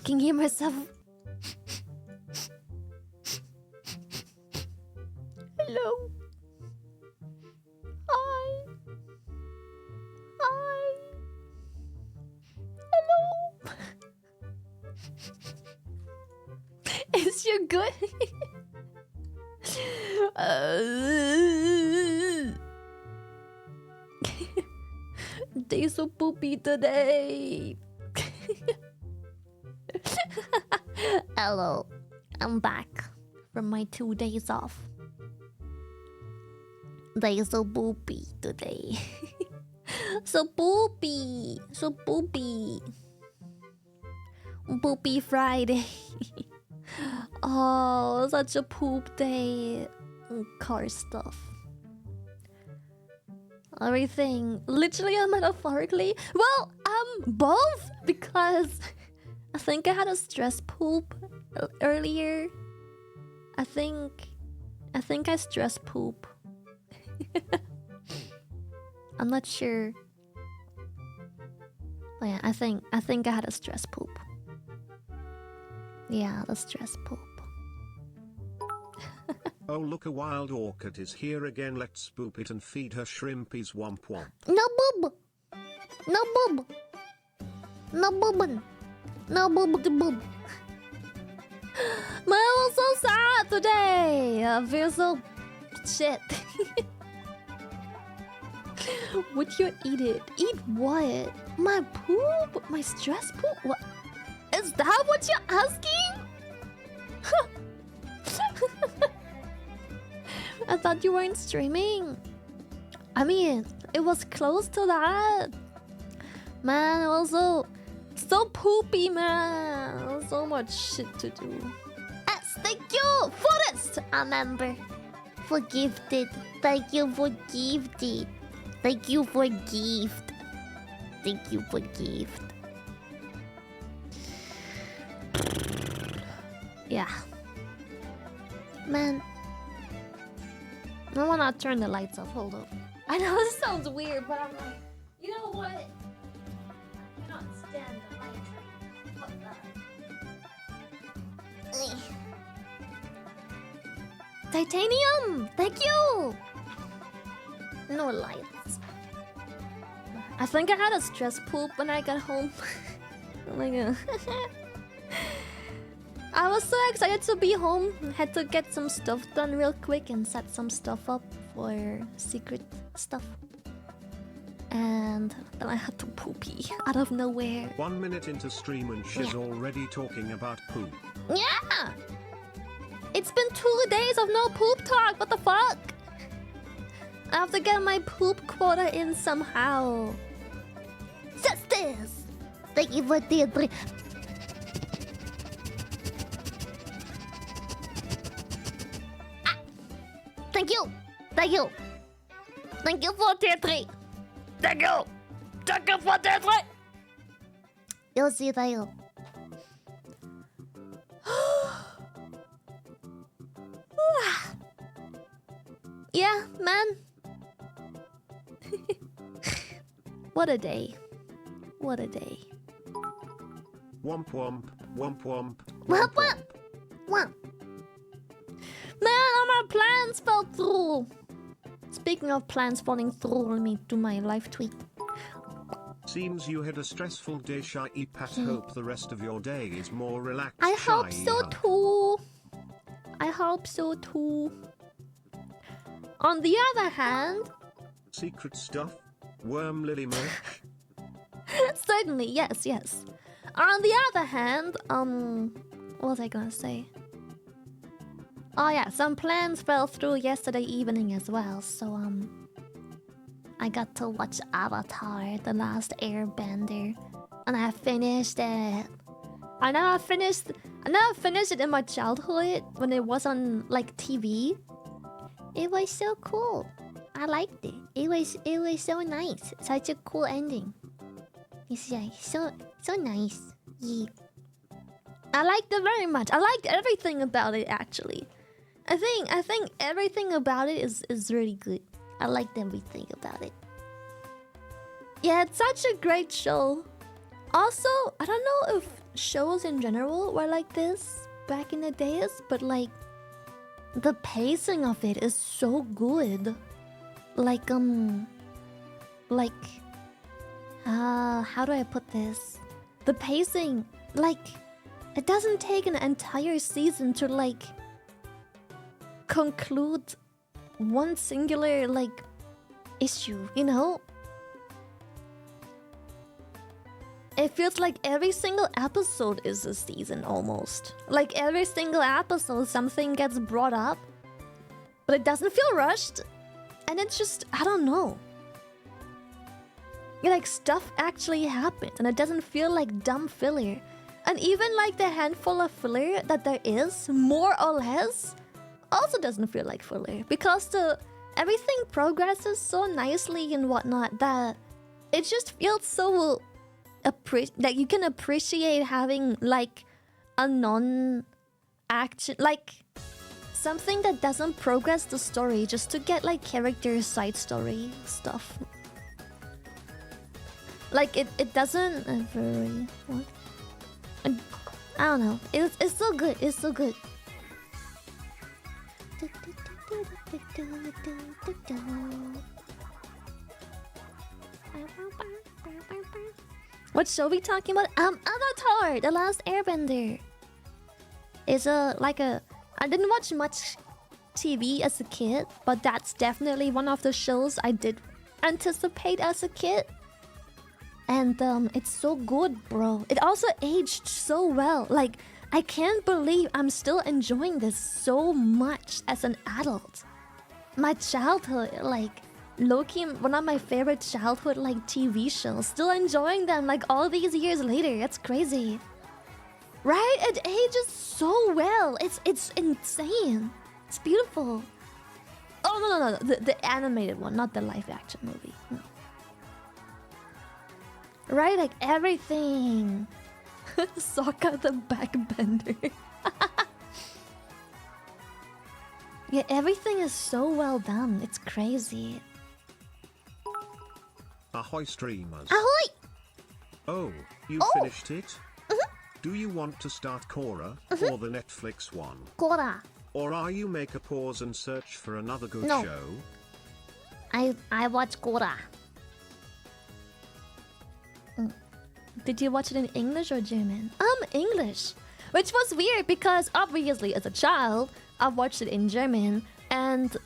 can hear myself. Hello. Hi. Hi. Hello. Is you good? They're so poopy today. Hello, I'm back from my 2 days off. They're so poopy today. So poopy, so poopy. Poopy Friday. Oh, such a poop day. Car stuff. Everything, literally and metaphorically. Well, both, because I think I had a stress poop earlier. I think I stress poop. I'm not sure. But yeah, I think I had a stress poop. Yeah, the stress poop. Oh, look, a wild orchid is here again. Let's boop it and feed her shrimpies. Womp womp. No boob. No boob. No boobin. No boob to boob. Man, I was so sad today. I feel so shit. Would you eat it? Eat what? My poop? My stress poop? What? Is that what you're asking? I thought you weren't streaming. I mean, it was close to that. Man, it was so poopy, man. So much shit to do. Yes, thank you for this. A member. For gifted. Thank you for gifted. Thank you for gift. Thank you for gift. Yeah. Man. I wanna turn the lights off. Hold up. I know this sounds weird, but I'm like, you know what? I cannot stand the lights. Fuck that. Titanium! Thank you! No lights. I think I had a stress poop when I got home. Oh my god. I was so excited to be home. Had to get some stuff done real quick and set some stuff up for secret stuff. And then I had to poopy out of nowhere. 1 minute into stream and she's already talking about poop. Yeah! It's been 2 days of no poop talk. What the fuck? I have to get my poop quota in somehow. Justice! Thank you for the... Thank you! Thank you! Thank you for tier 3! Thank you! Thank you for tier 3! You'll see, thank you. Yeah, man. What a day. What a day. Womp womp, womp womp, Womp womp! Womp. Man, all my plans fell through. Speaking of plans falling through, let me do my live tweet. Seems you had a stressful day, Shy Pat. Hope the rest of your day is more relaxed. I hope Shy so too. I hope so too. On the other hand... Secret stuff? Worm lily merch? Certainly, yes, yes. On the other hand, what was I gonna say? Oh yeah, some plans fell through yesterday evening as well, so I got to watch Avatar, The Last Airbender, and I finished it. I know I finished it in my childhood when it was on like TV. It was so cool. I liked it. It was so nice. Such a cool ending. It's like so nice. Yeah. I liked it very much. I liked everything about it actually. I think everything about it is really good. I liked everything about it. Yeah, it's such a great show. Also, I don't know if shows in general were like this back in the days, but like the pacing of it is so good. Like how do I put this? The pacing, like, it doesn't take an entire season to like conclude one singular like issue, you know? It feels like every single episode is a season almost. Like every single episode something gets brought up, but it doesn't feel rushed. And it's just, I don't know. Like stuff actually happens and it doesn't feel like dumb filler. And even like the handful of filler that there is, more or less, also doesn't feel like filler. Because everything progresses so nicely and whatnot that it just feels so... that you can appreciate having like a non-action, like something that doesn't progress the story just to get like character side story stuff. Like it doesn't very what? I don't know. It's so good. It's so good. What show we talking about? Avatar, The Last Airbender. It's I didn't watch much TV as a kid, but that's definitely one of the shows I did anticipate as a kid. And it's so good, bro. It also aged so well. Like, I can't believe I'm still enjoying this so much as an adult. My childhood, like, low-key, one of my favorite childhood like TV shows. Still enjoying them like all these years later. It's crazy, right? It ages so well. It's insane. It's beautiful. Oh no, the animated one, not the live-action movie. No. Right, like everything. Sokka the Backbender. Yeah, everything is so well done. It's crazy. Ahoy streamers. Ahoy! Oh, you finished it? Do you want to start Korra or the Netflix one? Korra. Or are you make a pause and search for another good show? I watch Korra. Did you watch it in English or German? English. Which was weird because obviously as a child, I watched it in German and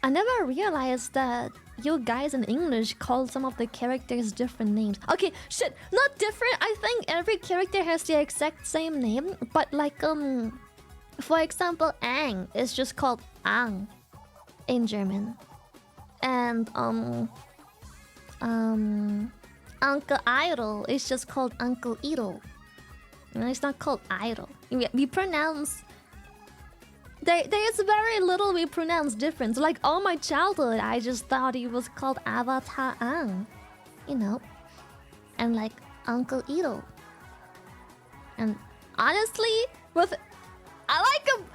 I never realized that you guys in English call some of the characters different names. Okay, shit, not different. I think every character has the exact same name, but like for example, Aang is just called Aang in German. And Uncle Idol is just called Uncle Idol. No, it's not called Idol. We pronounce... There's very little we pronounce difference. Like all my childhood, I just thought he was called Avatar Aang. You know? And like Uncle Idol. And honestly, with... I like him.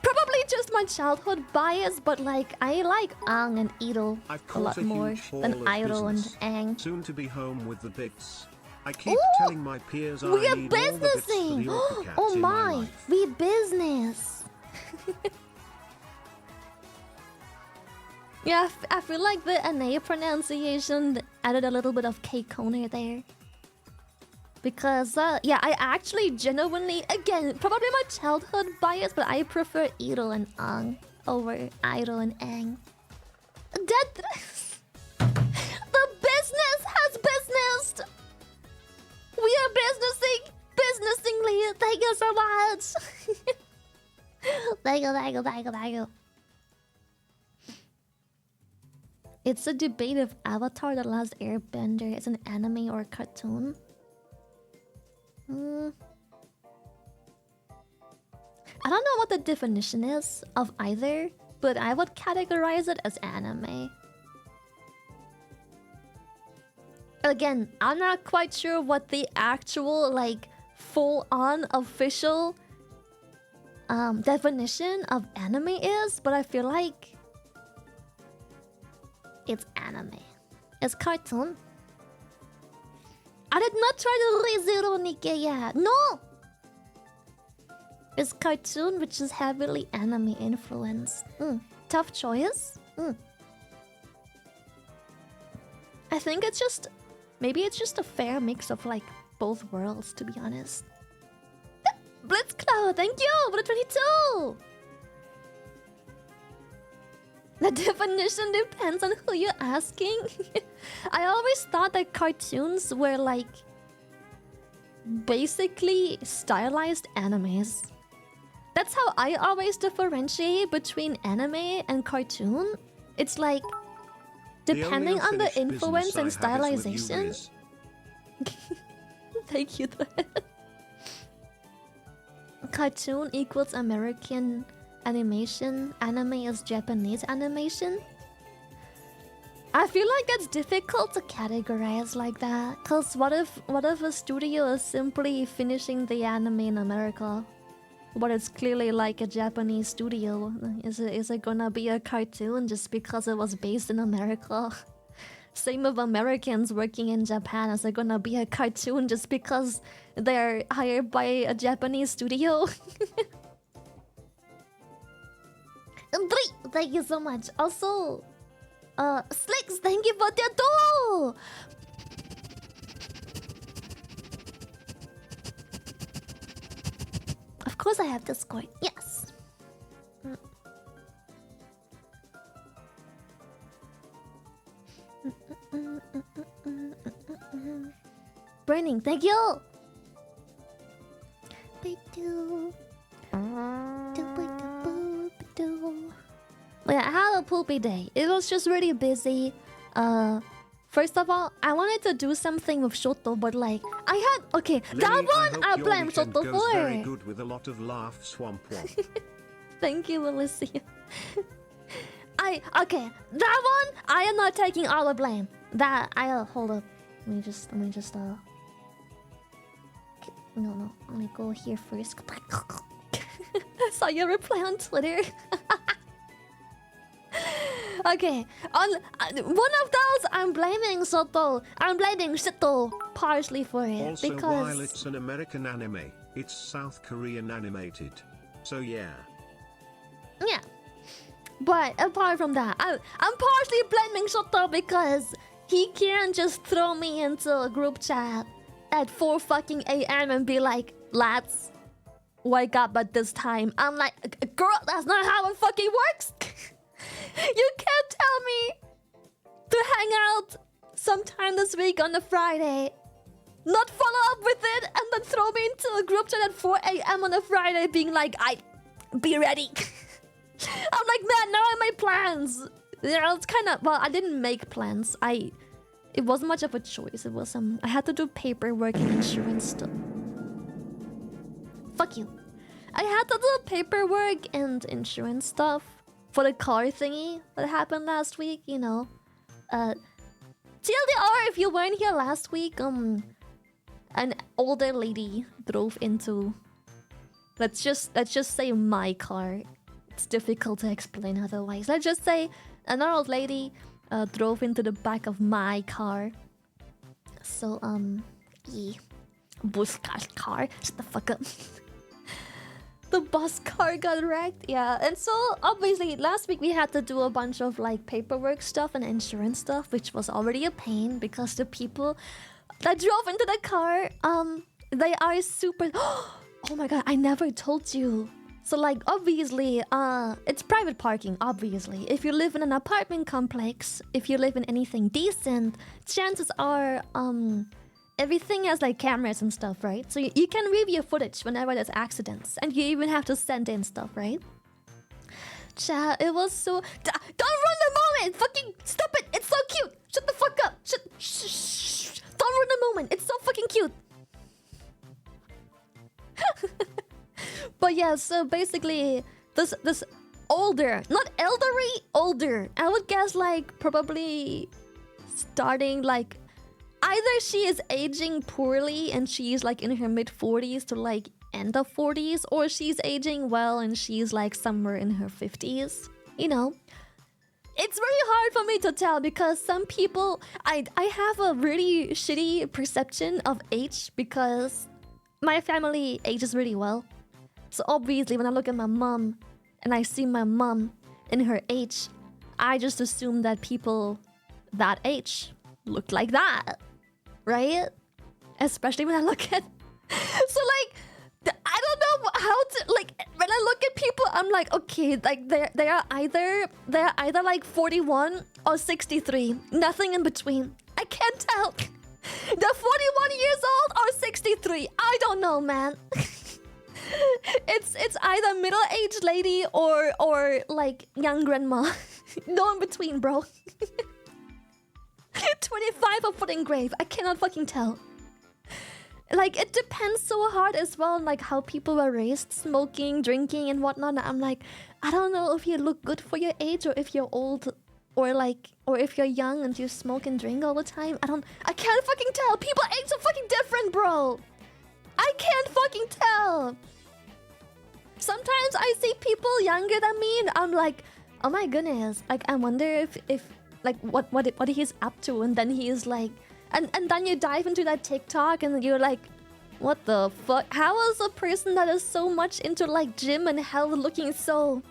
Probably just my childhood bias, but like I like Aang and Idol a lot more than Idol and Aang. Soon to be home with the bits. I keep telling my peers I we are need all the bits for the Orca cat oh in my my, life. we business. Yeah, I feel like the NA pronunciation added a little bit of K-Koner there. Because, yeah, I actually genuinely, again, probably my childhood bias, but I prefer Idol and Aang over Idol and Aang. The business has businessed! We are businessingly. Thank you so much! Thank you. It's a debate if Avatar The Last Airbender is an anime or a cartoon. I don't know what the definition is of either, but I would categorize it as anime. Again, I'm not quite sure what the actual, like, full-on official definition of anime is, but I feel like it's anime. It's cartoon. I did not try to ReZero Nikke yet. No! is cartoon, which is heavily anime influenced. Tough choice. I think it's just... Maybe it's just a fair mix of, like, both worlds, to be honest. Blitzcloud, thank you for the 22! The definition depends on who you're asking. I always thought that cartoons were, like, basically stylized animes. That's how I always differentiate between anime and cartoon. It's like, depending on the influence and stylization. Thank you. Cartoon equals American animation. Anime is Japanese animation. I feel like it's difficult to categorize like that. Cause what if a studio is simply finishing the anime in America, but it's clearly like a Japanese studio? Is it gonna be a cartoon just because it was based in America? Same with Americans working in Japan. Is it gonna be a cartoon just because they're hired by a Japanese studio? Thank you so much. Also, Slicks, thank you for the doll. Of course I have Discord. Yes. Burning, thank you. Yeah, I had a poopy day. It was just really busy. First of all, I wanted to do something with Shoto, but like I had that one I blame Shoto for. Very good with a lot of laugh swamp womp. Thank you, Alicia. That one I am not taking all the blame. That I'll hold up. Let me just no, let me go here first. I saw your reply on Twitter. Okay, on one of those, I'm blaming Shoto. I'm blaming Shoto partially for it also, because while it's an American anime, it's South Korean animated. So yeah. Yeah. But apart from that, I'm partially blaming Shoto because he can't just throw me into a group chat at 4 fucking a.m. and be like, lads, wake up at this time. I'm like, girl, that's not how it fucking works. You can't tell me to hang out sometime this week on a Friday, not follow up with it, and then throw me into a group chat at 4 a.m. on a Friday being like, be ready. I'm like, man, now I made plans. Yeah, it's kind of... Well, I didn't make plans. It wasn't much of a choice. It was I had to do paperwork and insurance stuff. Fuck you. I had to do paperwork and insurance stuff for the car thingy that happened last week, you know. TLDR, if you weren't here last week, an older lady drove into... Let's just say my car. It's difficult to explain otherwise. Let's just say an old lady drove into the back of my car. So, yeah. Bus car. Shut the fuck up. The bus car got wrecked. Yeah, and so obviously last week we had to do a bunch of like paperwork stuff and insurance stuff, which was already a pain because the people that drove into the car, they are super... Oh my god, I never told you. So like obviously, it's private parking, obviously. If you live in an apartment complex, if you live in anything decent, chances are, everything has like cameras and stuff, right? So you can review footage whenever there's accidents. And you even have to send in stuff, right? Chat, it was so... Don't ruin the moment! Fucking stop it! It's so cute! Shut the fuck up! Shh. Don't ruin the moment! It's so fucking cute! But yeah, so basically, this older, not elderly, older. I would guess like probably starting like either she is aging poorly and she's like in her mid-40s to like end of 40s, or she's aging well and she's like somewhere in her 50s. You know, it's very hard for me to tell because some people, I have a really shitty perception of age because my family ages really well. So obviously when I look at my mom and I see my mom in her age, I just assume that people that age look like that, right? Especially when I look at... So like, I don't know how to... Like, when I look at people, I'm like, okay, like they are either like 41 or 63. Nothing in between. I can't tell. They're 41 years old or 63. I don't know, man. It's either middle-aged lady or like young grandma. No in between, bro. 25 or foot in grave. I cannot fucking tell. Like, it depends so hard as well on like how people were raised, smoking, drinking, and whatnot. I'm like, I don't know if you look good for your age or if you're old, or if you're young and you smoke and drink all the time. I can't fucking tell. People age so fucking different, bro. I can't fucking tell. Sometimes I see people younger than me and I'm like, oh my goodness. Like, I wonder if like what he's up to, and then he's like, and then you dive into that TikTok and you're like, what the fuck? How is a person that is so much into like gym and health looking so...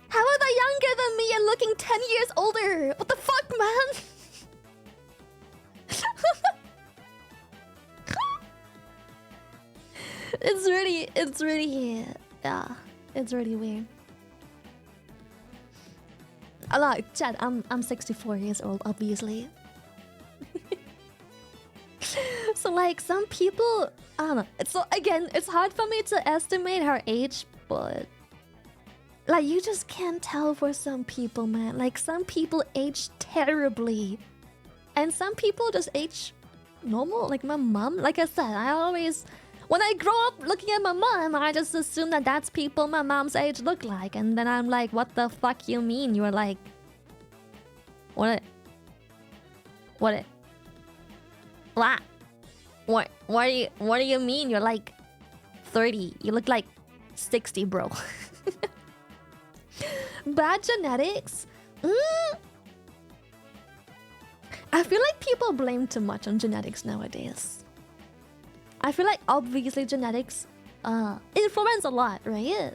How are they younger than me and looking 10 years older? What the fuck, man? It's really, yeah, it's really weird. Like, Chad, I'm 64 years old, obviously. So like, some people, I don't know. So again, it's hard for me to estimate her age, but like, you just can't tell for some people, man. Like, some people age terribly, and some people just age normal. Like my mom, like I said, I always, when I grow up looking at my mom, I just assume that that's people my mom's age look like, and then I'm like, what the fuck you mean? You're like, what do you mean? You're like 30. You look like 60, bro. Bad genetics? I feel like people blame too much on genetics nowadays. I feel like obviously genetics influence a lot, right?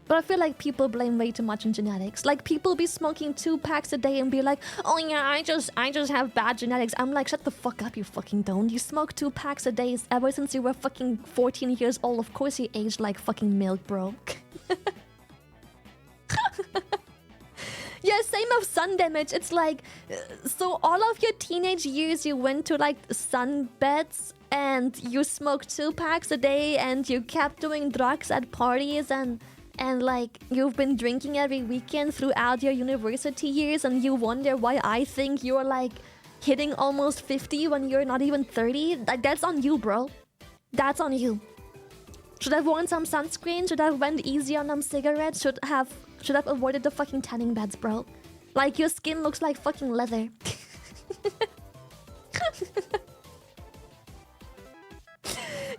But I feel like people blame way too much on genetics. Like, people be smoking 2 packs a day and be like, oh yeah, I just have bad genetics. I'm like, shut the fuck up, you fucking don't. You smoke 2 packs a day ever since you were fucking 14 years old. Of course you aged like fucking milk, bro. Yeah, same of sun damage. It's like, so all of your teenage years you went to like sunbeds and you smoked 2 packs a day and you kept doing drugs at parties and like you've been drinking every weekend throughout your university years, and you wonder why I think you're like hitting almost 50 when you're not even 30. Like, that's on you, bro. That's on you. Should have worn some sunscreen, should have went easy on them cigarettes, should have avoided the fucking tanning beds, bro. Like, your skin looks like fucking leather.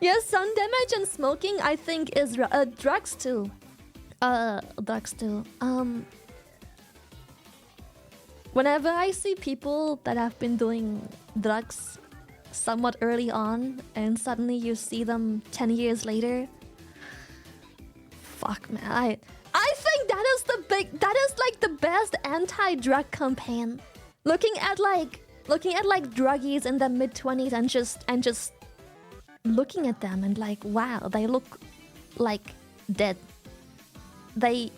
Yeah, sun damage and smoking, I think, is drugs too. Drugs too. Whenever I see people that have been doing drugs somewhat early on, and suddenly you see them 10 years later, fuck, man. I think that is like the best anti-drug campaign. Looking at like druggies in their mid-20s and just looking at them and like, wow, they look like dead. They,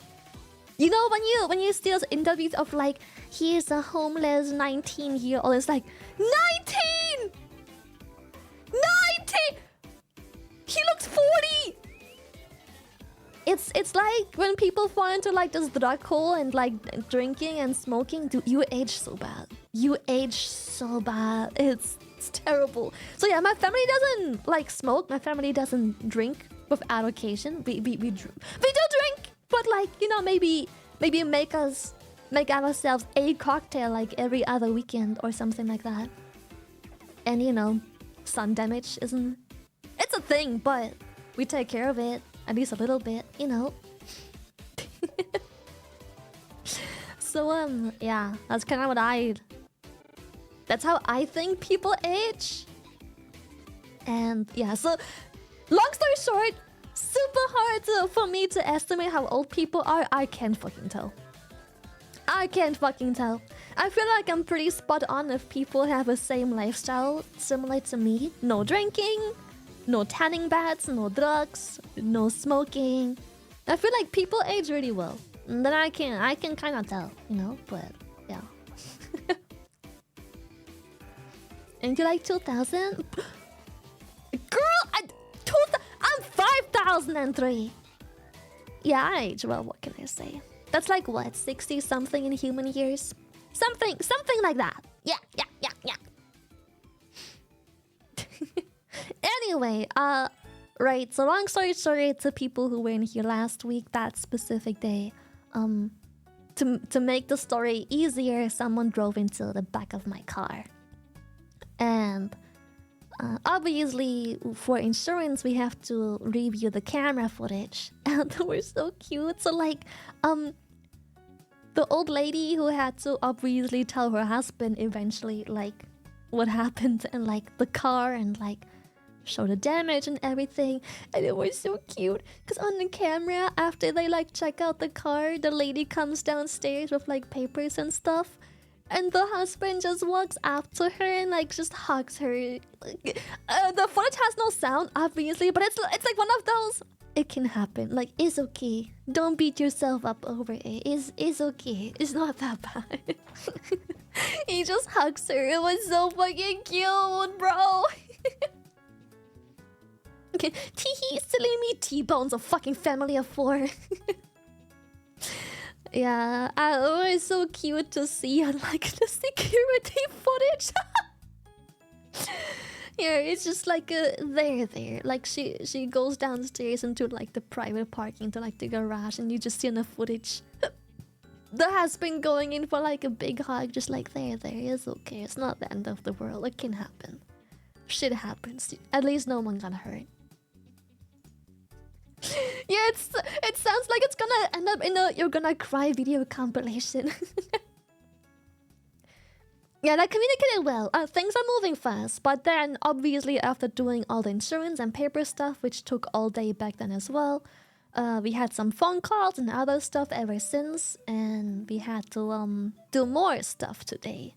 you know, when you see those interviews of like, he's a homeless 19-year-old, it's like, 19! He looks 40! It's like when people fall into like this drug hole and like drinking and smoking, dude, you age so bad. You age so bad. It's terrible. So yeah, my family doesn't like smoke. My family doesn't drink without occasion. We do drink, but like, you know, maybe make ourselves a cocktail like every other weekend or something like that. And you know, sun damage isn't... It's a thing, but we take care of it. At least a little bit, you know. So, yeah, that's kind of that's how I think people age. And yeah, so long story short, super hard for me to estimate how old people are. I can't fucking tell. I can't fucking tell. I feel like I'm pretty spot on if people have the same lifestyle similar to me. No drinking, no tanning beds, no drugs, no smoking. I feel like people age really well. And then I can kind of tell, you know, but yeah. And you like 2000? Girl, I'm 5003. Yeah, I age well, what can I say? That's like what, 60 something in human years? Something like that. Yeah. Anyway, right, so long story short, to people who were in here last week, that specific day, to make the story easier, someone drove into the back of my car. And obviously, for insurance, we have to review the camera footage. And they were so cute. So like, the old lady who had to obviously tell her husband eventually, like, what happened and like the car and like show the damage and everything. And it was so cute because on the camera, after they like check out the car, the lady comes downstairs with like papers and stuff. And the husband just walks up to her and like just hugs her. The footage has no sound, obviously, but it's like one of those. It can happen. Like, it's okay. Don't beat yourself up over it. It's okay. It's not that bad. He just hugs her. It was so fucking cute, bro. Okay, teehee, silly me. T-Bone's a fucking family of 4. Yeah, it was so cute to see on like the security footage. Yeah, it's just like there. Like she goes downstairs into like the private parking to like the garage, and you just see on the footage the husband going in for like a big hug, just like there. It's okay. It's not the end of the world. It can happen. Shit happens. At least no one got hurt. Yeah, it sounds like it's gonna end up in a you're gonna cry video compilation. Yeah, that communicated well. Things are moving fast, but then obviously after doing all the insurance and paper stuff, which took all day back then as well, we had some phone calls and other stuff ever since, and we had to do more stuff today.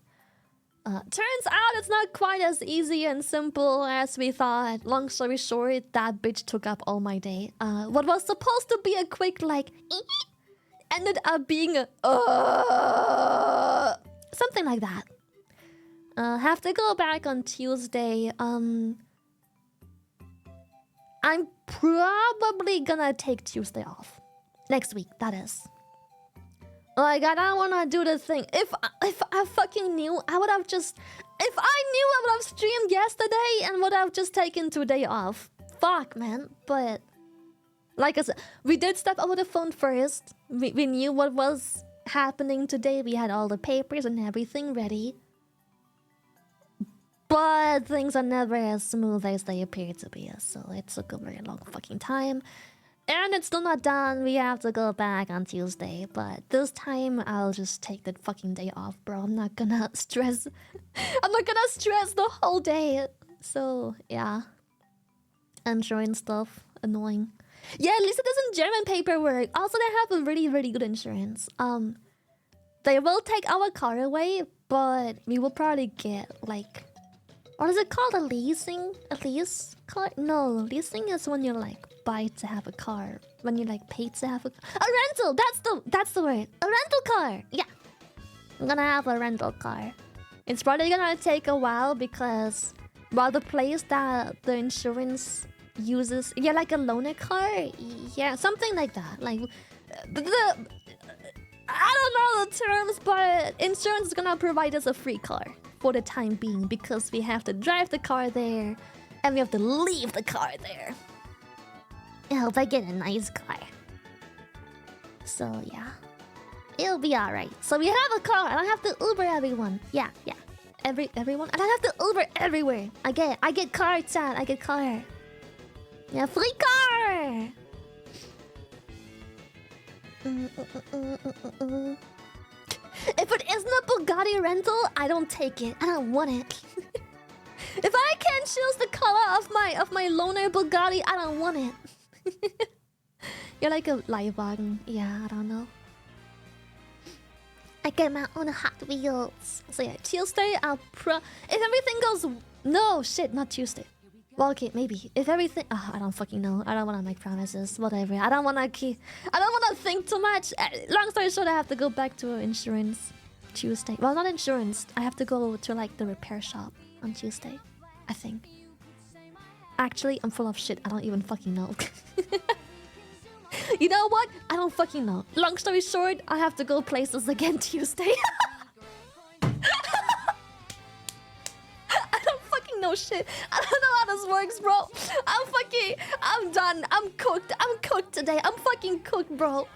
Turns out it's not quite as easy and simple as we thought. Long story short, that bitch took up all my day. What was supposed to be a quick like ended up being a something like that. Have to go back on Tuesday. I'm probably gonna take Tuesday off. Next week, that is. Like, I don't wanna do the thing. If I fucking knew, I would have just... If I knew, I would have streamed yesterday and would have just taken today off. Fuck, man. But... like I said, we did stuff over the phone first. We knew what was happening today. We had all the papers and everything ready. But things are never as smooth as they appear to be. So it took a very long fucking time. And it's still not done. We have to go back on Tuesday. But this time, I'll just take the fucking day off, bro. I'm not gonna stress. I'm not gonna stress the whole day. So, yeah. Insurance stuff. Annoying. Yeah, at least it isn't German paperwork. Also, they have a really, really good insurance. They will take our car away, but we will probably get, like... what is it called? A leasing? A lease car? No, leasing is when you like buy to have a car. When you like pay to have a rental. That's the word. A rental car. Yeah, I'm gonna have a rental car. It's probably gonna take a while because while the place that the insurance uses, yeah, like a loaner car. Yeah, something like that. Like I don't know the terms, but insurance is gonna provide us a free car for the time being because we have to drive the car there and we have to leave the car there. I hope I get a nice car. So yeah, it'll be alright. So we have a car. I don't have to Uber everyone. Yeah. Everyone. I don't have to Uber everywhere. I get car, chat. I get car. Yeah, free car. If it isn't a Bugatti rental, I don't take it. I don't want it. If I can't choose the color of my loaner Bugatti, I don't want it. You're like a Leihwagen. Yeah, I don't know. I get my own Hot Wheels. So yeah, Tuesday I'll if everything goes... No, shit, not Tuesday. Well, okay, maybe. If everything... I don't fucking know. I don't want to make promises. Whatever. I don't want to think too much. Long story short, I have to go back to insurance Tuesday. Well, not insurance. I have to go to like the repair shop on Tuesday, I think. Actually, I'm full of shit. I don't even fucking know. You know what? I don't fucking know. Long story short, I have to go places again Tuesday. I don't fucking know shit. I don't know how this works, bro. I'm done. I'm cooked. I'm cooked today. I'm fucking cooked, bro.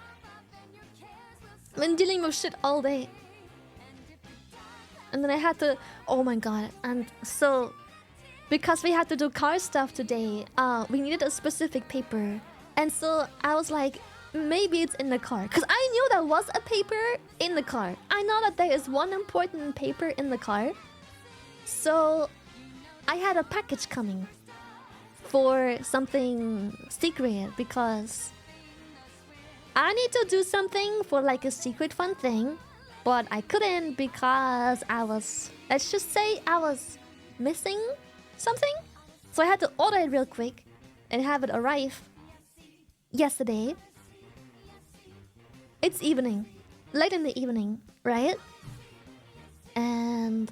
I've been dealing with shit all day. And then I had to... Oh my god. And so... Because we had to do car stuff today, we needed a specific paper. And so I was like, maybe it's in the car. Because I knew there was a paper in the car. I know that there is one important paper in the car. So I had a package coming for something secret because I need to do something for like a secret fun thing. But I couldn't because I was, let's just say I was missing something. So I had to order it real quick and have it arrive yesterday. It's evening, late in the evening, right? And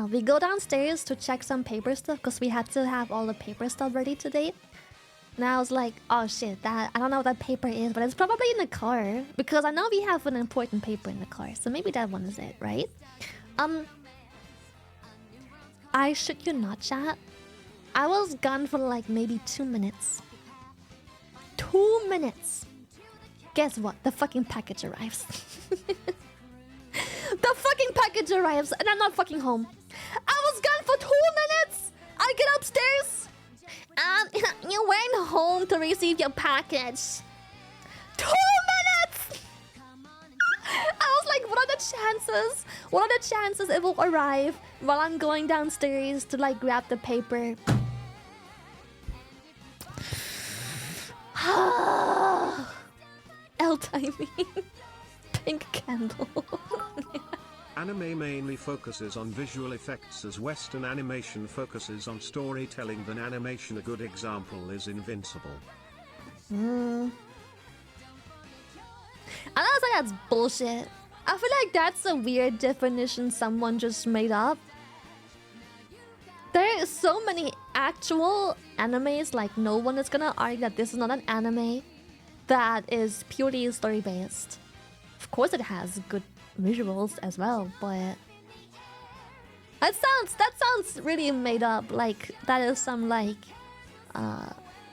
we go downstairs to check some paper stuff because we had to have all the paper stuff ready today. And I was like, oh shit, I don't know what that paper is, but it's probably in the car because I know we have an important paper in the car, so maybe that one is it, right? I shit you not, chat. I was gone for like maybe 2 minutes. 2 minutes. Guess what? The fucking package arrives. The fucking package arrives and I'm not fucking home. I was gone for 2 minutes. I get upstairs. You went home to receive your package. 2 minutes. I was like, what are the chances? What are the chances it will arrive while I'm going downstairs to like grab the paper? L-timing. Pink candle. Anime mainly focuses on visual effects as Western animation focuses on storytelling than animation. A good example is Invincible. I don't think that's bullshit. I feel like that's a weird definition someone just made up. There are so many actual animes, like no one is gonna argue that this is not an anime that is purely story-based. Of course it has good visuals as well, but that sounds really made up. Like that is some like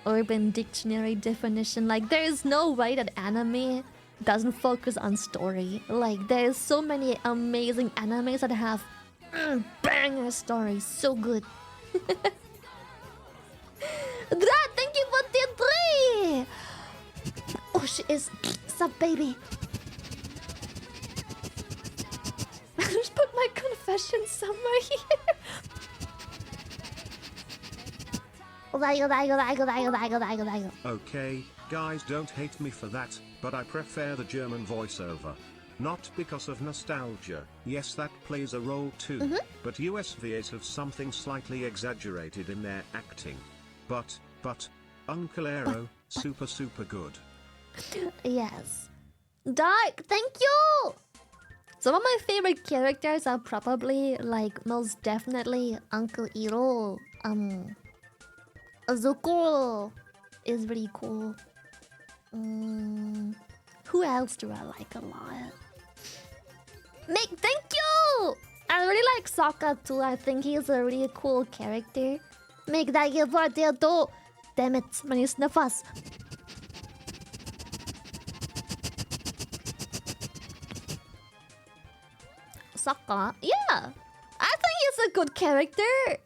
Urban Dictionary definition. Like there is no way that anime doesn't focus on story. Like there's so many amazing animes that have banger stories, so good. Dad, thank you for the 3. Oh, she is sup, baby. I just put my confession somewhere here. Okay, guys, don't hate me for that, but I prefer the German voiceover. Not because of nostalgia, yes that plays a role too, but US VAs have something slightly exaggerated in their acting. But, Uncle Aero, super good. Yes. Dark, thank you! Some of my favorite characters are probably, like, most definitely Uncle Iro. Azukuro is really cool. Who else do I like a lot? Mick, thank you! I really like Sokka too. I think he's a really cool character. Mick, thank you for the too. Damn it, many sniffers. Sokka, yeah. I think he's a good character.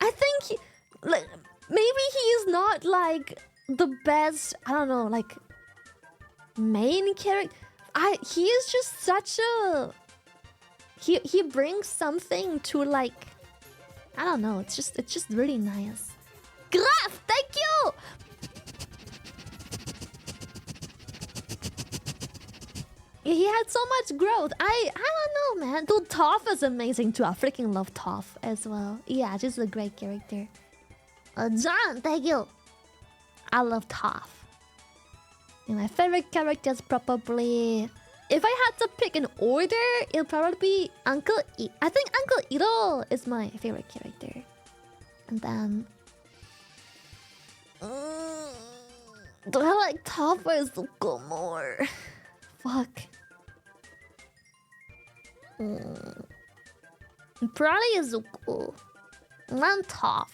I think like, maybe he's not like the best, I don't know, like main character. He is just such a he brings something to like, I don't know, it's just really nice. Graf, thank you! he had so much growth. I don't know, man. Dude, Toph is amazing too. I freaking love Toph as well. Yeah, just a great character. John, thank you. I love Toph. And my favorite character is probably... If I had to pick an order, it'll probably be Uncle I think Uncle Ito is my favorite character. And then... do I like Toph or Zuko more? Fuck. Probably Zuko. And Toph.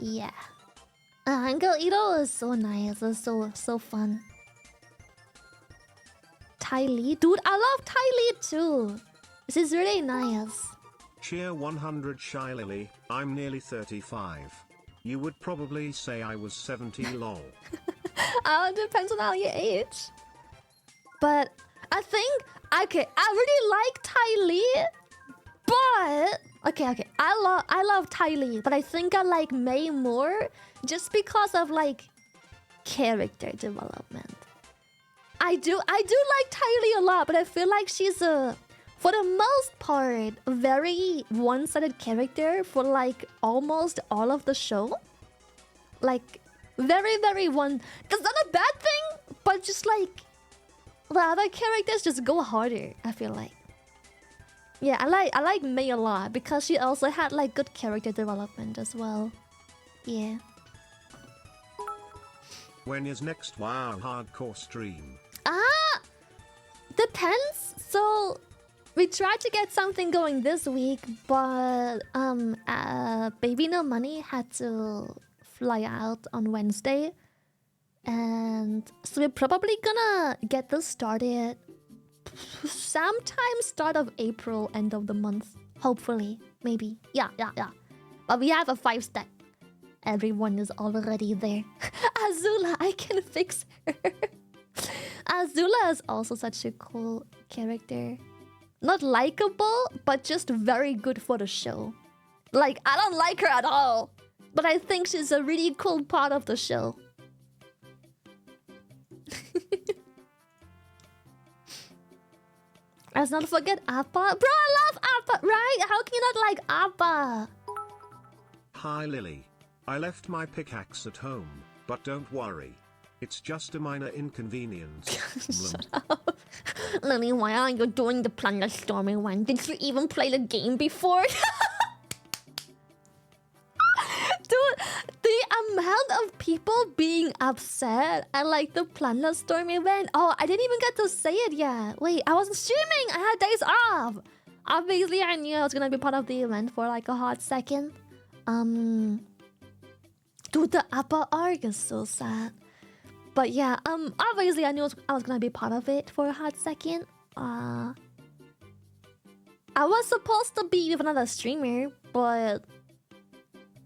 Yeah. Uncle Ito is so nice. It's so fun. Ty Lee? Dude, I love Ty Lee too. This is really nice. Cheer 100 Shy Lily, I'm nearly 35. You would probably say I was 70 lol. Depends on how you age. But I think, okay, I really like Ty Lee, but okay, I love Ty Lee, but I think I like Mei more just because of like character development. I do like Ty Lee a lot, but I feel like she's for the most part, a very one-sided character for like almost all of the show. Like very, very one. That's not a bad thing, but just like the other characters just go harder, I feel like. Yeah, I like Mei a lot because she also had like good character development as well. Yeah. When is next WoW hardcore stream? Depends. So we tried to get something going this week, but Baby No Money had to fly out on Wednesday. And so we're probably gonna get this started sometime start of April, end of the month. Hopefully. Maybe. Yeah. But we have a 5-stack. Everyone is already there. Azula, I can fix her. Azula is also such a cool character. Not likable, but just very good for the show. Like, I don't like her at all, but I think she's a really cool part of the show. Let's not forget Appa. Bro, I love Appa, right? How can you not like Appa? Hi Lily. I left my pickaxe at home, but don't worry. It's just a minor inconvenience. Shut up. Lily, why aren't you doing the Plunderstorm one? Did you even play the game before? Dude, the amount of people being upset at like the Plunderstorm event. Oh, I didn't even get to say it yet. Wait, I wasn't streaming. I had days off. Obviously, I knew I was gonna be part of the event for like a hot second. Dude, the Appa arc is so sad. But yeah, obviously I knew I was gonna be part of it for a hot second. I was supposed to be with another streamer, but...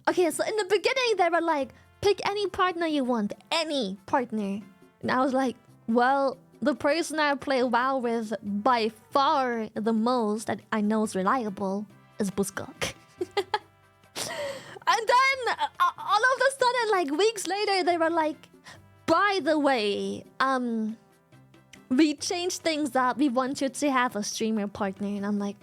Okay, so in the beginning they were like, pick any partner you want, any partner. And I was like, well, the person I play WoW with by far the most that I know is reliable is Buskok. And then all of a sudden, like weeks later, they were like, by the way, we changed things up. We want you to have a streamer partner. And I'm like,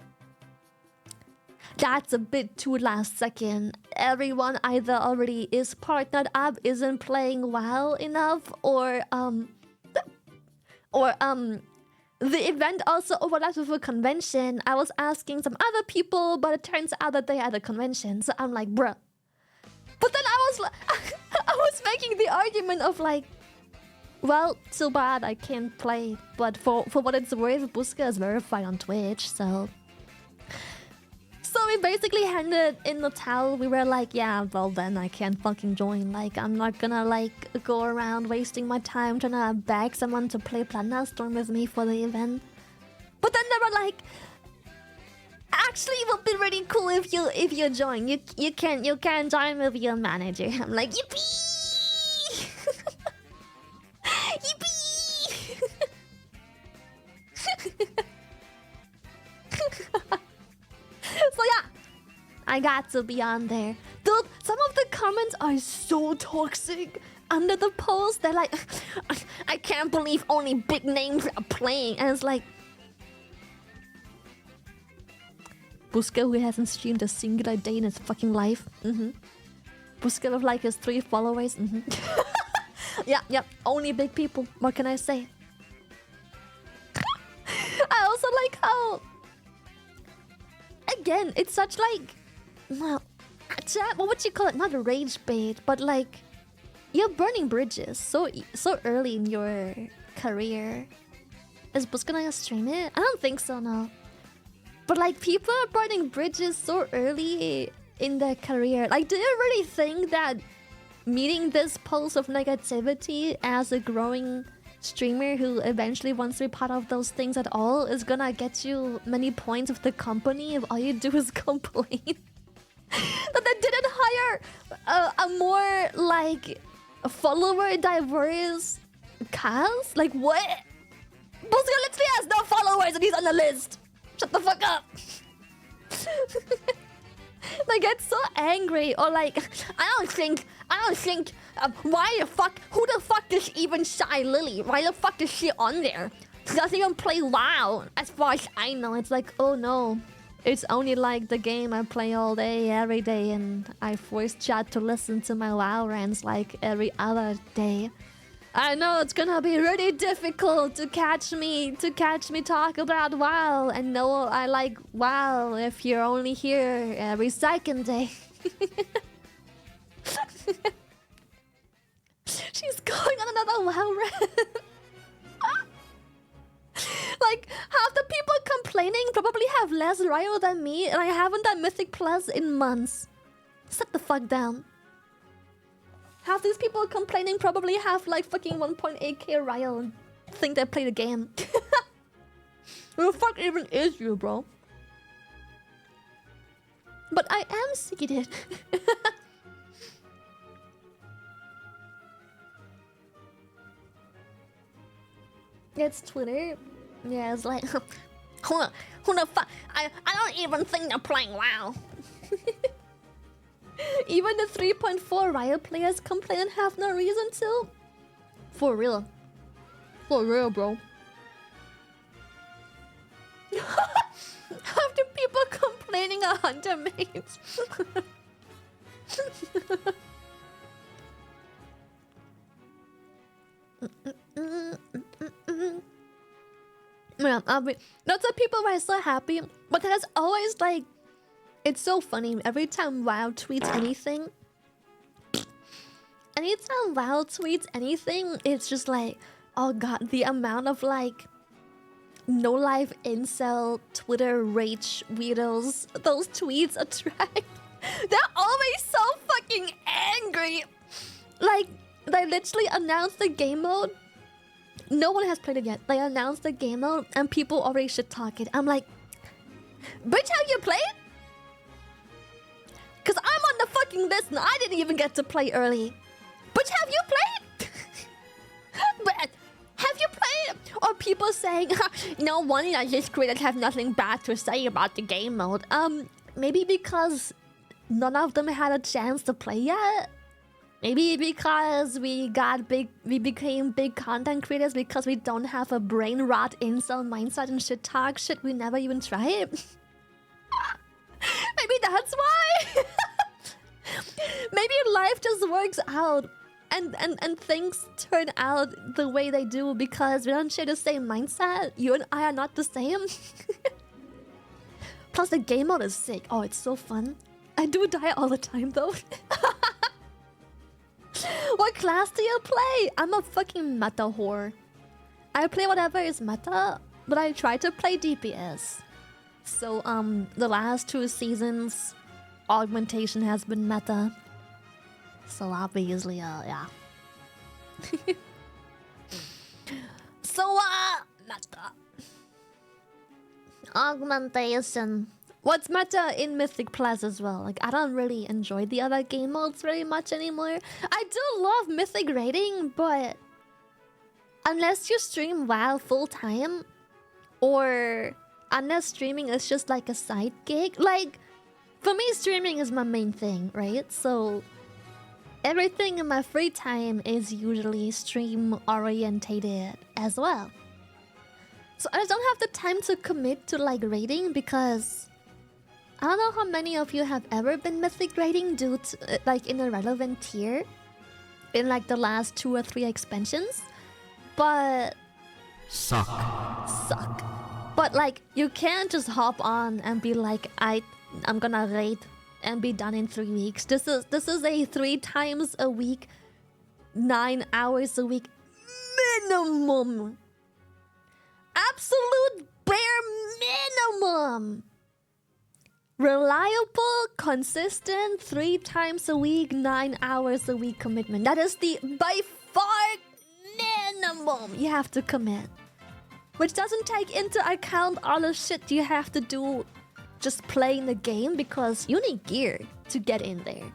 that's a bit too last second. Everyone either already is partnered up, isn't playing WoW enough, or the event also overlaps with a convention. I was asking some other people, but it turns out that they had a convention. So I'm like, bruh. But then I was making the argument of like, well, too bad I can't play. But for what it's worth, Buska is verified on Twitch, so we basically handed in the towel. We were like, yeah, well then I can't fucking join. Like, I'm not gonna like go around wasting my time trying to beg someone to play Plunderstorm with me for the event. But then they were like, actually, it would be really cool if you join. You can join with your manager. I'm like, yippee! Yippee! So yeah, I got to be on there. Dude, some of the comments are so toxic. Under the post, they're like, I I can't believe only big names are playing. And it's like... Buska, who hasn't streamed a singular day in his fucking life. Buska with like his 3 followers. Yeah, only big people. What can I say? I also like how... Again, it's such like... Well, what would you call it? Not a rage bait, but like... You're burning bridges so early in your career. Is Buska gonna stream it? I don't think so, no. But like, people are burning bridges so early in their career. Like, do you really think that meeting this pulse of negativity as a growing streamer who eventually wants to be part of those things at all is gonna get you many points of the company if all you do is complain? That they didn't hire a more like follower diverse cast? Like what? Buska literally has no followers and he's on the list. Shut the fuck up. Like, get so angry, or like, I don't think, why the fuck, who the fuck is even Shy Lily? Why the fuck is she on there? She doesn't even play WoW, as far as I know. It's like, oh no, it's only like the game I play all day, every day, and I force chat to listen to my WoW rants like every other day. I know it's gonna be really difficult to catch me talk about WoW and know I like WoW if you're only here every second day. She's going on another WoW rant. Like, half the people complaining probably have less Ryo than me, and I haven't done Mythic Plus in months. Sit the fuck down. Half these people complaining probably have like fucking 1.8k Ryo and think they play the game. Who the fuck even is you, bro? But I am seated. It's Twitter. Yeah, it's like, who the fuck? I don't even think they're playing WoW. Even the 3.4 Riot players complain and have no reason to. For real. For real, bro. Half the people complaining are hunter mates. Yeah, lots of people were so happy, but there's always like, it's so funny every time WoW tweets anything. Anytime WoW tweets anything, it's just like, oh god, the amount of like no life incel Twitter rage weirdos those tweets attract. They're always so fucking angry. Like, they literally announced the game mode. No one has played it yet. They announced the game mode and people already shit talk it. I'm like, bitch, have you played? Cause I'm on the fucking list and I didn't even get to play early. Bitch, have you played? But have you played? Or people saying, no one of these creators have nothing bad to say about the game mode. Maybe because none of them had a chance to play yet. Maybe because we became big content creators because we don't have a brain rot incel mindset and shit talk shit we never even tried. Maybe that's why. Maybe life just works out and things turn out the way they do because we don't share the same mindset. You and I are not the same. Plus the game mode is sick. Oh, it's so fun. I do die all the time though. What class do you play? I'm a fucking meta whore. I play whatever is meta, but I try to play DPS. So, the last 2 seasons, augmentation has been meta. So obviously, yeah. So, meta. Augmentation. What's meta in Mythic Plus as well? Like, I don't really enjoy the other game modes very much anymore. I do love Mythic raiding, but unless you stream WoW full time, or unless streaming is just like a side gig, like, for me streaming is my main thing, right? So everything in my free time is usually stream orientated as well. So I don't have the time to commit to like raiding because I don't know how many of you have ever been Mythic raiding due to like in a relevant tier in like the last 2 or 3 expansions, but Suck. But like you can't just hop on and be like I'm gonna raid and be done in 3 weeks. This is a 3 times a week, 9 hours a week minimum. Absolute bare minimum. Reliable, consistent, 3 times a week, 9 hours a week commitment. That is the by far minimum you have to commit. Which doesn't take into account all the shit you have to do just playing the game because you need gear to get in there.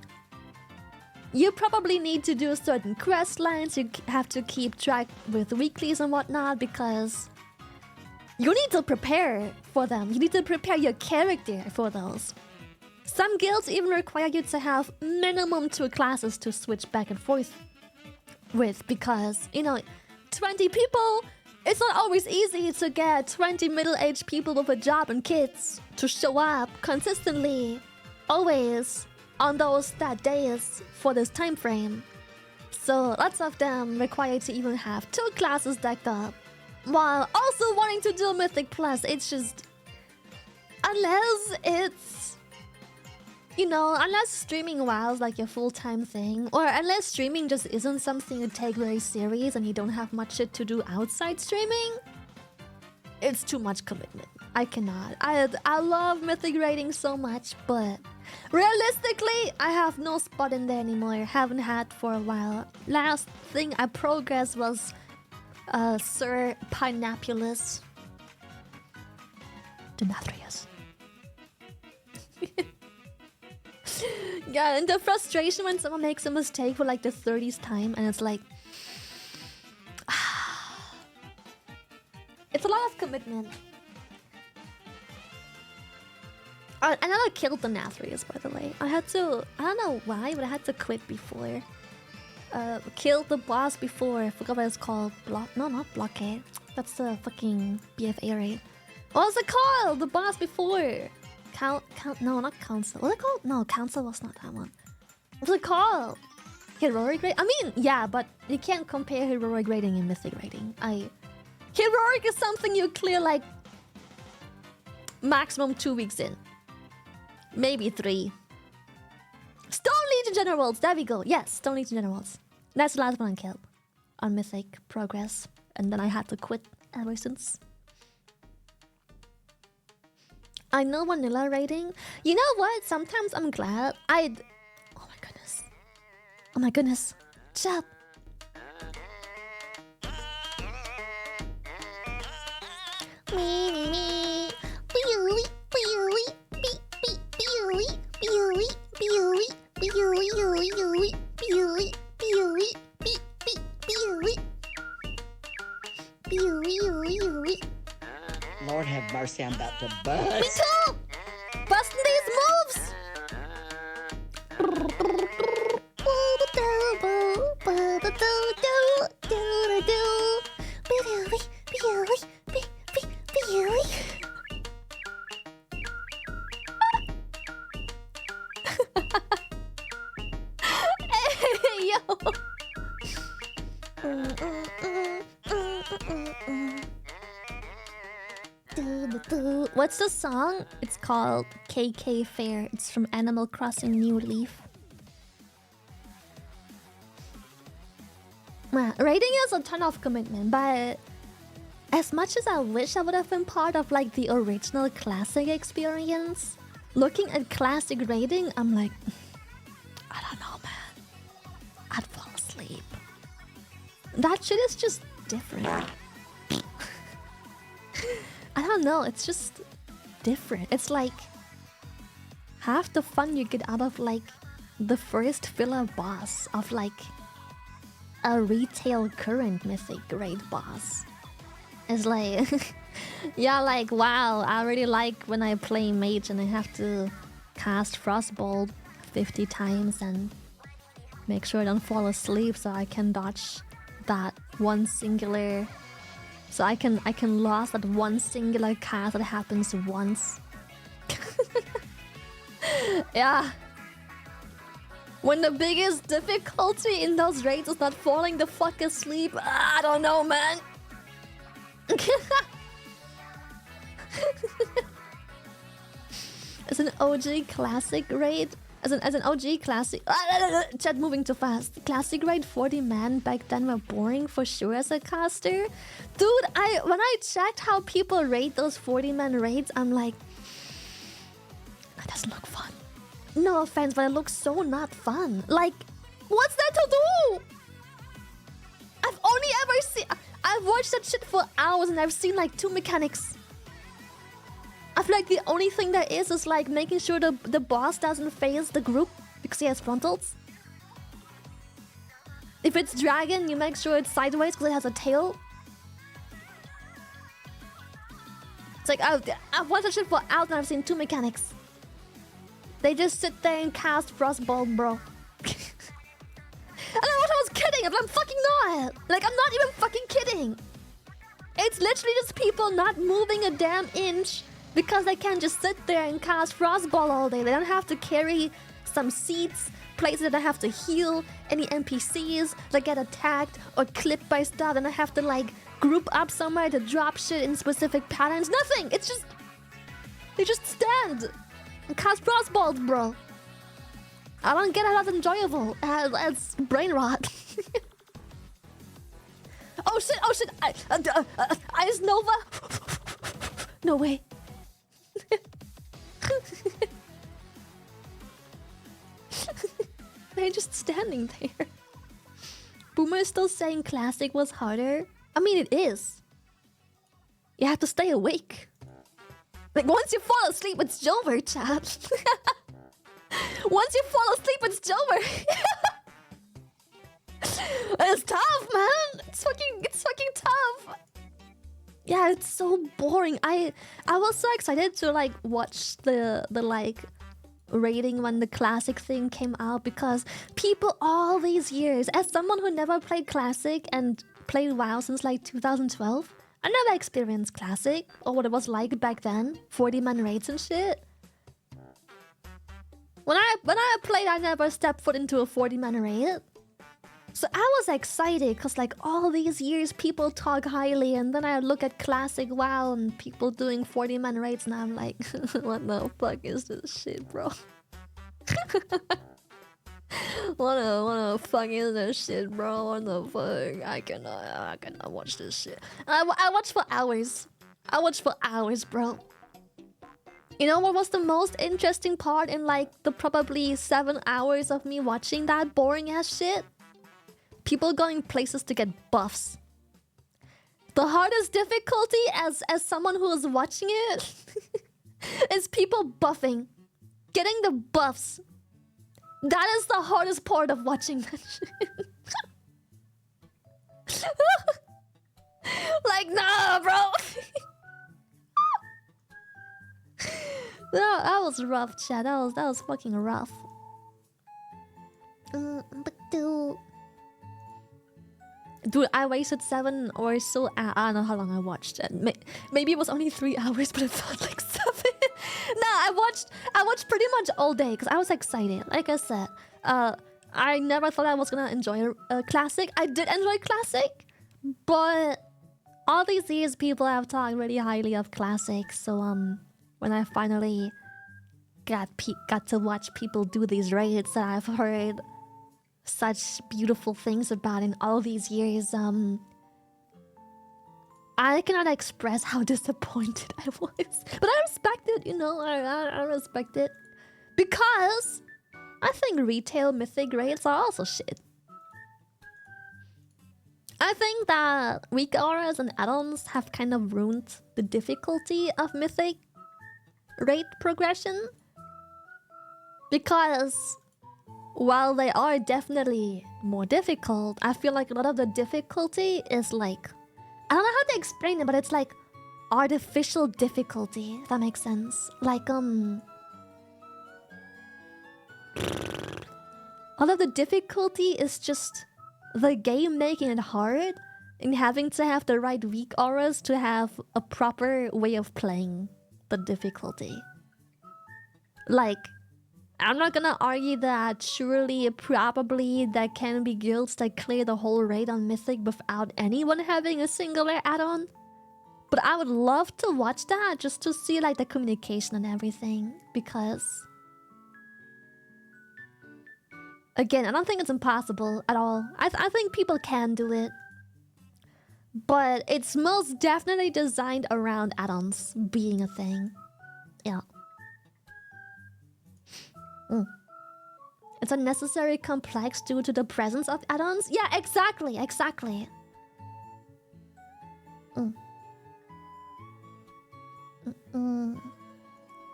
You probably need to do certain quest lines, you have to keep track with weeklies and whatnot because you need to prepare for them. You need to prepare your character for those. Some guilds even require you to have minimum 2 classes to switch back and forth with because, you know, 20 people, it's not always easy to get 20 middle-aged people with a job and kids to show up consistently, always on those that days for this time frame. So lots of them require to even have 2 classes decked up, while also wanting to do Mythic Plus. It's just, unless it's, you know, unless streaming WoW is like your full-time thing, or unless streaming just isn't something you take very serious and you don't have much shit to do outside streaming, it's too much commitment. I cannot. I love Mythic raiding so much, but realistically, I have no spot in there anymore. Haven't had for a while. Last thing I progressed was Sir Pineapulus Denathrius. Yeah, and the frustration when someone makes a mistake for like the 30th time and it's like it's a lot of commitment. I never killed the Nathrius, by the way. I don't know why, but I had to quit before. Killed the boss before. I forgot what it's called. Not Blockade. That's the fucking BFA raid. What was it called? The boss before. No, not Council. What was it called? No, Council was not that one. What's it called? Heroic raid? I mean, yeah, but you can't compare heroic raiding and mythic raiding. Heroic is something you clear like maximum 2 weeks in. Maybe 3. Stone Legion Generals, there we go. Yes, Stone Legion Generals. That's the last one I killed on Mythic Progress. And then I had to quit ever since. I know vanilla raiding. You know what? Sometimes I'm glad oh my goodness. Oh my goodness. Shut up. Lord have mercy, I'm about to bust. Me too! Busting these moves! Hey, yo! What's the song? It's called KK Fair. It's from Animal Crossing New Leaf. Raiding is a ton of commitment, but as much as I wish I would have been part of like the original classic experience, looking at classic raiding, I'm like, I don't know, man. I'd fall asleep. That shit is just different. I don't know, it's just different. It's like half the fun you get out of like the first filler boss of like a retail current mythic raid boss. It's like yeah, like wow, I really like when I play mage and I have to cast Frostbolt 50 times and make sure I don't fall asleep so I can dodge that one singular. So I can lose that one singular cast that happens once. Yeah. When the biggest difficulty in those raids is not falling the fuck asleep, I don't know, man. As an OG classic raid, as an OG classic, chat moving too fast. Classic raid 40 man back then were boring for sure as a caster. Dude, when I checked how people rate those 40 man raids, I'm like, that doesn't look fun. No offense, but it looks so not fun. Like, what's there to do? I've only ever seen... I've watched that shit for hours and I've seen like 2 mechanics. I feel like the only thing there is like making sure the boss doesn't phase the group because he has frontals. If it's dragon, you make sure it's sideways because it has a tail. It's like, I've watched that shit for hours and I've seen 2 mechanics. They just sit there and cast Frostbolt, bro. And I thought I was kidding, but I'm fucking not. Like, I'm not even fucking kidding. It's literally just people not moving a damn inch because they can just sit there and cast Frostball all day. They don't have to carry some seats, places that I have to heal, any NPCs that get attacked or clipped by stuff, and I have to like group up somewhere to drop shit in specific patterns. Nothing. It's just... They just stand and cast Frostballs, bro. I don't get how that's enjoyable. It's brain rot. Oh shit, oh shit. Ice Nova? No way. They're just standing there. Boomer is still saying classic was harder. I mean, it is. You have to stay awake. Like, once you fall asleep, it's over, chat. Once you fall asleep, it's over. It's tough, man. It's fucking tough. Yeah, it's so boring. I was so excited to like watch the like rating when the classic thing came out because people all these years, as someone who never played classic and played WoW since like 2012, I never experienced classic or what it was like back then, 40-man raids and shit. When I played, I never stepped foot into a 40-man raid. So I was excited because like all these years people talk highly, and then I look at classic WoW and people doing 40-man raids and I'm like, what the fuck is this shit, bro? What the fuck is this shit, bro? What the fuck? I cannot watch this shit. I watched for hours. I watched for hours, bro. You know what was the most interesting part in like the probably 7 hours of me watching that boring ass shit? People going places to get buffs. The hardest difficulty as someone who is watching it is people buffing. Getting the buffs. That is the hardest part of watching that shit. Like, nah, bro. No, that was rough, chat. That was fucking rough. Dude, I wasted 7 or so. I don't know how long I watched it. Maybe it was only 3 hours, but it felt like 7. Nah, I watched pretty much all day because I was excited. Like I said, I never thought I was gonna enjoy a classic. I did enjoy classic, but all these years people have talked really highly of classic. So when I finally got to watch people do these raids that I've heard such beautiful things about in all these years, I cannot express how disappointed I was. But I respect it, you know, I respect it. Because I think retail Mythic raids are also shit. I think that weak auras and add-ons have kind of ruined the difficulty of Mythic raid progression. Because while they are definitely more difficult, I feel like a lot of the difficulty is like... I don't know how to explain it, but it's like artificial difficulty, if that makes sense. Like, all whether the difficulty is just the game making it hard and having to have the right weak auras to have a proper way of playing the difficulty. Like, I'm not gonna argue that surely, probably, there can be guilds that clear the whole raid on Mythic without anyone having a singular add-on. But I would love to watch that just to see like the communication and everything, because again, I don't think it's impossible at all. I think people can do it. But it's most definitely designed around add-ons being a thing. Yeah. It's unnecessarily complex due to the presence of add-ons. Yeah, exactly.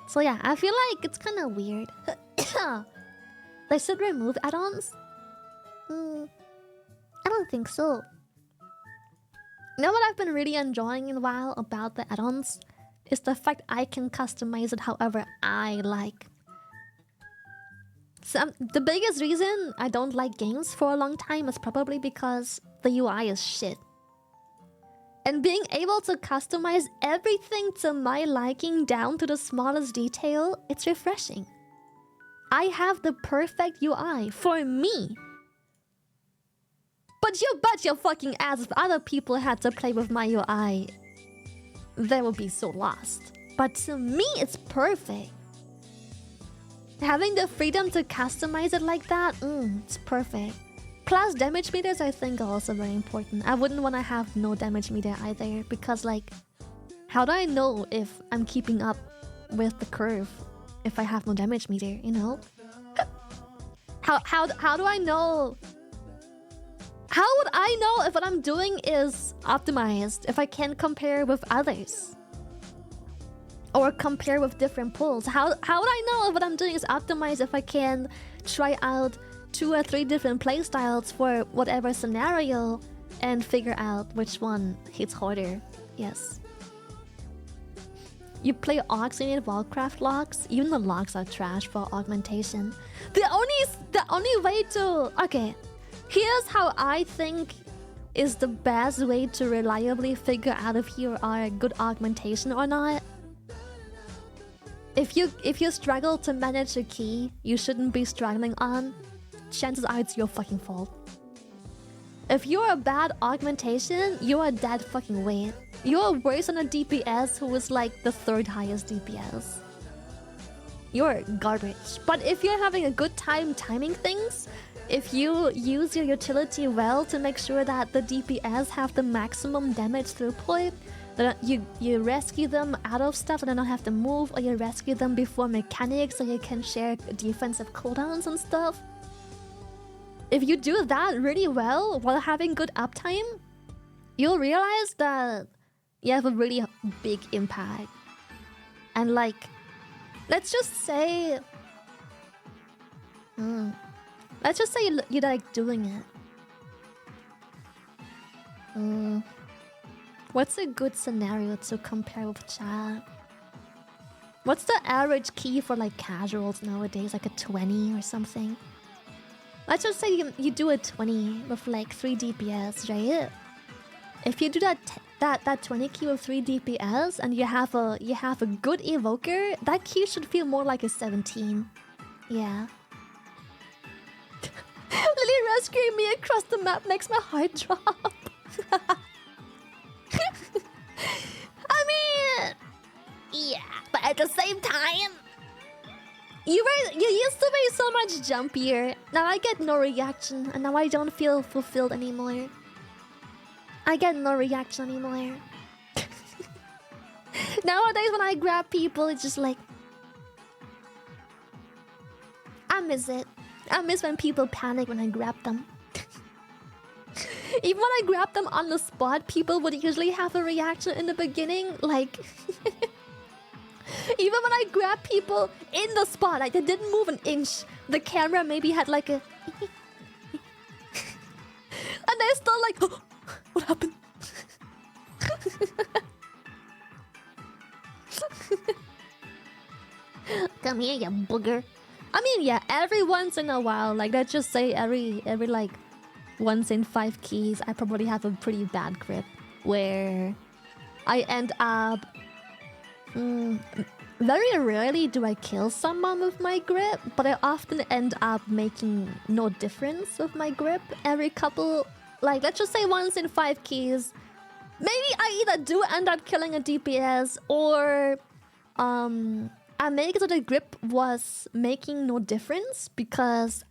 So yeah, I feel like it's kind of weird. They should remove add-ons? I don't think so. You know what I've been really enjoying in a while about the add-ons? Is the fact I can customize it however I like. The biggest reason I don't like games for a long time is probably because the UI is shit. And being able to customize everything to my liking down to the smallest detail, it's refreshing. I have the perfect UI for me. But you bet your fucking ass if other people had to play with my UI, they would be so lost. But to me, it's perfect. Having the freedom to customize it like that, it's perfect. Plus, damage meters I think are also very important. I wouldn't want to have no damage meter either, because like, how do I know if I'm keeping up with the curve if I have no damage meter, you know? How do I know? How would I know if what I'm doing is optimized if I can't compare with others? Or compare with different pools? How would I know if what I'm doing is optimized if I can try out 2 or 3 different playstyles for whatever scenario and figure out which one hits harder? Yes. You play Oxygenated Wildcraft logs? Even the logs are trash for augmentation. The only way to... Okay, here's how I think is the best way to reliably figure out if you are a good augmentation or not. If you struggle to manage a key you shouldn't be struggling on, chances are it's your fucking fault. If you're a bad augmentation, you're a dead fucking weight. You're worse than a DPS who is like the 3rd highest DPS. You're garbage. But if you're having a good time timing things, if you use your utility well to make sure that the DPS have the maximum damage throughput, that you rescue them out of stuff and they don't have to move, or you rescue them before mechanics so you can share defensive cooldowns and stuff. If you do that really well while having good uptime, you'll realize that you have a really big impact. And like, let's just say... let's just say you like doing it. What's a good scenario to compare with chat? What's the average key for like casuals nowadays? Like a 20 or something? Let's just say you do a 20 with like 3 DPS, right? If you do that 20 key with 3 DPS and you have a good evoker, that key should feel more like a 17. Yeah. Lily rescuing me across the map makes my heart drop. I mean, yeah, but at the same time, you used to be so much jumpier. Now I get no reaction, and now I don't feel fulfilled anymore. I get no reaction anymore. Nowadays, when I grab people, it's just like, I miss it. I miss when people panic when I grab them. Even when I grab them on the spot, people would usually have a reaction in the beginning, like... Even when I grab people in the spot, like they didn't move an inch, the camera maybe had like a... and they're still like, oh, what happened? Come here, you booger. I mean, yeah, every once in a while, like let's just say every like once in 5 keys, I probably have a pretty bad grip where I end up. Very rarely do I kill someone with my grip, but I often end up making no difference with my grip every couple. Like let's just say once in 5 keys, maybe I either do end up killing a DPS or I make it so the grip was making no difference because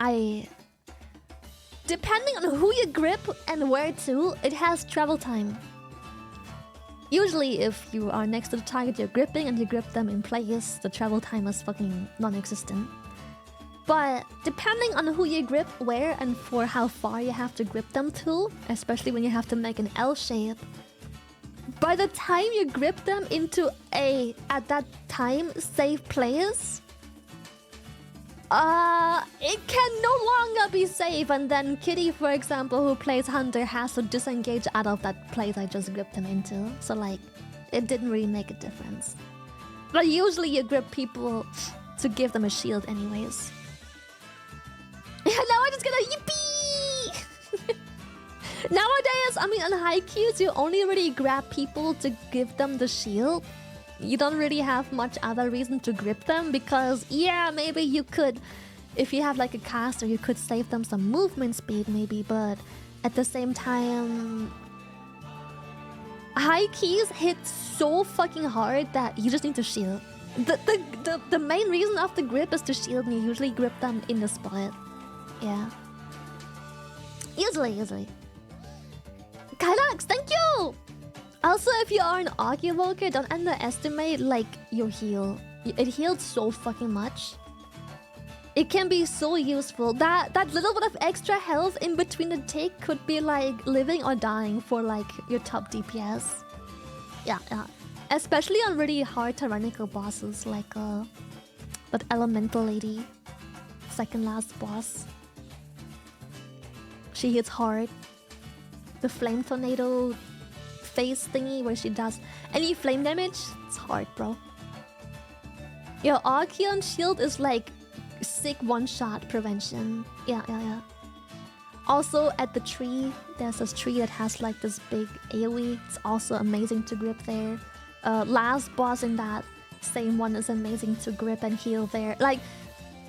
depending on who you grip and where to, it has travel time. Usually if you are next to the target you're gripping and you grip them in place, the travel time is fucking non-existent. But depending on who you grip, where, and for how far you have to grip them to, especially when you have to make an L shape, by the time you grip them into a, at that time, safe place, it can no longer be safe, and then Kitty, for example, who plays Hunter, has to disengage out of that place I just gripped him into. So like, it didn't really make a difference. But usually you grip people to give them a shield anyways. Yeah, now I just get a yippee! Nowadays, I mean, on high queues, you only really grab people to give them the shield. You don't really have much other reason to grip them because, yeah, maybe you could, if you have like a caster, you could save them some movement speed maybe, but at the same time, high keys hit so fucking hard that you just need to shield. The main reason of the grip is to shield, and you usually grip them in the spot. Yeah. Usually. Kylax, thank you! Also, if you are an Orc Evoker, don't underestimate, like, your heal. It heals so fucking much. It can be so useful. That little bit of extra health in between the tick could be, like, living or dying for, like, your top DPS. Yeah. Especially on really hard tyrannical bosses, like, that Elemental Lady. Second last boss. She hits hard. The Flame Tornado face thingy where she does any flame damage, it's hard, bro. Your Archeon shield is like sick one-shot prevention. Yeah. Also at the tree, there's this tree that has like this big AoE. It's also amazing to grip there. Last boss in that same one is amazing to grip and heal there. Like,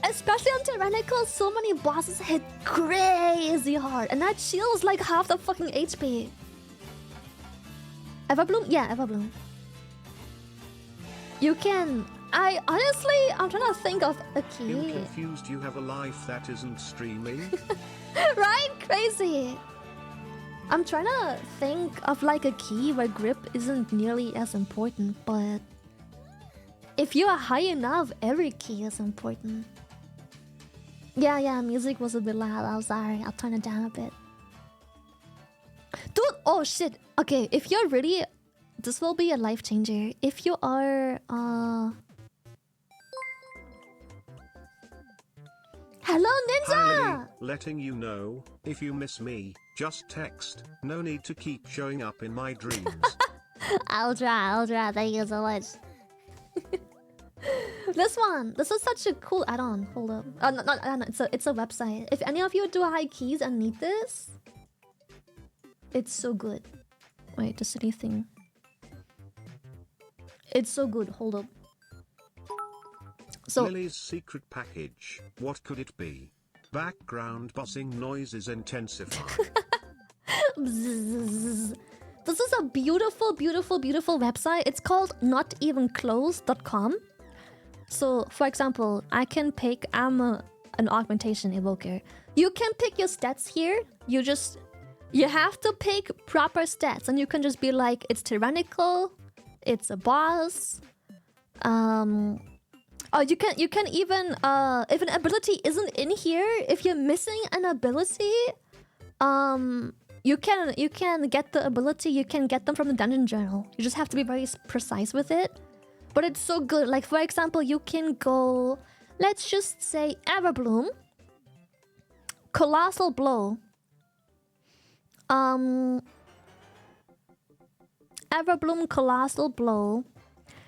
especially on Tyrannical, so many bosses hit crazy hard, and that shield is like half the fucking HP. Everbloom? Yeah, Everbloom. You can... I'm trying to think of a key. I'm confused you have a life that isn't streaming. Right? Crazy. I'm trying to think of like a key where grip isn't nearly as important, but... if you are high enough, every key is important. Yeah, music was a bit loud. I'm sorry. I'll turn it down a bit. Dude, oh shit. Okay, if you're really... this will be a life changer. If you are... Hello, Ninja! Hi, letting you know, if you miss me, just text. No need to keep showing up in my dreams. I'll try. Thank you so much. This is such a cool add-on. Hold up. Not add-on, it's a website. If any of you do high keys and need this, it's so good. Wait, does anything... it's so good. Hold up. So Lily's secret package. What could it be? Background buzzing noises intensified. This is a beautiful website. It's called notevenclose.com. So, for example, I can pick... I'm an augmentation evoker. You can pick your stats here. You have to pick proper stats, and you can just be like, it's tyrannical, it's a boss. Oh, you can even if an ability isn't in here, if you're missing an ability, you can get the ability. You can get them from the dungeon journal. You just have to be very precise with it. But it's so good. Like, for example, you can go, let's just say Everbloom, Colossal Blow. Everbloom, Colossal Blow.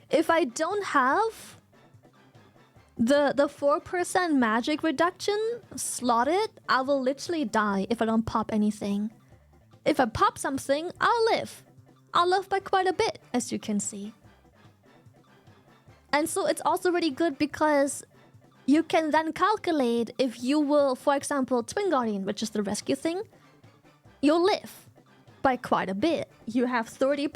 If I don't have The 4% magic reduction slotted, I will literally die if I don't pop anything. If I pop something, I'll live. I'll live by quite a bit, as you can see. And so it's also really good because you can then calculate if you will, for example, Twin Guardian, which is the rescue thing, you'll live by quite a bit. You have 30%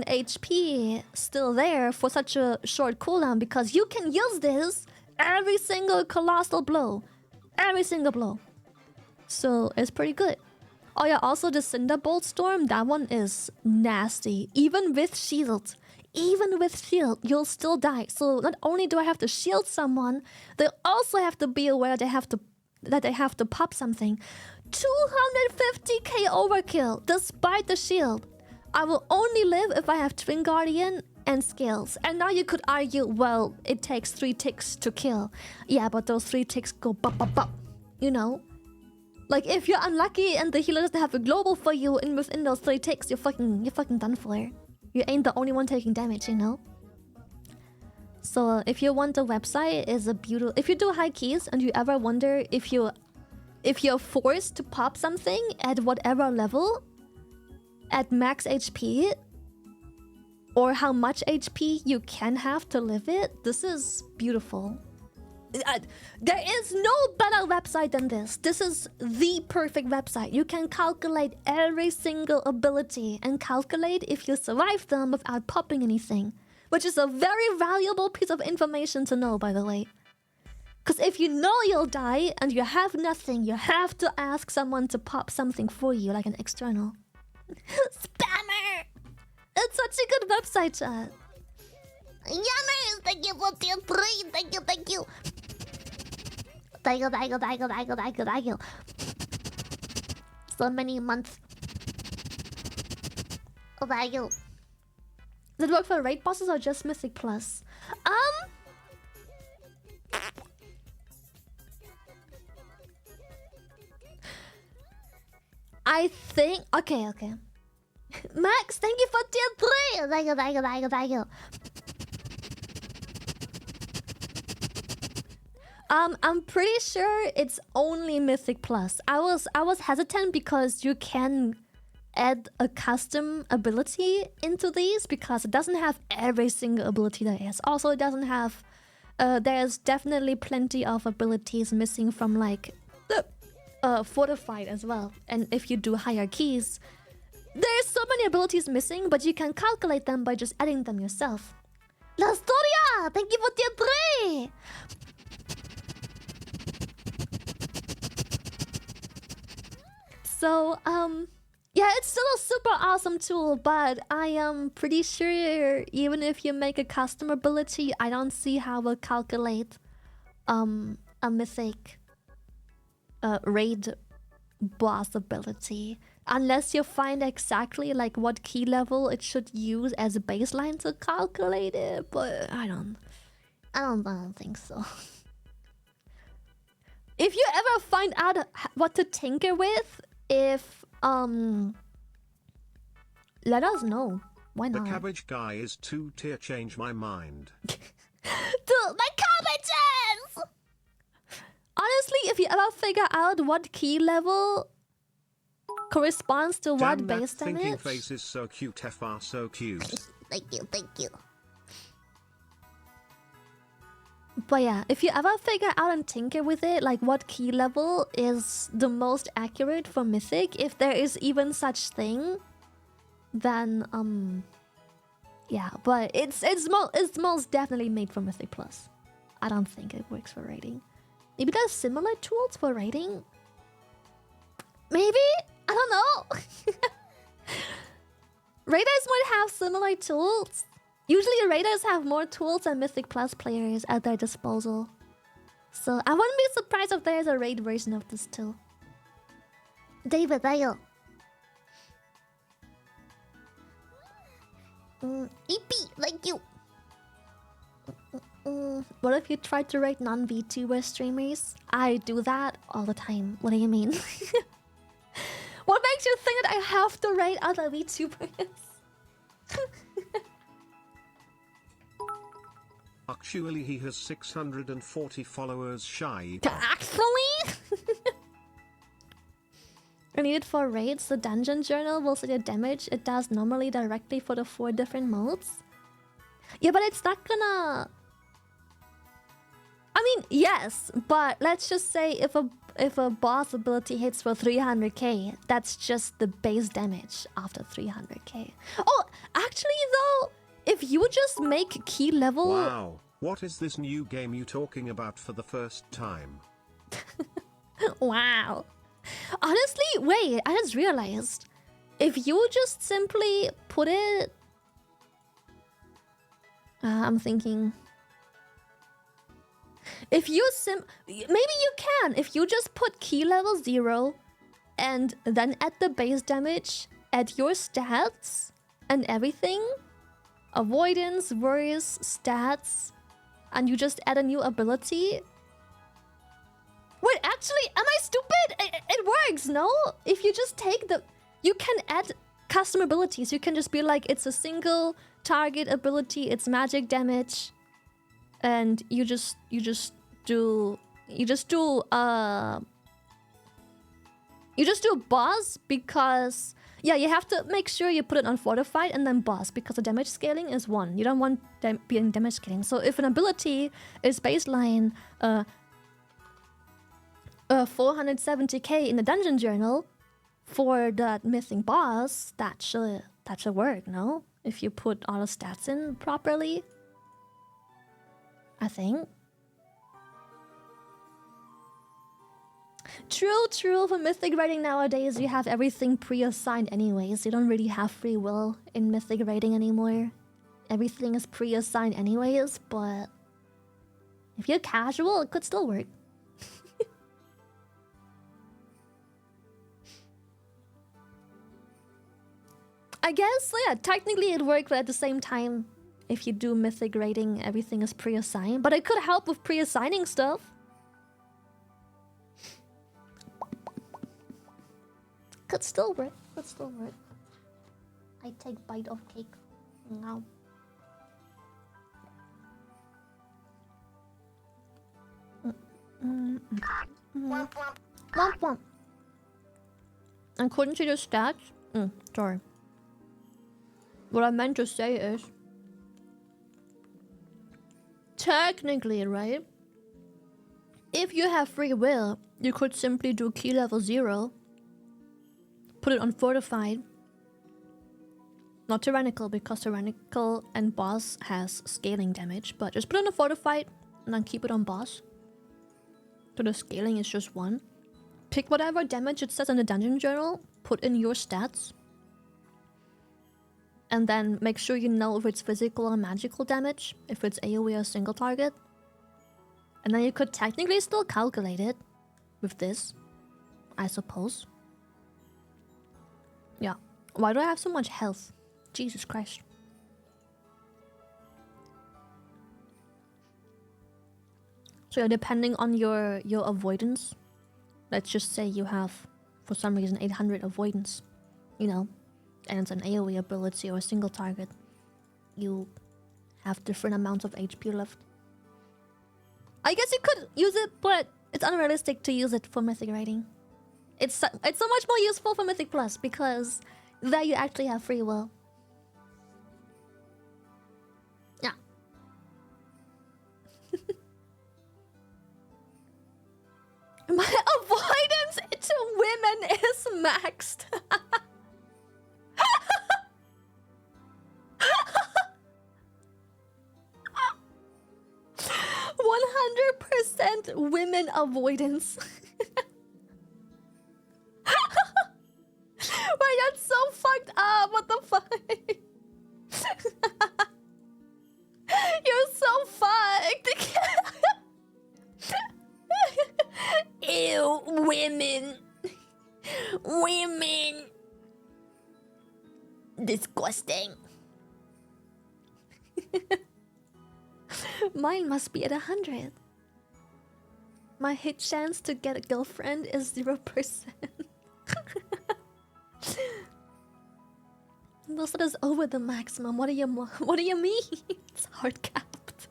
HP still there for such a short cooldown because you can use this every single colossal blow. Every single blow. So it's pretty good. Oh yeah, also the Cinderbolt Storm, that one is nasty. Even with shield. Even with shield, you'll still die. So not only do I have to shield someone, they also have to be aware they have to pop something. 250k overkill despite the shield. I will only live if I have Twin Guardian and Scales. And now you could argue, well, it takes 3 ticks to kill. Yeah, but those 3 ticks go bop bop bop. You know? Like if you're unlucky and the healer doesn't have a global for you and within those 3 ticks, you're fucking done for. You ain't the only one taking damage, you know? So if you want the website, is a beautiful. If you do high keys and you ever wonder if you're forced to pop something at whatever level, at max HP, or how much HP you can have to live it, this is beautiful. There is no better website than this. This is the perfect website. You can calculate every single ability and calculate if you survive them without popping anything. Which is a very valuable piece of information to know, by the way. Because if you know you'll die and you have nothing, you have to ask someone to pop something for you, like an external. Spammer! It's such a good website, chat. Yammers! Thank you for tier 3! Thank you, thank you! Thank you, thank you, thank you, thank you, thank you, thank you. So many months. Oh, thank you. Does it work for raid bosses or just Mythic Plus? I think... Okay. Max, thank you for tier 3! Thank you, thank you, thank you, thank you. I'm pretty sure it's only Mythic Plus. I was hesitant because you can add a custom ability into these because it doesn't have every single ability there is. Also, it doesn't have... there's definitely plenty of abilities missing from like the Fortified as well. And if you do higher keys, there's so many abilities missing, but you can calculate them by just adding them yourself. La Storia! Thank you for tier 3! So, yeah, it's still a super awesome tool, but I am pretty sure even if you make a custom ability, I don't see how we'll calculate a Mythic raid boss ability. Unless you find exactly like what key level it should use as a baseline to calculate it, but I don't think so. If you ever find out what to tinker with, let us know. Why not? The cabbage guy is 2 tier, change my mind. Dude, my cabbages! Honestly, if you ever figure out what key level corresponds to what base damage. Thinking damage. face is so cute, FR so cute. Thank you. But yeah, if you ever figure out and tinker with it, like what key level is the most accurate for Mythic, if there is even such thing, then yeah, but it's most definitely made for Mythic Plus. I don't think it works for raiding. Maybe there's similar tools for raiding. Maybe? I don't know. Raiders might have similar tools. Usually raiders have more tools than Mythic Plus players at their disposal. So I wouldn't be surprised if there's a raid version of this too. David, Dale. EP, like you. What if you tried to raid non-VTuber streamers? I do that all the time. What do you mean? What makes you think that I have to raid other VTubers? Actually, he has 640 followers shy. Actually? I need it for raids. The dungeon journal will say the damage it does normally directly for the 4 different modes. Yeah, but it's not gonna... I mean, yes, but let's just say if a boss ability hits for 300k, that's just the base damage after 300k. Oh, actually though, if you just make key level... Wow, what is this new game you talking about for the first time? Wow. Honestly, wait, I just realized. If you just simply put it... I'm thinking... If you maybe you can. If you just put key level 0 and then add the base damage, add your stats and everything, avoidance, worries, stats, and you just add a new ability. Wait, actually, am I stupid? It works, no? If you just take the... You can add custom abilities. You can just be like, it's a single target ability, it's magic damage. And you just do boss because yeah, you have to make sure you put it on fortified and then boss because the damage scaling is 1. You don't want being damage scaling. So if an ability is baseline 470k in the dungeon journal for that mythic boss, that should work, no? If you put all the stats in properly. I think. True. For Mythic rating nowadays, you have everything pre-assigned anyways. You don't really have free will in Mythic rating anymore. Everything is pre-assigned anyways, but... if you're casual, it could still work. I guess, yeah, technically it worked, but at the same time... if you do Mythic rating, everything is pre-assigned. But it could help with pre-assigning stuff. Could still work. I take bite of cake. Now. Womp womp. According to your stats... sorry. What I meant to say is... technically, right? If you have free will, you could simply do key level 0. Put it on fortified. Not tyrannical, because tyrannical and boss has scaling damage. But just put it on fortified and then keep it on boss. So the scaling is just 1. Pick whatever damage it says in the dungeon journal. Put in your stats. And then make sure you know if it's physical or magical damage, if it's AoE or single target. And then you could technically still calculate it with this, I suppose. Yeah. Why do I have so much health? Jesus Christ. So yeah, depending on your avoidance, let's just say you have, for some reason, 800 avoidance, you know, and it's an AoE ability or a single target, you have different amounts of HP left. I guess you could use it, but it's unrealistic to use it for Mythic rating. It's so much more useful for Mythic Plus because there you actually have free will. Yeah. My avoidance to women is maxed. 100% women avoidance. Wait, that's so fucked up. What the fuck? You're so fucked. Ew, women. Women. Disgusting. Mine must be at 100. My hit chance to get a girlfriend is 0%. Those is over the maximum. What do you mean? It's hard capped.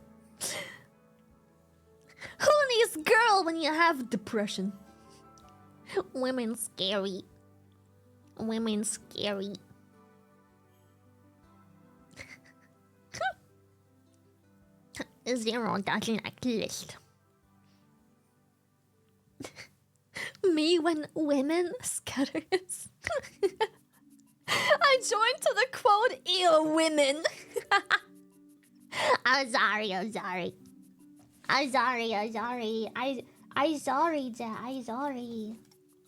feel when you have depression. Women scary. Women scary. Zero doesn't exist. Me when women scatters. I joined to the quote, ew, women. I'm sorry. I'm sorry. I'm sorry.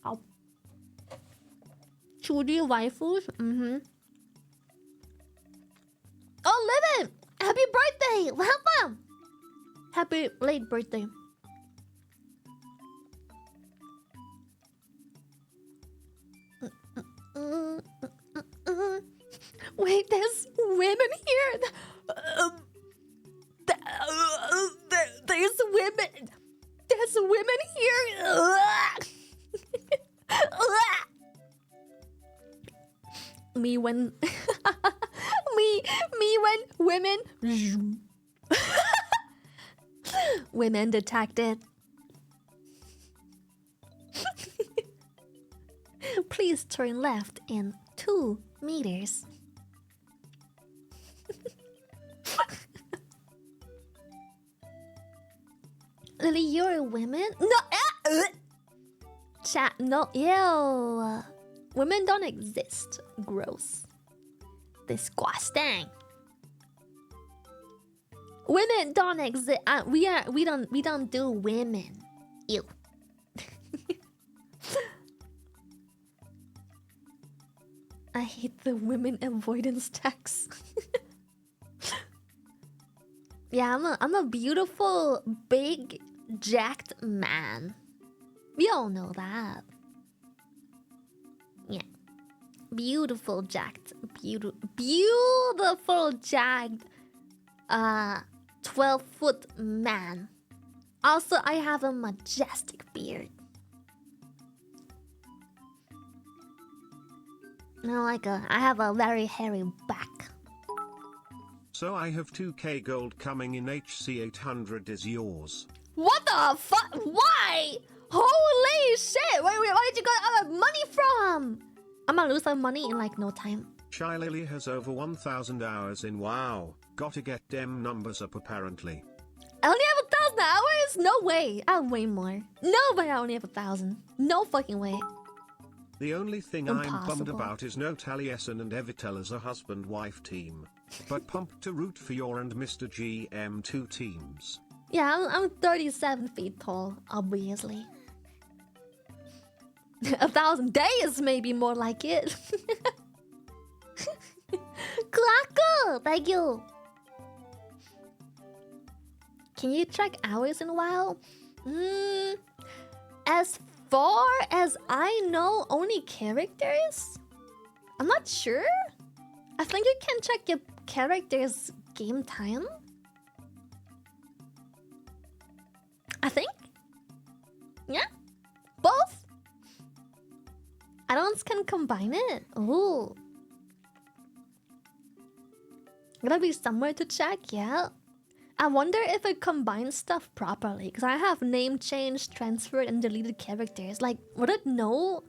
Oh. Chudi waifus? Mm-hmm. Oh, Livin! Happy birthday! Welcome! Happy late birthday. Wait, there's women here. There's women. There's women here. Me when me when women women detected. Please turn left in 2 meters. Lily, you're a woman? No, chat, no, ew. Women don't exist. Gross. Disgusting. Women don't exist. We don't do women. Ew. I hate the women avoidance tax. Yeah, I'm a beautiful, big, jacked man. We all know that. Yeah. Beautiful, jacked, beautiful, jacked, 12-foot man. Also, I have a majestic beard. I have a very hairy back. So I have 2k gold coming in. HC 800 is yours. What the fuck? Why? Holy shit! Where did you get all that money from? I'm gonna lose some money in like no time. Shy Lily has over 1,000 hours in WoW. Gotta get them numbers up apparently. I only have 1,000 hours? No way. I have way more. No way I only have 1,000. No fucking way. The only thing Impossible. I'm bummed about is no Taliesin and Evitel as a husband-wife team. But pumped to root for your and Mr. GM2 teams. Yeah, I'm 37 feet tall, obviously. 1,000 days, maybe more like it. Klaku, thank you. Can you track hours in a while? As far as I know, only characters? I'm not sure. I think you can check your character's game time. I think. Yeah? Both? Add-ons can combine it. Ooh. Gotta be somewhere to check, yeah. I wonder if it combines stuff properly, because I have name changed, transferred, and deleted characters. Like, would it know?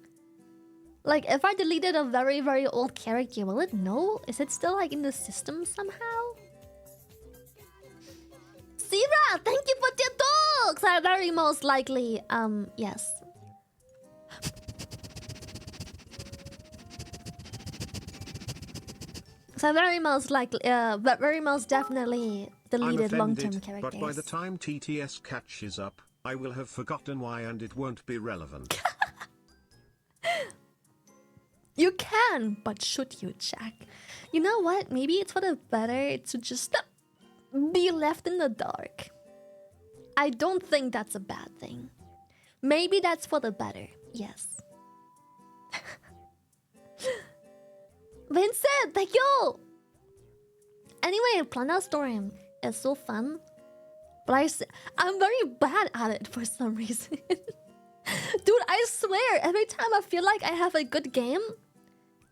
Like, if I deleted a very, very old character, will it know? Is it still, like, in the system somehow? Sira, thank you for the dogs! I very most likely, yes. So very most likely, but very most definitely deleted long-term characters. But by the time TTS catches up, I will have forgotten why and it won't be relevant. You can, but should you, Jack? You know what? Maybe it's for the better to just be left in the dark. I don't think that's a bad thing. Maybe that's for the better, yes. Vincent, thank you! Anyway, Plunderstorm is so fun. But I'm very bad at it for some reason. Dude, I swear, every time I feel like I have a good game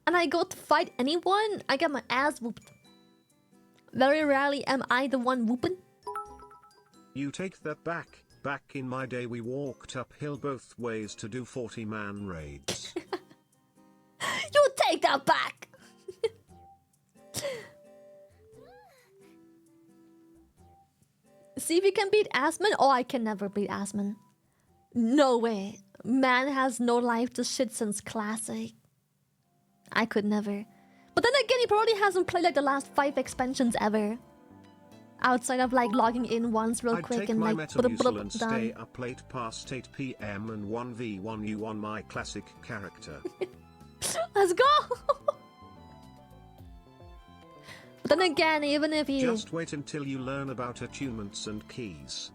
and I go to fight anyone, I get my ass whooped. Very rarely am I the one whooping. You take that back. Back in my day we walked uphill both ways to do 40-man raids. You take that back! See if you can beat Asmon? Oh, I can never beat Asmon. No way. Man has no life to shit since Classic. I could never. But then again, he probably hasn't played like the last 5 expansions ever. Outside of like logging in once real quick take and my like Metamucil and done. stay up late past 8 PM and 1v1 you on my classic character. Let's go! But then again, even if you... Just wait until you learn about attunements and keys.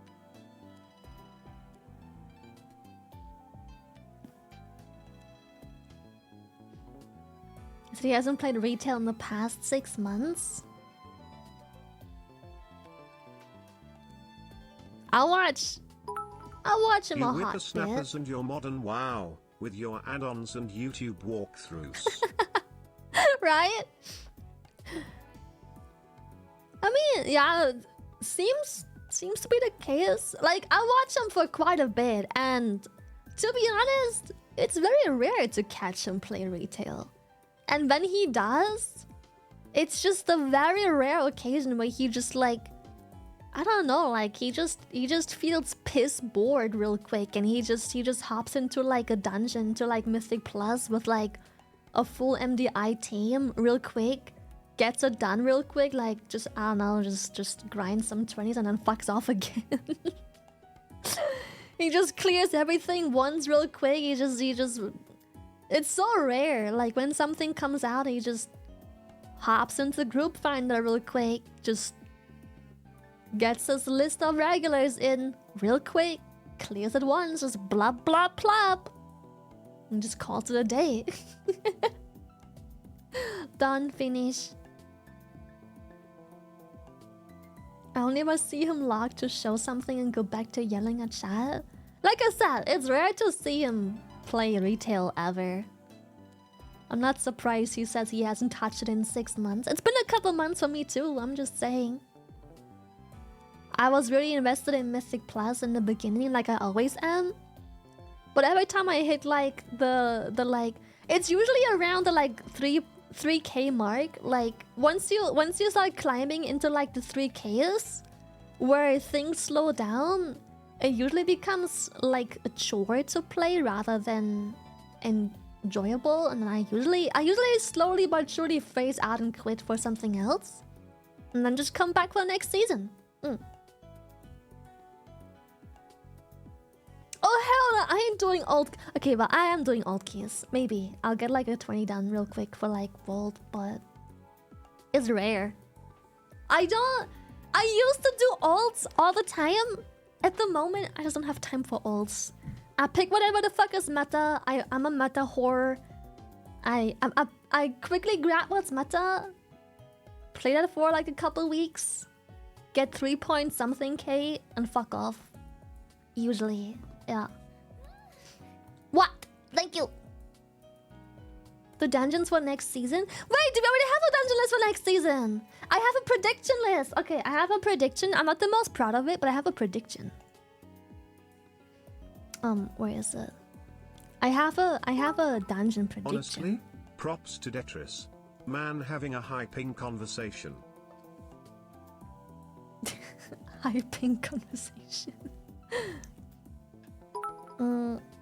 So he hasn't played retail in the past 6 months? I'll watch him You a hot whippersnappers bit. and your modern WoW, with your add-ons and YouTube walkthroughs. Right? I mean, yeah, seems to be the case. Like, I watch him for quite a bit, and to be honest, it's very rare to catch him play retail. And when he does, it's just a very rare occasion where he just like, I don't know, like he just feels piss bored real quick, and he just hops into like a dungeon to like Mythic Plus with like a full MDI team real quick, gets it done real quick, like just I don't know, just grind some 20s and then fucks off again. He just clears everything once real quick. He just it's so rare. Like when something comes out, he just hops into Group Finder real quick, just gets his list of regulars in real quick, clears it once, just blub blub blub, and just calls it a day. Done, finish. I only ever see him log to show something and go back to yelling at chat. Like I said, it's rare to see him play retail ever. I'm not surprised he says he hasn't touched it in 6 months. It's been a couple months for me too, I'm just saying. I was really invested in Mythic Plus in the beginning, like I always am. But every time I hit like the like, it's usually around the like 3K mark. Like once you start climbing into like the 3Ks, where things slow down, it usually becomes like a chore to play rather than enjoyable. And I usually slowly but surely phase out and quit for something else, and then just come back for the next season. Oh hell no, I ain't doing alt. Okay, but I am doing alt keys. Maybe I'll get like a 20 done real quick for like Vault, but it's rare. I used to do alts all the time. At the moment, I just don't have time for alts. I pick whatever the fuck is meta. I'm a meta whore. I quickly grab what's meta, play that for like a couple weeks, get 3 point something K, and fuck off. Usually. Yeah. What? Thank you. The dungeons for next season? Wait, do we already have a dungeon list for next season? I have a prediction list. Okay, I have a prediction. I'm not the most proud of it, but I have a prediction. Where is it? I have a dungeon prediction. Honestly, props to Detris. Man having a high ping conversation. High ping conversation.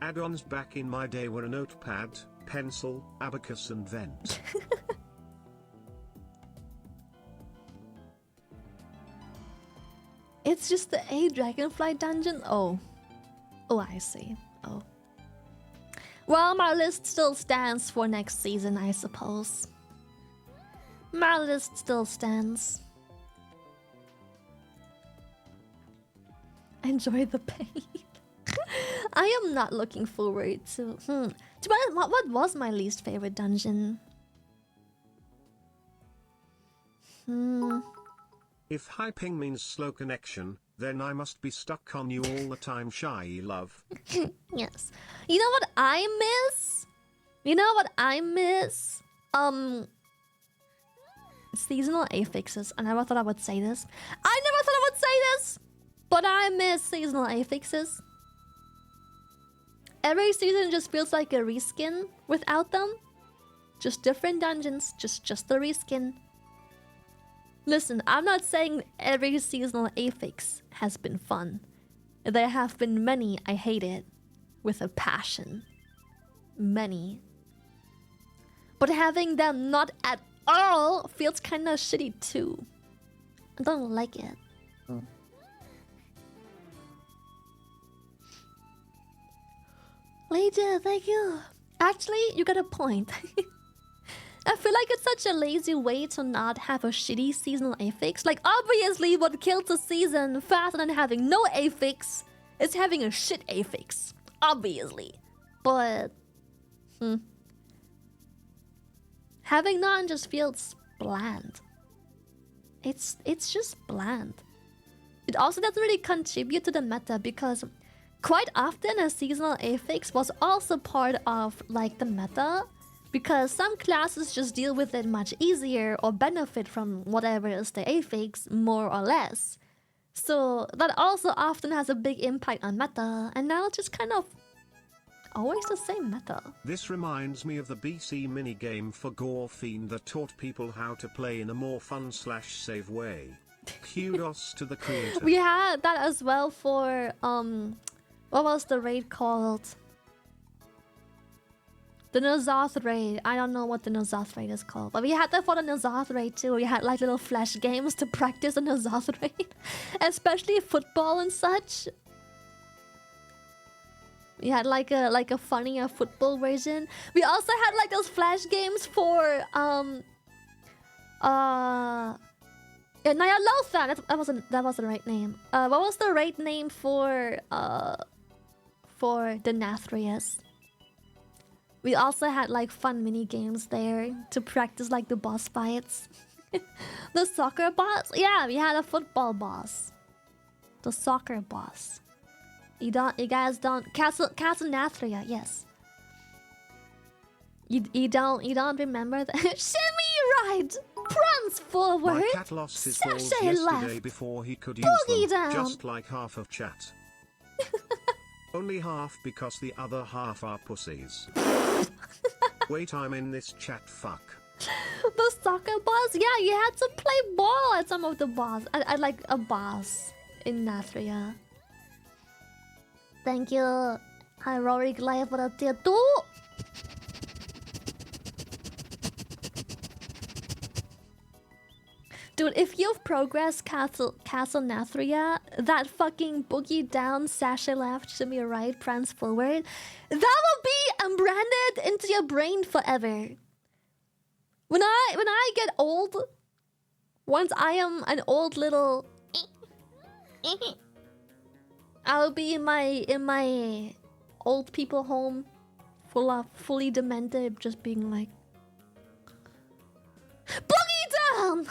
Add-ons back in my day were a notepad, pencil, abacus and vent. It's just the A Dragonfly dungeon? Oh, I see. Oh. Well, my list still stands for next season, I suppose. My list still stands. Enjoy the pain. I am not looking forward to... To be honest, what was my least favorite dungeon? If high ping means slow connection, then I must be stuck on you all the time, shy love. Yes. You know what I miss? Seasonal affixes. I never thought I would say this. But I miss seasonal affixes. Every season just feels like a reskin without them. Just different dungeons, just a reskin. Listen, I'm not saying every seasonal affix has been fun. There have been many I hated with a passion. Many. But having them not at all feels kind of shitty too. I don't like it. Lady, thank you. Actually, you got a point. I feel like it's such a lazy way to not have a shitty seasonal affix. Like, obviously, what kills a season faster than having no affix is having a shit affix. Obviously. But... having none just feels bland. It's just bland. It also doesn't really contribute to the meta because quite often a seasonal affix was also part of like the meta because some classes just deal with it much easier or benefit from whatever is the affix more or less. So that also often has a big impact on meta, and now it's just kind of always the same meta. This reminds me of the BC minigame for Gore Fiend that taught people how to play in a more fun/save way. Kudos to the creator. We had that as well for what was the raid called? The Nazoth raid. I don't know what the Nazoth raid is called, but we had that for the Nazoth raid too. We had like little flash games to practice the Nazoth raid, especially football and such. We had like a funnier football version. We also had like those flash games for Nyalotha. That wasn't the right name. What was the right name for Denathrius? We also had like fun mini games there to practice like the boss fights. The soccer boss? Yeah, we had a football boss. The soccer boss. You guys don't Castle Nathria, yes. You don't remember that? Shimmy right! Prance forward! My cat lost his balls Sashay yesterday left. before he could use Boogie them, down. just like half of chat. Only half because the other half are pussies. Wait, I'm in this chat, fuck. The soccer boss? Yeah, you had to play ball at some of the boss. I like a boss in Nathria. Thank you. Heroic life for the tier 2. Dude, if you've progressed Castle Nathria, that fucking boogie down, sashay left, shimmy right, prance forward, that will be unbranded into your brain forever. When I get old, once I am an old little, I'll be in my old people home, fully demented, just being like, boogie down.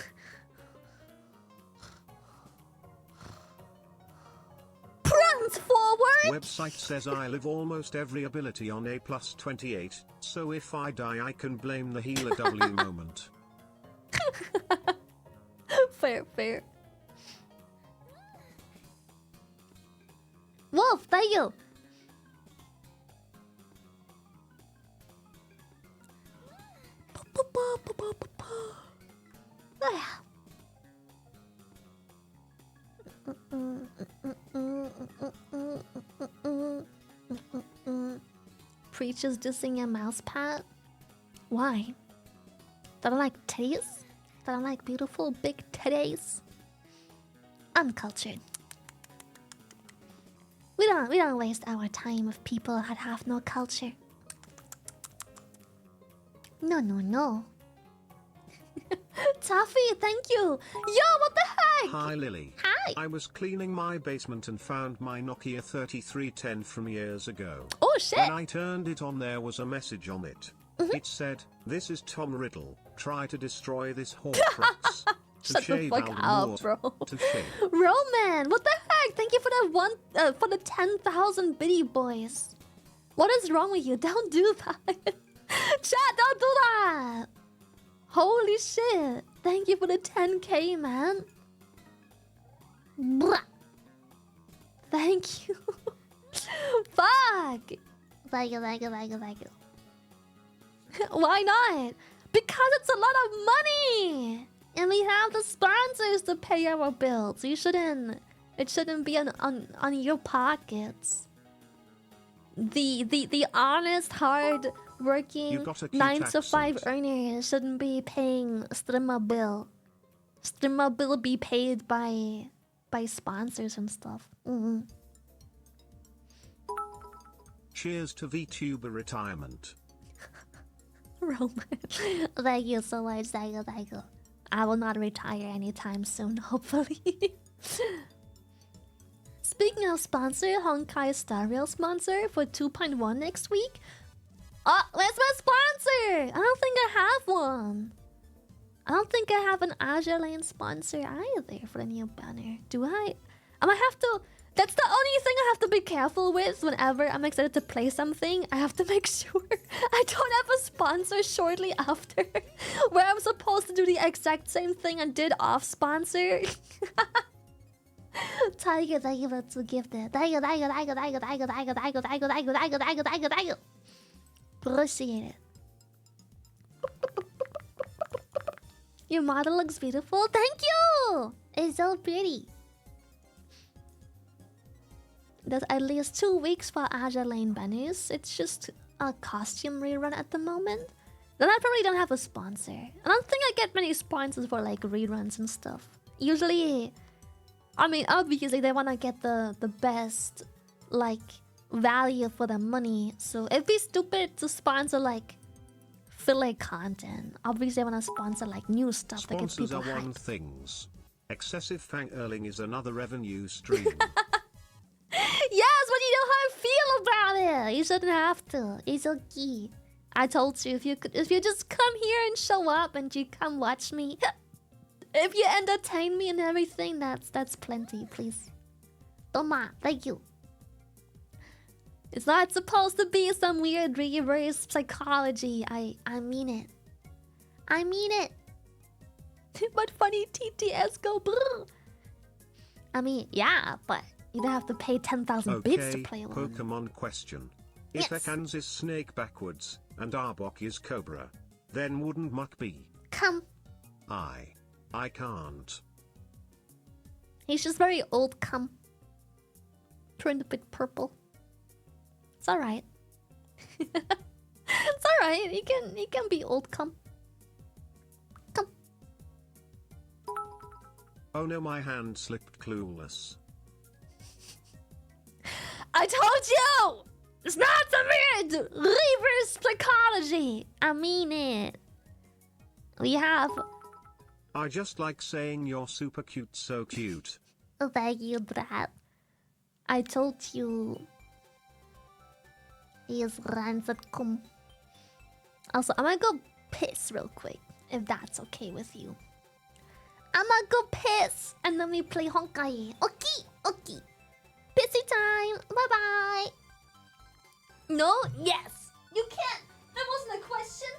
Prance forward! Website says I live almost every ability on A+28, so if I die I can blame the healer W moment. Fair. Wolf, thank you! Preachers dissing a mouse pad? Why? That I like titties? That I like beautiful big titties? Uncultured. We don't waste our time with people that have no culture. No. Toffee, thank you. Yo, what the heck? Hi Lily. Hi. I was cleaning my basement and found my Nokia 3310 from years ago. Oh shit. When I turned it on there was a message on it. It said, "This is Tom Riddle. Try to destroy this Horcrux." Shut the fuck up, bro. Touché. Roman, what the heck? Thank you for the for the 10,000 biddy boys. What is wrong with you? Don't do that. Chat, don't do that. Holy shit. Thank you for the 10k, man. Blah. Thank you. Fuck. Thank you, thank you, thank you, thank you. Why not? Because it's a lot of money, and we have the sponsors to pay our bills. You shouldn't. It shouldn't be on your pockets. The honest, hard working 9 to 5 earners shouldn't be paying streamer bill. Streamer bill be paid by sponsors and stuff. Cheers to VTuber retirement. Roman. Thank you so much. Thank you, thank you. I will not retire anytime soon, hopefully. Speaking of sponsor, Honkai Star Rail sponsor for 2.1 next week. Oh, where's my sponsor? I don't think I have one. I don't think I have an Azure Lane sponsor either for the new banner. Do I? I might have to. That's the only thing I have to be careful with whenever I'm excited to play something. I have to make sure I don't have a sponsor shortly after, where I'm supposed to do the exact same thing I did off sponsor. Tiger, thank you for the gift. Thank you, thank you, thank you, thank you, thank you, thank you, thank you, thank you, thank you, thank you, thank you, thank you, thank you. Appreciate it. Your model looks beautiful. Thank you. It's so pretty. There's at least 2 weeks for Azure Lane banners. It's just a costume rerun at the moment. Then I probably don't have a sponsor. I don't think I get many sponsors for like reruns and stuff. Usually, I mean, obviously they want to get the best like value for the money. So it'd be stupid to sponsor like filler content. Obviously, I want to sponsor like new stuff that gets people hyped. Sponsors are one things. Excessive fangirling is another revenue stream. Yes, but you know how I feel about it. You shouldn't have to. It's okay. I told you if you just come here and show up and you come watch me, if you entertain me and everything, that's plenty. Please, Toma, thank you. It's not supposed to be some weird reverse psychology. I mean it. I mean it. But funny TTS go brr. I mean, yeah, but you don't have to pay 10,000 bits to play one. Pokemon question. If Ekans is snake backwards and Arbok is cobra, then wouldn't Muck be? Come. I can't. He's just very old cum. Turned a bit purple. It's alright. It's alright. He can be old cum. Come. Oh no, my hand slipped clueless. I told you! It's not some weird reverse psychology. I mean it. We have... I just like saying you're super cute, so cute. Thank you, Brad. I told you. He's ransom. Also, I'm gonna go piss real quick, if that's okay with you. I'm gonna go piss, and then we play Honkai. Okay, okay. Pissy time. Bye-bye. No? Yes. You can't. That wasn't a question.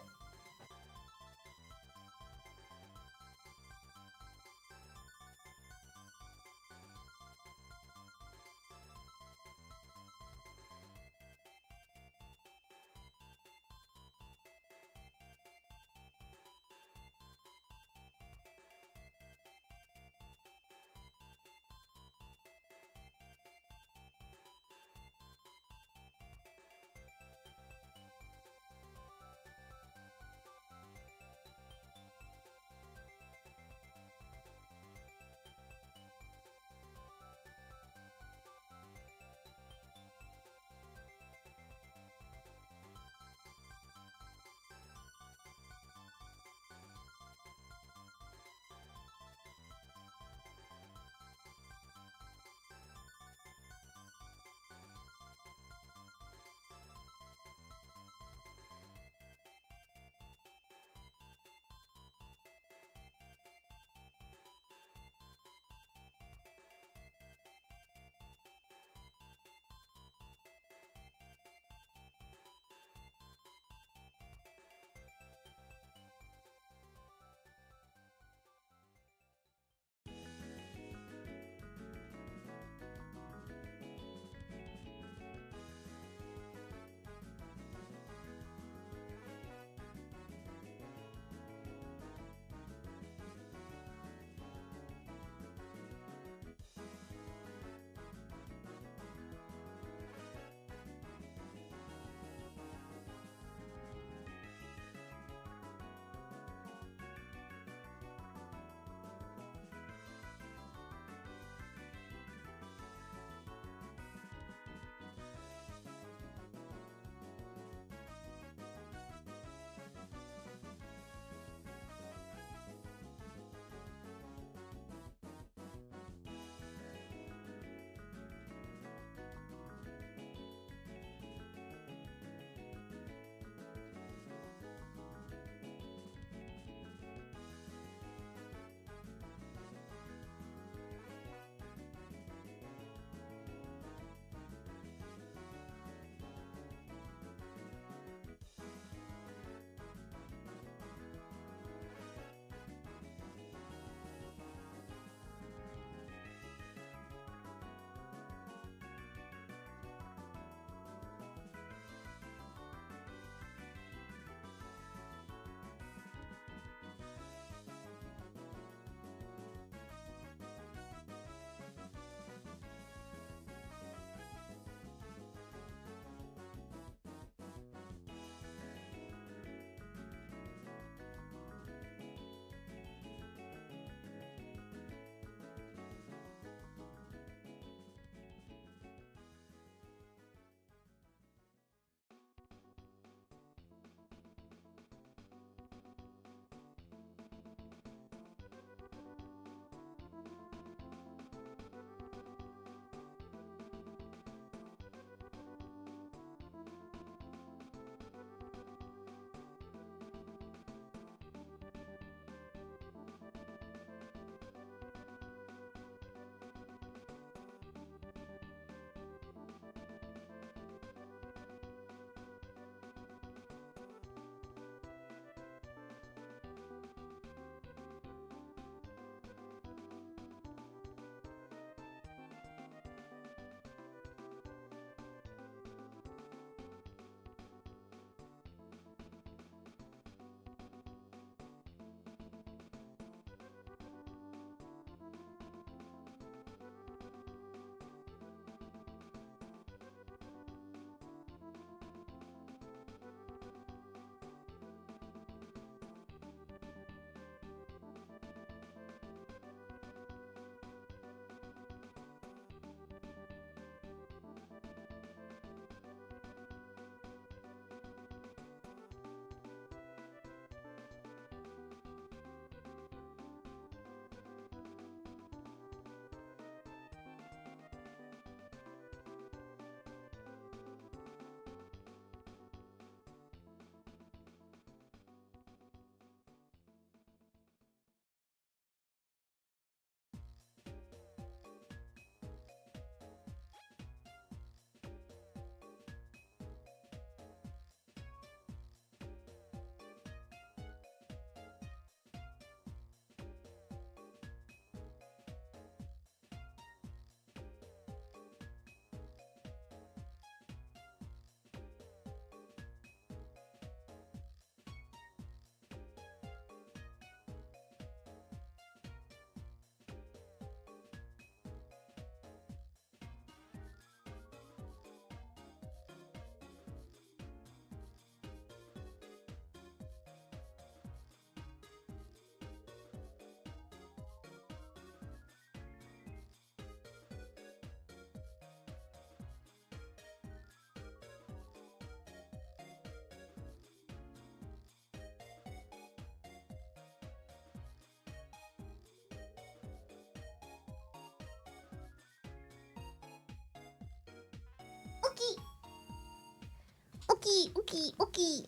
Okay.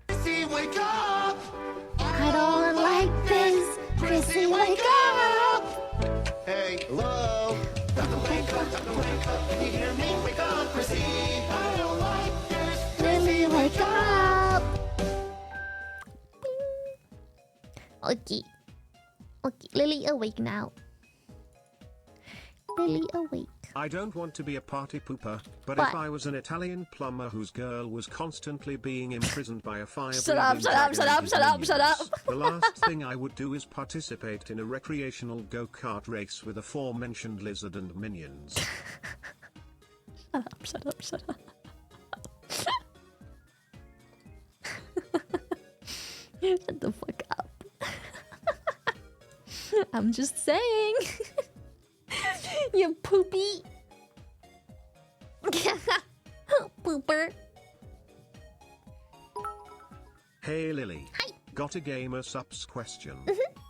Chrissy, wake up! I don't like this. Chrissy, wake up. Hey, hello? Time to wake up, Can you hear me? Wake up, Chrissy! I don't like this. Lily, wake up. Okay. Lily awake now. Lily awake. I don't want to be a party pooper, but What? if I was an Italian plumber whose girl was constantly being imprisoned by a fire Shut up. the last thing I would do is participate in a recreational go-kart race with aforementioned lizard and minions. Shut up. Shut the fuck up. I'm just saying. You poopy. Pooper. Hey Lily. Hi. Got a Gamersupps question.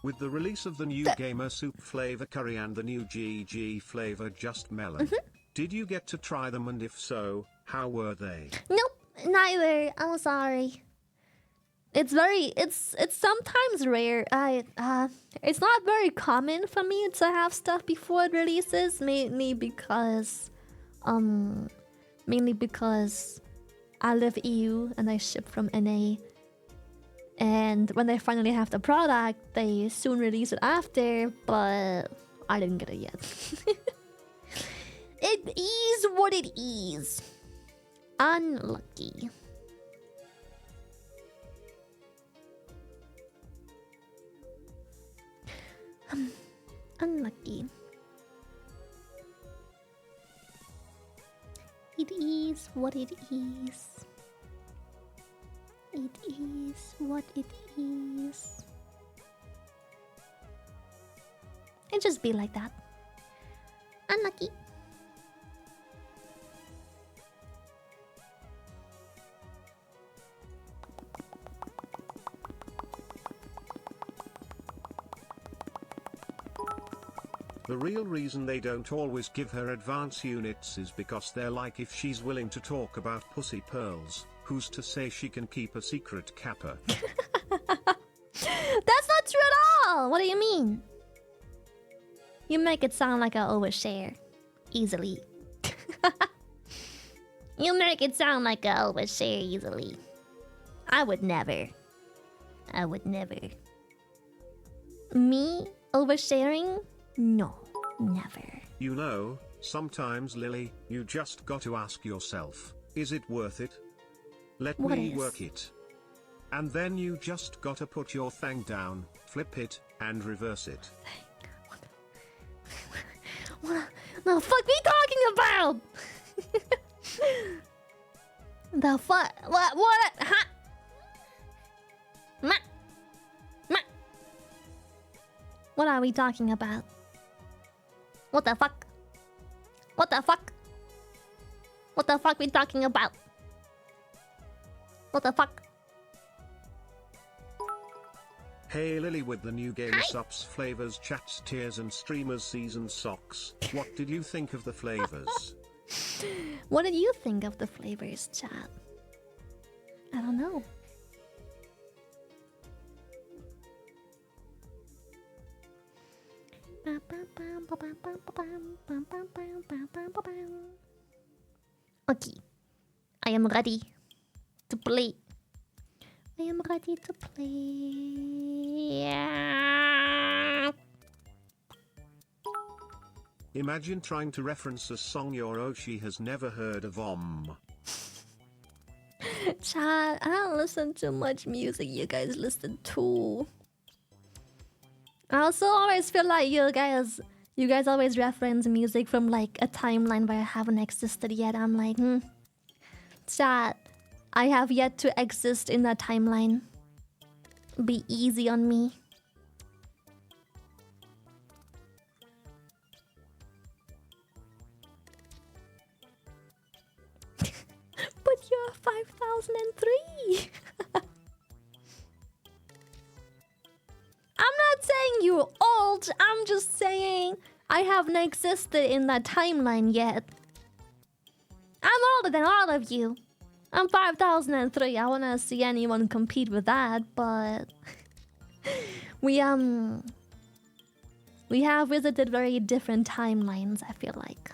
With the release of the new Gamersupp flavor curry and the new GG flavor just melon, did you get to try them, and if so, how were they? Nope, neither. I'm sorry. It's sometimes rare. It's not very common for me to have stuff before it releases, mainly because I live EU and I ship from NA. And when they finally have the product, they soon release it after, but I didn't get it yet. It is what it is. Unlucky. Unlucky. It is what it is. It is what it is. It just be like that. Unlucky. The real reason they don't always give her advance units is because they're like, if she's willing to talk about pussy pearls, who's to say she can keep a secret kappa? That's not true at all! What do you mean? You make it sound like I overshare. Easily. You make it sound like I overshare easily. I would never. Me oversharing? No, never. You know, sometimes Lily, you just got to ask yourself, is it worth it? Let What me is? work it. And then you just gotta put your thing down, flip it, and reverse it. What the fuck we talking about? The fuck? What? Huh? Ma. What are we talking about? What the fuck? What the fuck? What the fuck we talking about? What the fuck? Hey Lily, with the new Gamersupps flavors, chats, tiers, and streamers season socks, what did you think of the flavors? What did you think of the flavors, chat? I don't know. Okay, I am ready to play. I am ready to play. Imagine trying to reference a song your Oshi has never heard of. Chat, I don't listen to much music you guys listen to. I also always feel like you guys always reference music from like a timeline where I haven't existed yet. I'm like, chat, I have yet to exist in that timeline. Be easy on me. But you're 5003. I'm not saying you're old, I'm just saying I haven't existed in that timeline yet. I'm older than all of you. I'm 5003. I wanna see anyone compete with that, but we have visited very different timelines, I feel like.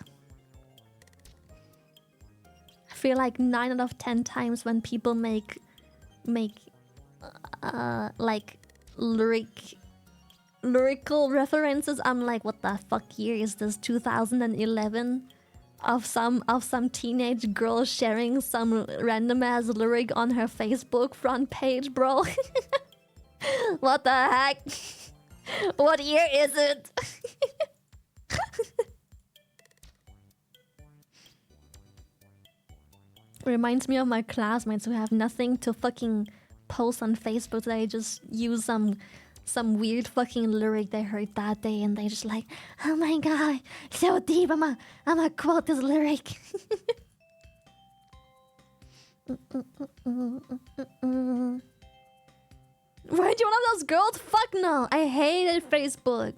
I feel like 9 out of 10 times when people make like lyrical references, I'm like, what the fuck year is this? 2011? Of some teenage girl sharing some random ass lyric on her Facebook front page, bro. What the heck? What year is it? Reminds me of my classmates who have nothing to fucking post on Facebook. They just use some weird fucking lyric they heard that day, and they just like, oh my god, so deep. I'ma quote this lyric. Weren't you one of those girls? Fuck no. I hated Facebook.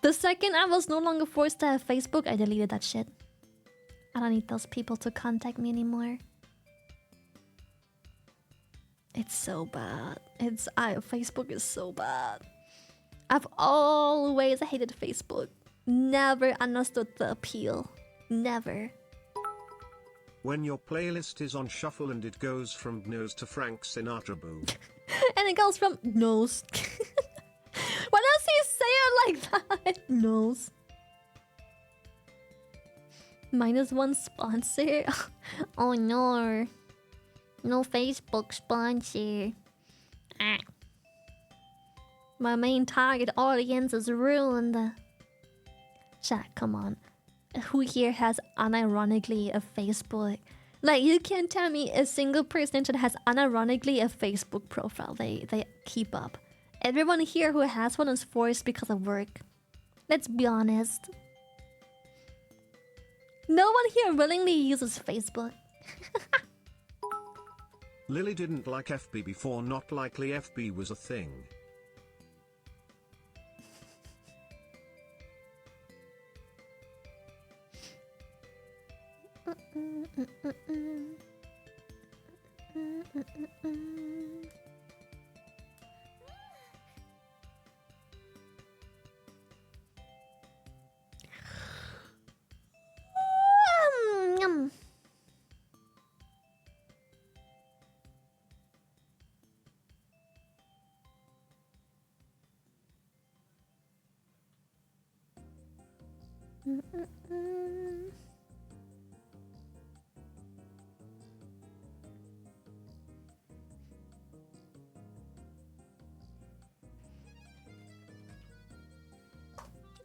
The second I was no longer forced to have Facebook, I deleted that shit. I don't need those people to contact me anymore. It's so bad. Facebook is so bad. I've always hated Facebook. Never understood the appeal. Never. When your playlist is on shuffle and it goes from nose to Frank Sinatra boo. And it goes from nose. Why does he say it like that? Nose. -1 sponsor. Oh no. No Facebook sponsor. Ah. My main target audience is ruined. Chat, come on. Who here has unironically a Facebook? Like, you can't tell me a single person that has unironically a Facebook profile they keep up. Everyone here who has one is forced because of work. Let's be honest. No one here willingly uses Facebook. Lily didn't like FB before, not likely FB was a thing.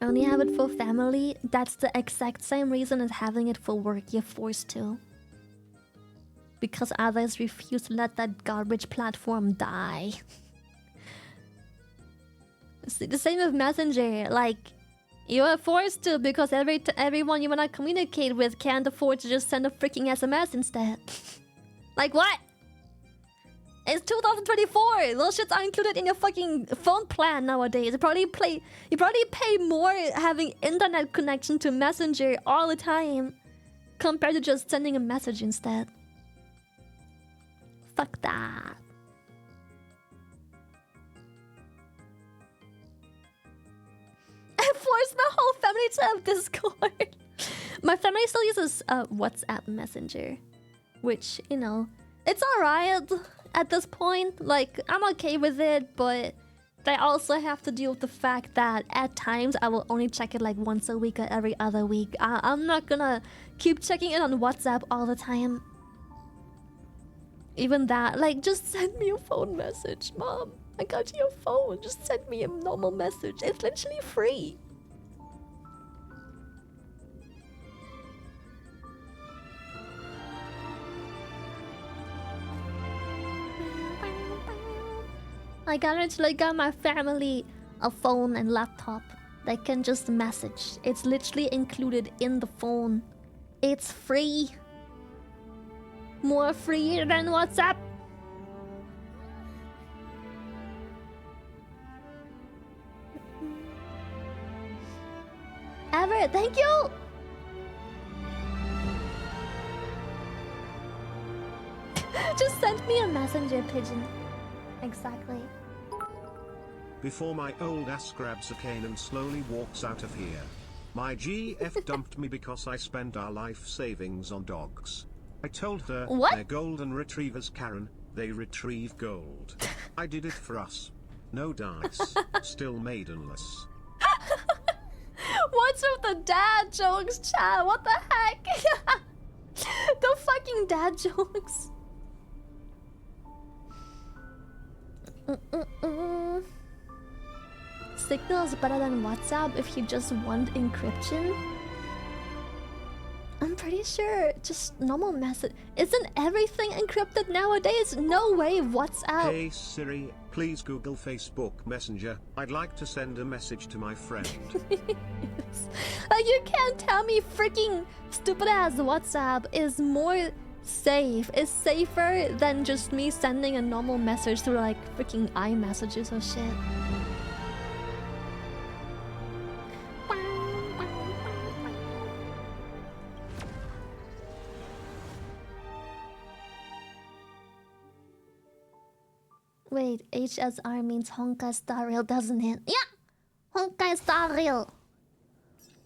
Only have it for family. That's the exact same reason as having it for work. You're forced to. Because others refuse to let that garbage platform die. It's the same with Messenger. Like, you are forced to because everyone you wanna communicate with can't afford to just send a freaking SMS instead. Like what? It's 2024. Those shits are included in your fucking phone plan nowadays. You probably pay more having internet connection to Messenger all the time compared to just sending a message instead. Fuck that. I forced my whole family to have Discord. My family still uses WhatsApp Messenger, which, you know, it's alright at this point. Like, I'm okay with it, but they also have to deal with the fact that at times I will only check it like once a week or every other week. I'm not gonna keep checking it on WhatsApp all the time. Even that, like, just send me a phone message, Mom. I got you a phone. Just send me a normal message. It's literally free. I got my family a phone and laptop. They can just message. It's literally included in the phone. It's free. More free than WhatsApp. Everett, thank you. just sent me a messenger pigeon. Exactly. Before my old ass grabs a cane and slowly walks out of here. My GF dumped me because I spent our life savings on dogs. I told her What? they're golden retrievers, Karen. They retrieve gold. I did it for us. No dice. Still maidenless. What's with the dad jokes, chat? What the heck? The fucking dad jokes. Signal is better than WhatsApp if you just want encryption. I'm pretty sure just normal message. Isn't everything encrypted nowadays? No way, WhatsApp. Hey Siri, please Google Facebook Messenger. I'd like to send a message to my friend. Like, you can't tell me freaking stupid ass WhatsApp is more safe. Is safer than just me sending a normal message through like freaking iMessages or shit. Wait, HSR means Honkai Star Rail, doesn't it? Yeah! Honkai Star Rail!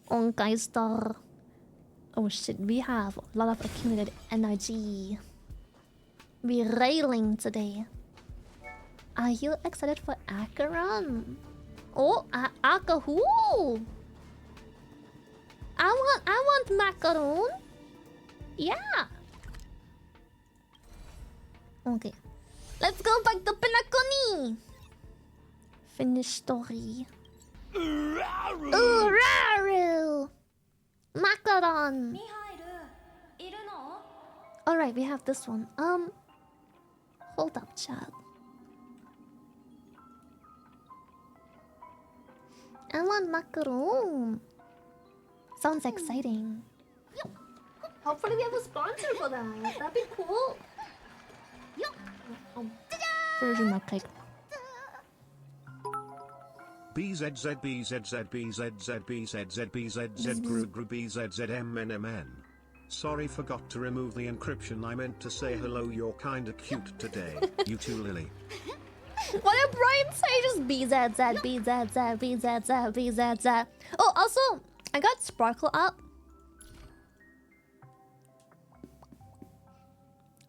Honkai Star. Oh shit, we have a lot of accumulated energy. We're railing today. Are you excited for Acheron? Oh, Akahu! I want macaron. Yeah! Okay. Let's go back to Pinakoni! Finish story. Uraru! Macaron! Alright, we have this one. Hold up, chat. I want macaron. Sounds exciting. Hopefully we have a sponsor for that. That'd be cool. Version my cake. BZZBZZBZZBZZBZZ Gru BZZMNMN. Sorry, forgot to remove the encryption. I meant to say hello, you're kinda cute today. You too, Lily. What did Brian say? Just BZZ. Oh, also, I got Sparkle up.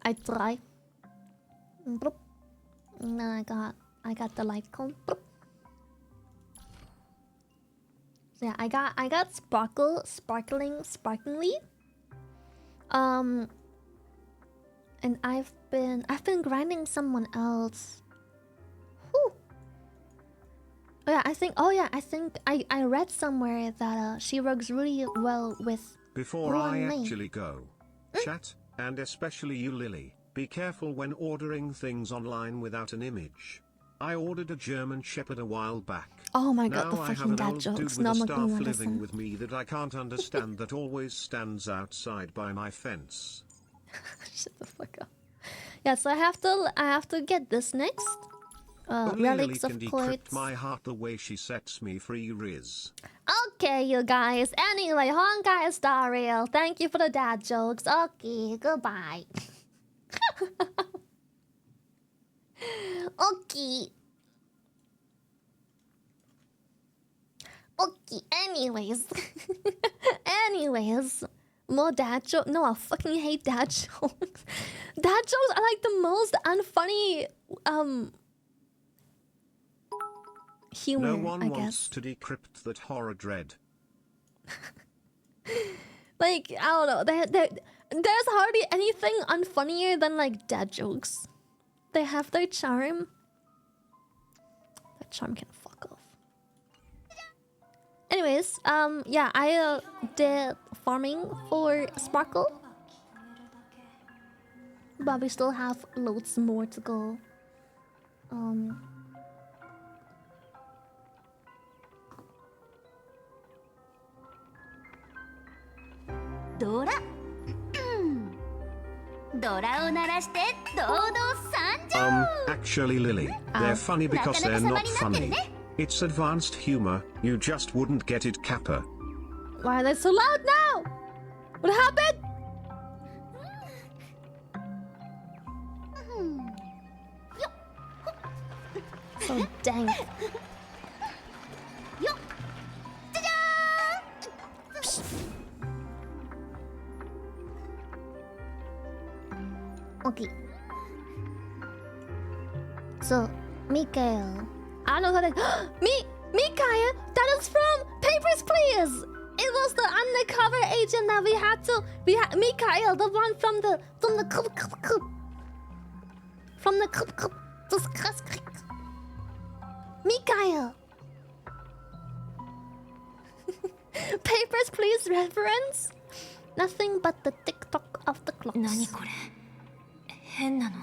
I try. Bloop. And then I got the light cone. Bloop. So yeah, I got sparkingly. And I've been grinding someone else. Whew. I think I read somewhere that she works really well with. Before I actually go, chat, and especially you, Lily, be careful when ordering things online without an image. I ordered a German Shepherd a while back. Oh my god, the now I have fucking an dad old jokes. dude with a staff living with me that I can't understand that always stands outside by my fence. Shut the fuck up. Yeah, so I have to get this next. Only Relics Lily of can Courts. decrypt my heart the way she sets me free, Riz. Okay, you guys. Anyway, Honkai Star Rail. Thank you for the dad jokes. Okay, goodbye. Okay. Okay, anyways. More dad jokes. No, I fucking hate dad jokes. Dad jokes are like the most unfunny humor, No one I wants guess. to decrypt that horror dread. Like, I don't know. There's hardly anything unfunnier than like dad jokes. They have their charm. That charm can fuck off. Anyways, yeah, I did farming for Sparkle, but we still have loads more to go. Dora. ドラを鳴らして堂々参上 Actually, Lily, they're funny because they're not funny. It's advanced humor, you just wouldn't get it, Kappa. Why are they so loud now? What happened? So dang. Yo. Okay. So, Mikael. I know how to. Mikael! That is from Papers, Please! It was the undercover agent that we had to. Mikael, the one from the. Mikael! Papers, Please reference? Nothing but the TikTok of the clocks. 何これ変なの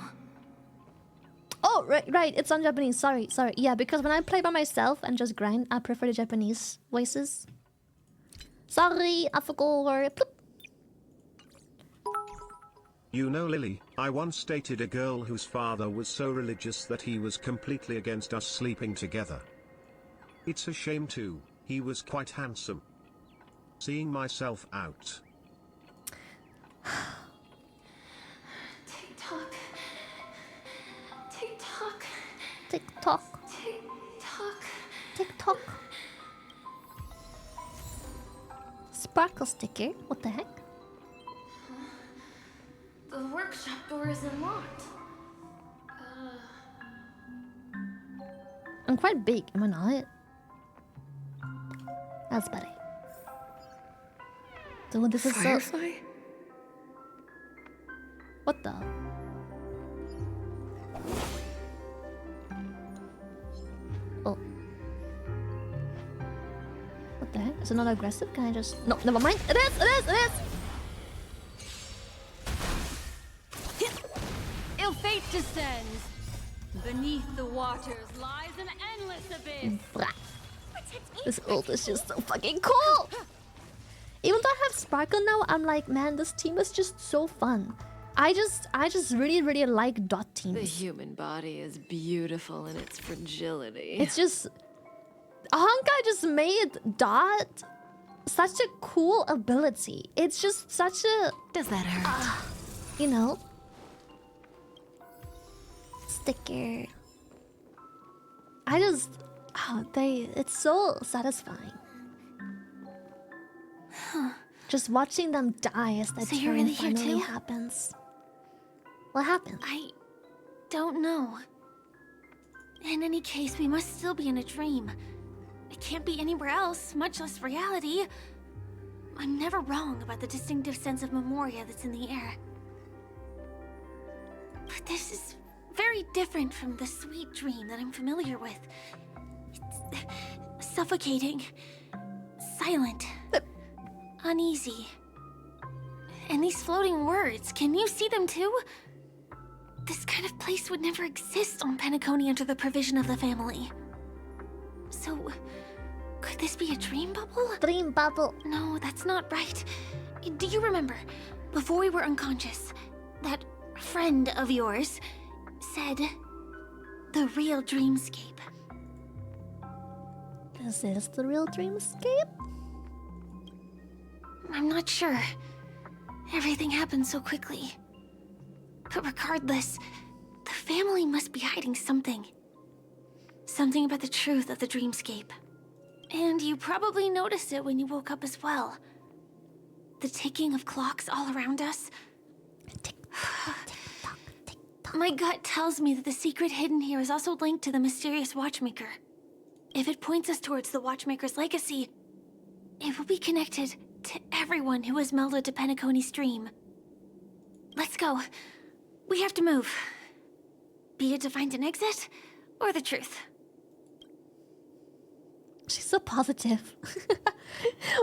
Oh, right. It's on Japanese. Sorry. Yeah, because when I play by myself and just grind, I prefer the Japanese voices. Sorry, I forgot. Ploop. You know, Lily, I once dated a girl whose father was so religious that he was completely against us sleeping together. It's a shame too, he was quite handsome. Seeing myself out. TikTok. Sparkle sticker? What the heck? The workshop door is unlocked. I'm quite big, am I not? That's better. So this is Firefly? What the? Oh. What the heck? Is it not aggressive? Can I just... No, never mind. It is! Ill fate descends. Beneath the waters lies an endless abyss. Blah. This ult is just so fucking cool! Even though I have Sparkle now, I'm like, man, this team is just so fun. I just really like dot teams. The human body is beautiful in its fragility. It's just... Honkai just made dot such a cool ability. It's just such a... Does that hurt? You know? Sticker. I just... Oh, it's so satisfying. Just watching them die as the So you're turn really here finally too? happens. What happened? I don't know. In any case, we must still be in a dream. It can't be anywhere else, much less reality. I'm never wrong about the distinctive sense of memoria that's in the air. But this is very different from the sweet dream that I'm familiar with. It's suffocating, silent, uneasy. And these floating words, can you see them too? This kind of place would never exist on Penacony under the provision of the family. So, could this be a dream bubble? Dream bubble. No, that's not right. Do you remember, before we were unconscious, that friend of yours said the real dreamscape? Is this the real dreamscape? I'm not sure. Everything happened so quickly. But regardless, the family must be hiding something. Something about the truth of the dreamscape. And you probably noticed it when you woke up as well. The ticking of clocks all around us. My gut tells me that the secret hidden here is also linked to the mysterious Watchmaker. If it points us towards the Watchmaker's legacy, it will be connected to everyone who has melded to Penacony's dream. Let's go. We have to move. Be it to find an exit, or the truth. She's so positive.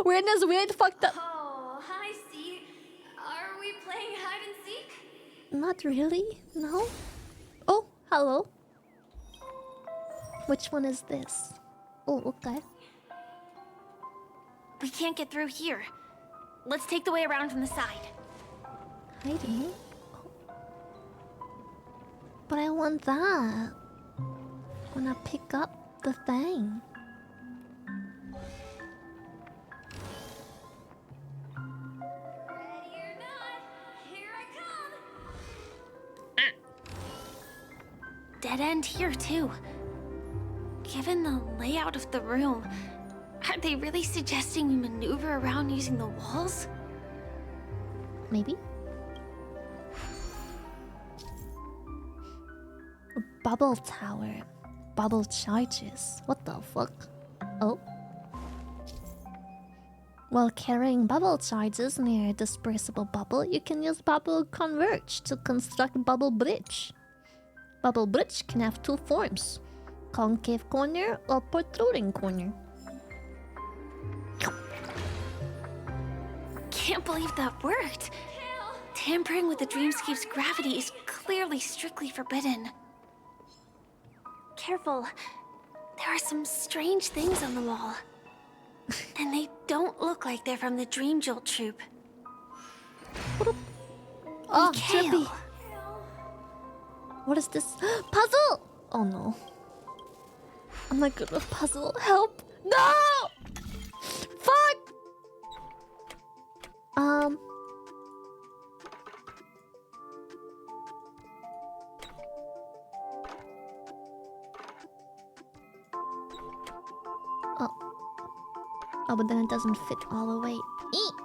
We're in this weird fucked up... Oh, hi, C. Are we playing hide and seek? Not really, no? Oh, hello. Which one is this? Oh, okay. We can't get through here. Let's take the way around from the side. Hiding? Oh. But I want that. I wanna pick up the thing. Ready or not, here I come! Dead end here, too. given the layout of the room, are they really suggesting we maneuver around using the walls? Maybe? Bubble tower. Bubble charges. What the fuck? Oh. While carrying bubble charges near a dispersible bubble, you can use bubble converge to construct bubble bridge. Bubble bridge can have two forms: concave corner or protruding corner. Can't believe that worked. Tampering with the dreamscape's gravity is clearly strictly forbidden. Careful. There are some strange things on the wall. And they don't look like they're from the Dream Jolt troupe. Oh, Mikhail. trippy. What is this? Puzzle! Oh no. I'm not good with puzzle. Help! No! Fuck! Oh, but then it doesn't fit all the way. Eek.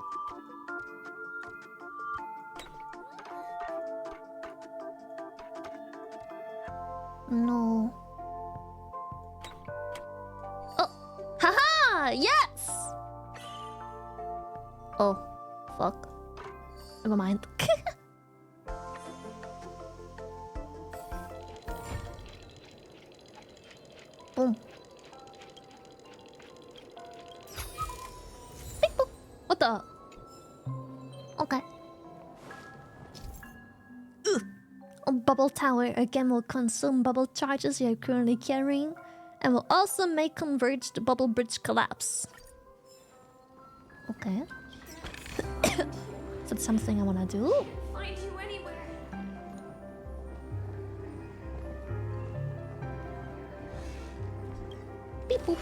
No. Oh, haha! Yes. Oh, fuck. Never mind. Boom. Beep, boop. What the? Okay. A bubble tower again will consume bubble charges you are currently carrying, and will also make converged bubble bridge collapse. Okay. Is that something I wanna do? Find you anywhere. Beep boop.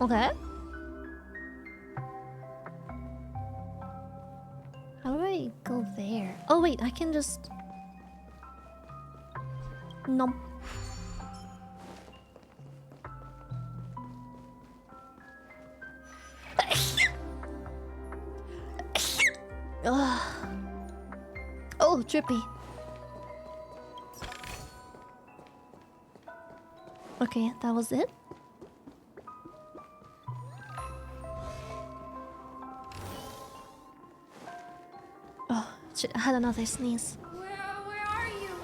Okay. How do I go there? Oh wait, I can just... Nom. Ugh. Oh, trippy. Okay, that was it. Oh, shit, I had another sneeze. Where are you?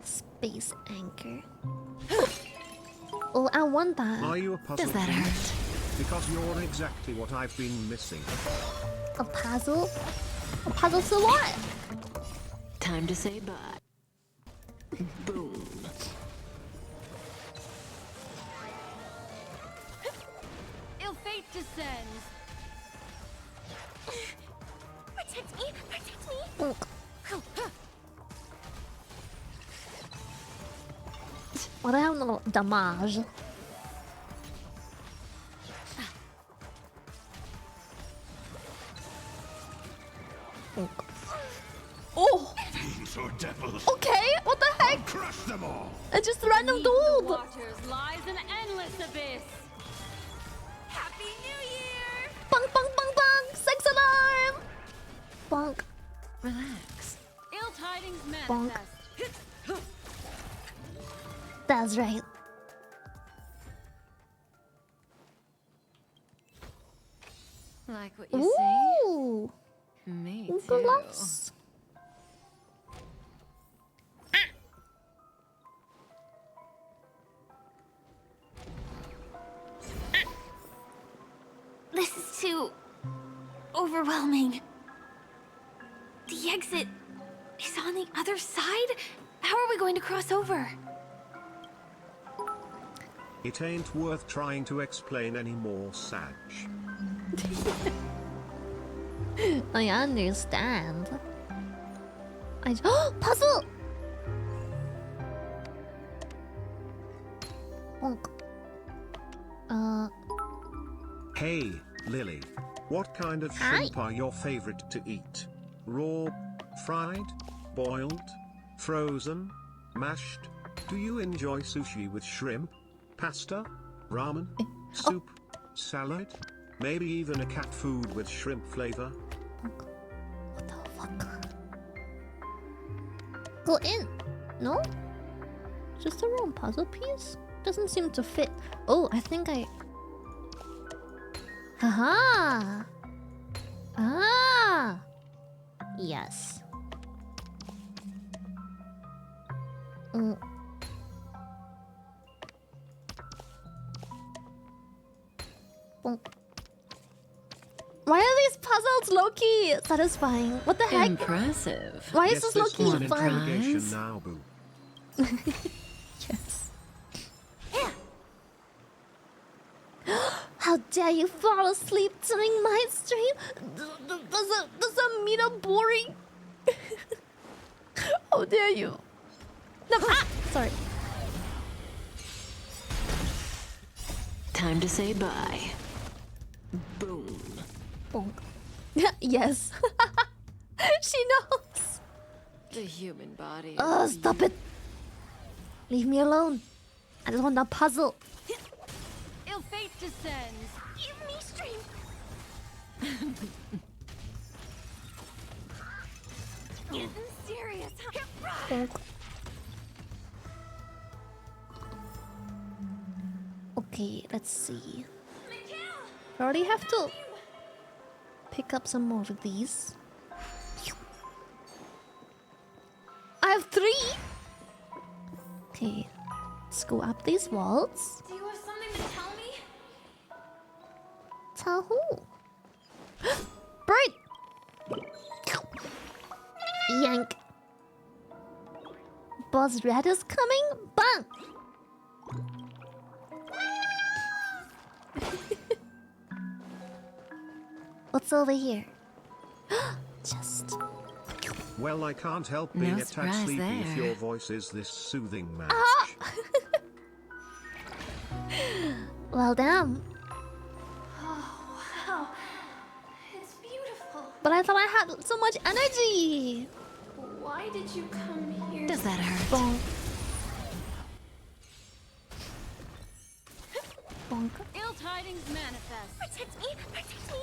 Space anchor. Oh, I want that. Are you a puzzle? Does that thief? hurt? Because you're exactly what I've been missing. A puzzle? A puzzle to what? Time to say bye. Boom. Ill fate descends. Protect me! Protect me! Bonk. Well, I have no damage. Bonk. Oh! Fiends or devils, Okay, what the heck? crush them all! I just random Beneath the dude! waters lies an endless abyss. Happy New Year! Bang, bang, bang, bang! Sex alarm! Bonk. Relax. Ill tidings Bonk. manifest. That's right. Like what you see? Ooh! Me too. Gloves. This is too overwhelming. The exit is on the other side? How are we going to cross over? It ain't worth trying to explain anymore, Sag. I understand. Oh, puzzle! Bonk. Hey, Lily. What kind of Hi. shrimp are your favorite to eat? Raw, Fried? Boiled? Frozen? Mashed? Do you enjoy sushi with shrimp? Pasta? Ramen? Soup? Salad? Maybe even a cat food with shrimp flavor? What the fuck? Go in. No? Just a round puzzle piece? Doesn't seem to fit. Oh, I think I... Haha! Ah! Yes. Why are these puzzles low-key satisfying? What the heck? Impressive. Why is Guess this this low-key was an fun? interrogation now, boo. Yes. How dare you fall asleep during my stream? Does that mean I'm boring? How dare you? No, sorry. Time to say bye. Boom. Bonk. Yes. She knows. The human body. Oh, stop it. Leave me alone. I just want a puzzle. Ill fate descends. Give me stream. Getting serious. Bonk. Okay, let's see. I already have to pick up some more of these. I have 3. Okay, let's go up these walls. Do you have something to tell me? Tell who? Bird! Yank. Boss Red is coming. Bang! What's over here? Just. Well, I can't help being No a tad surprise sleepy if there. your voice is this soothing match. Well, damn. Oh, wow. It's beautiful. But I thought I had so much energy. Why did you come here? Does that hurt? Bonk. Bonk. Ill tidings manifest. Protect me! Protect me!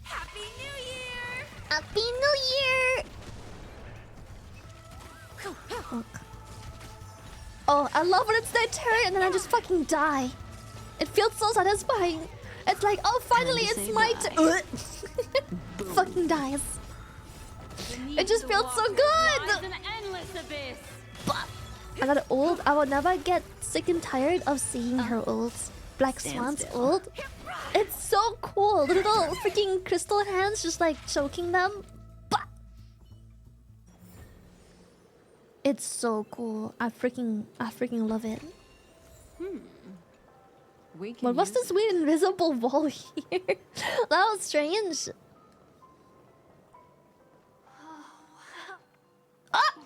Happy New Year! Happy New Year! Bonk. Oh, I love when it's their turn and then I just fucking die. It feels so satisfying. It's like, oh, finally, Time to it's say my bye. turn. Fucking dies. It just feels so Lies good. an endless abyss. I got old. I will never get sick and tired of seeing her old. Black Stand Swan's still. old. It's so cool. The little freaking crystal hands just like choking them. Bah! It's so cool. I freaking love it. We can What was use this weird invisible wall here? That was strange.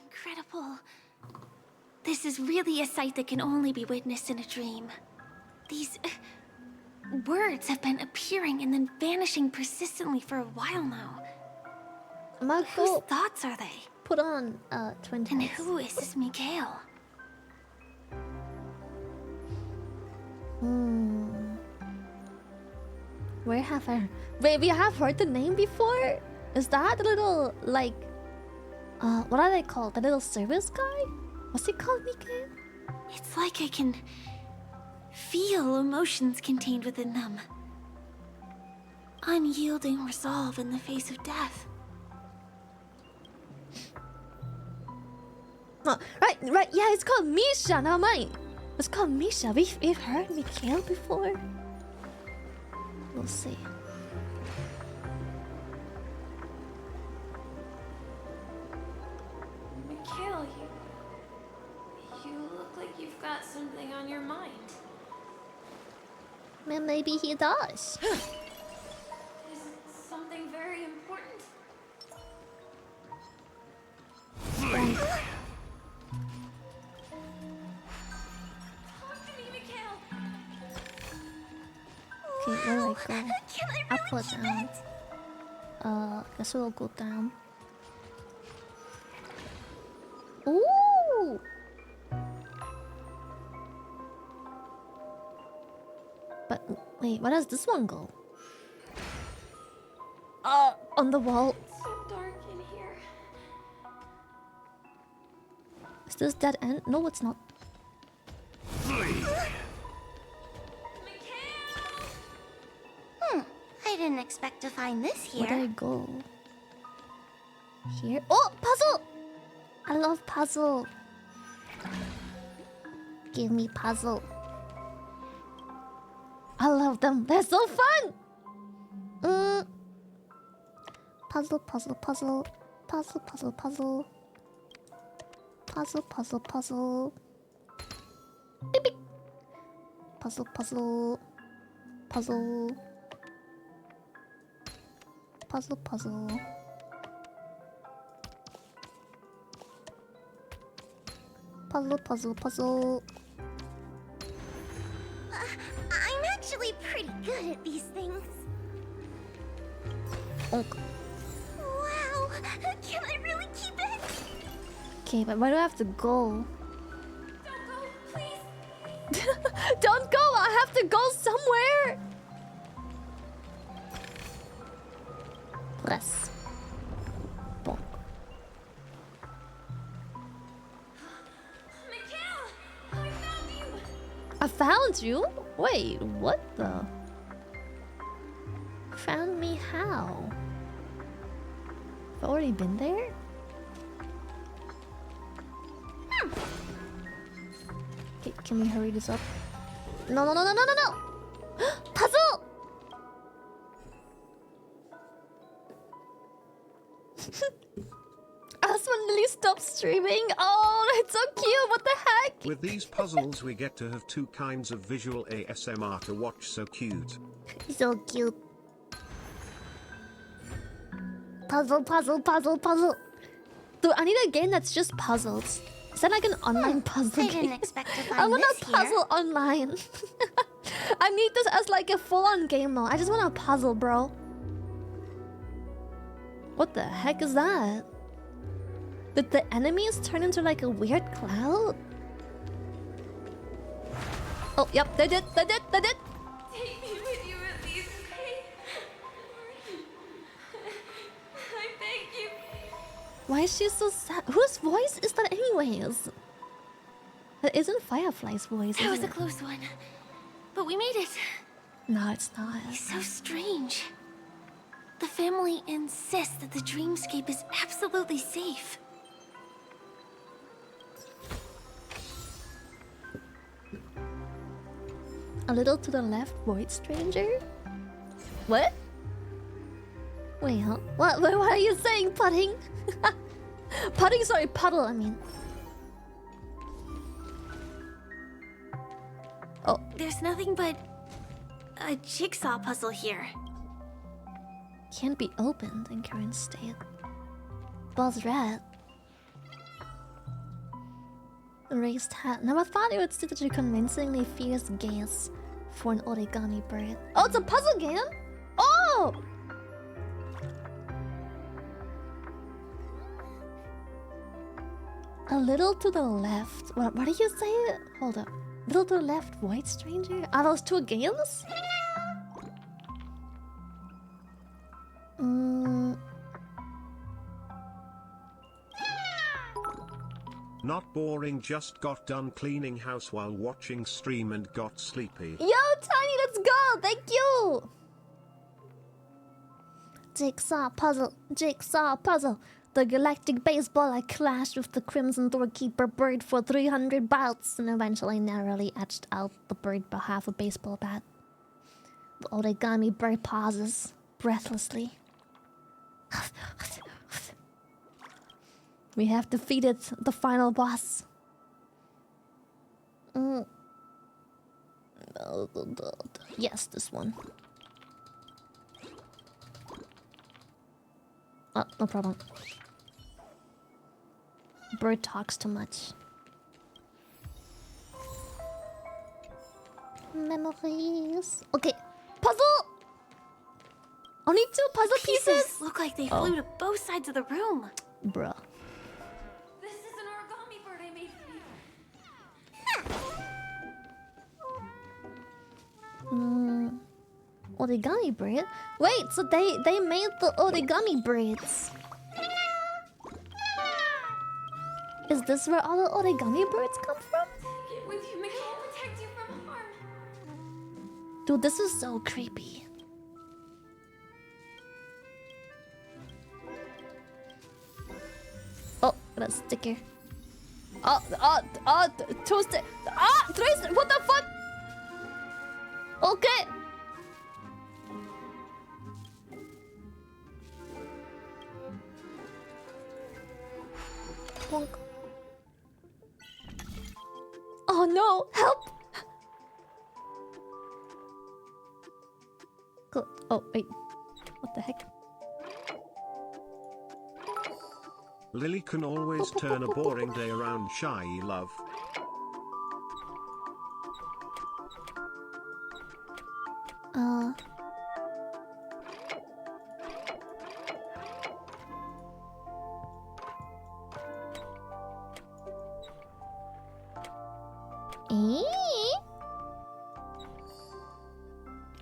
Incredible. This is really a sight that can only be witnessed in a dream. These words have been appearing and then vanishing persistently for a while now. I'm gonna Whose go thoughts are they? put on twin And tides. who is this Mikhail? Where have I? Wait, we have heard the name before? Is that the little like what are they called? The little service guy? What's he called, Mikhail? It's like I can feel emotions contained within them. Unyielding resolve in the face of death. Oh, right, yeah, it's called Misha, not mine. It's called Misha. We've heard Mikhail before. We'll see. Mikhail, you look like you've got something on your mind. Man, maybe he does. Is it something very important? Talk to me, Mikhail. Okay, where do I go? Up or down? Guess we'll go down. Ooh! But wait, where does this one go? On the wall. So dark in here. Is this dead end? No, it's not. I didn't expect to find this Where here. did I go? Here? Oh, puzzle! I love puzzle. Give me puzzle. I love them. They're so fun. Puzzle, puzzle, puzzle, puzzle, puzzle, puzzle, puzzle, puzzle, puzzle. Beep, beep. Puzzle, puzzle, puzzle, puzzle, puzzle. Puzzle, puzzle, puzzle. I'm actually pretty good at these things. Okay. Wow, can I really keep it? Okay, but where do I have to go? Don't go, please. Don't go! I have to go somewhere! Press. Bonk. Mikhail, I found you. I found you? Wait, what the? Found me how? I've already been there? Okay, can we hurry this up? No, no, no, no, no, no, no! Puzzle! That's when Lily stopped streaming. Oh, it's so cute. What the heck? With these puzzles we get to have two kinds of visual ASMR to watch. So cute. So cute. Puzzle, puzzle, puzzle, puzzle. Dude, I need a game that's just puzzles. Is that like an online puzzle I game? didn't expect to find I want this a puzzle online. I need this as like a full-on game though. I just want a puzzle, bro. What the heck is that? Did the enemies turn into like a weird cloud? Oh, yep, they did, they did, they did. Take me with you at least, okay? I beg you. Why is she so sad? Whose voice is that anyways? That isn't Firefly's voice, That is was a it? close one. But we made it. No, it's not. So strange. The family insists that the dreamscape is absolutely safe. A little to the left, Void Stranger? What? Wait, huh? What are you saying, Pudding? Pudding, sorry, Puddle, I mean. Oh, There's nothing but a jigsaw puzzle here. can't be opened in current state. Buzz Rat. Raised hat. Never thought it would see such a convincingly fierce gaze for an origami bird. Oh, it's a puzzle game? Oh! A little to the left. What did you say? Hold up. Little to the left, White Stranger? Are those two games? Not boring, just got done cleaning house while watching stream and got sleepy. Yo, Tiny, let's go! Thank you! Jigsaw puzzle, jigsaw puzzle. The galactic baseball clashed with the crimson doorkeeper bird for 300 bouts and eventually narrowly etched out the bird by half a baseball bat. The origami bird pauses, breathlessly. We have defeated the final boss. Yes, this one. Oh, no problem. Bird talks too much. Memories. Okay, puzzle. Only 2 puzzle pieces? Look like they flew to both sides of the room. Bruh. This is an origami bird I made for you. Origami bread? Wait, so they made the origami braids. Is this where all the origami birds come from? Get with you, Mickey. I'll protect you from harm. Dude, this is so creepy. Oh, got a sticker. Two stick. Three. What the fuck? Okay. Bonk. Oh no! Help! Cool. Oh wait. What the heck? Lily can always turn a boring day around, shy love.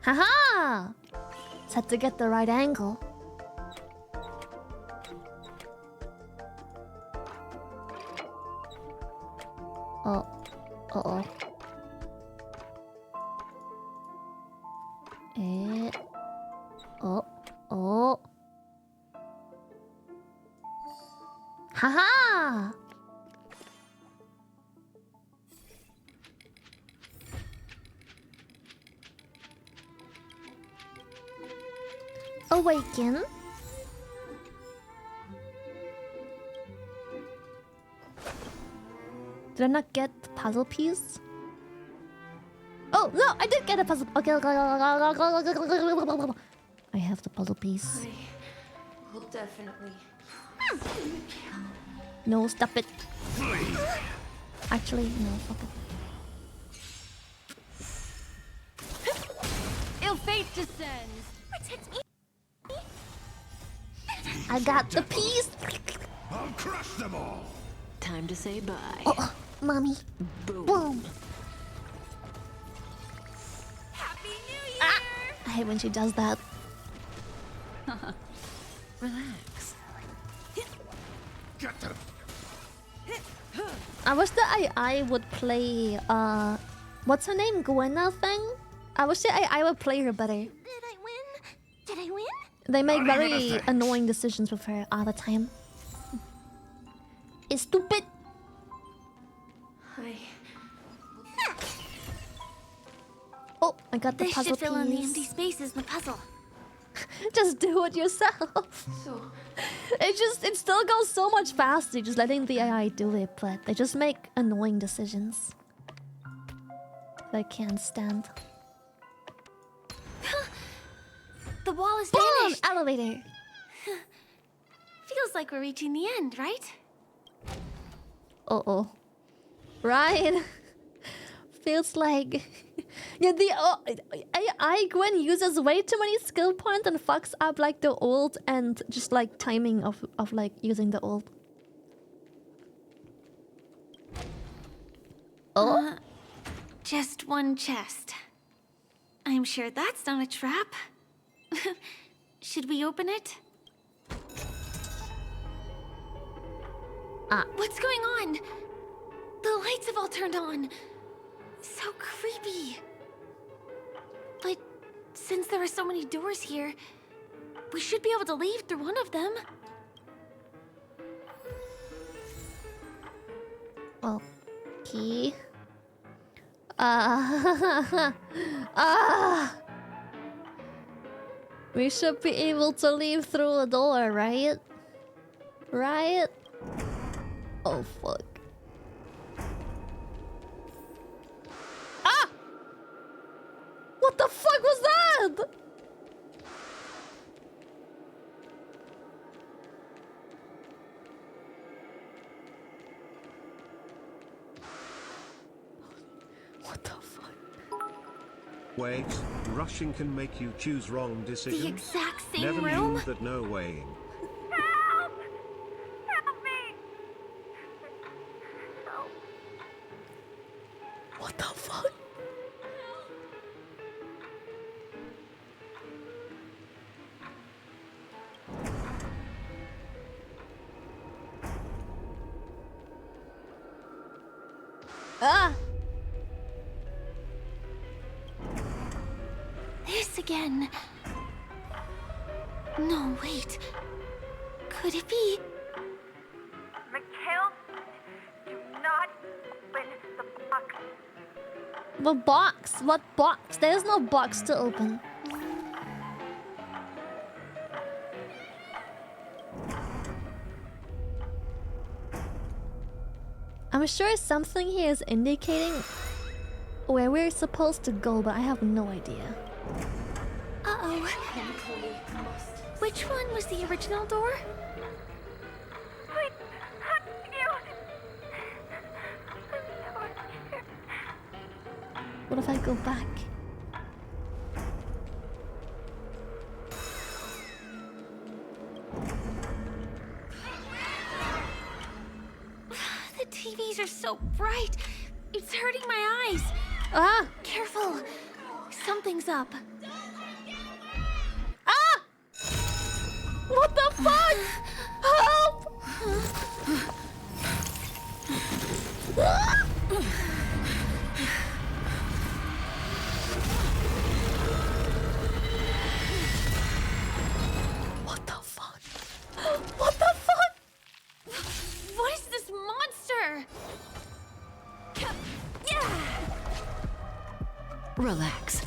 Haha! Just had to get the right angle. Oh. Uh-oh. Oh. Haha! Awaken. Did I not get the puzzle piece? Oh no, I did get a puzzle. Okay, I have the puzzle piece. Will definitely. No, stop it. Actually, no, fuck it. Ill fate descends. Protect me. I got the piece. I'll crush them all. Time to say bye. Oh, mommy. Boom. Happy New Year! Ah! I hate when she does that. Relax. Get them. I wish the AI would play what's her name? Gwenna thing? I wish the AI would play her better. Did I win? Did I win? They make Not even a very thing. annoying decisions with her all the time. It's stupid. Oh, I got the This puzzle should fill in the piece. empty spaces in the puzzle. Just do it yourself. So, It still goes so much faster just letting the AI do it, but they just make annoying decisions that I can't stand. The wall is Boom! vanished. Elevator. Feels like we're reaching the end, right? Uh-oh. Right? Feels like... yeah, the AI Gwen uses way too many skill points and fucks up like the ult and just like timing of like using the ult. Oh? Just one chest. I'm sure that's not a trap. Should we open it? What's going on? The lights have all turned on. So creepy. But since there are so many doors here, we should be able to leave through one of them. Okay. We should be able to leave through a door, right? Right? Oh, fuck. Ah! What the fuck was that? What the fuck? Wait, rushing can make you choose wrong decisions. The exact same Never room? knew that no weighing. Help! Help me! Help. What the fuck? Ah! This again. No, wait. Could it be? Mikhail, do not open the box. The box? What box? There's no box to open. I'm sure something here is indicating where we're supposed to go, but I have no idea. Uh-oh. Which one was the original door? Please, hug you. I'm so scared. What if I go back? The TVs are so bright. It's hurting my eyes. Ah! Careful. Something's up. Ah! What the fuck? Help! Ah! What the fuck? What the fuck? What is this monster? Relax.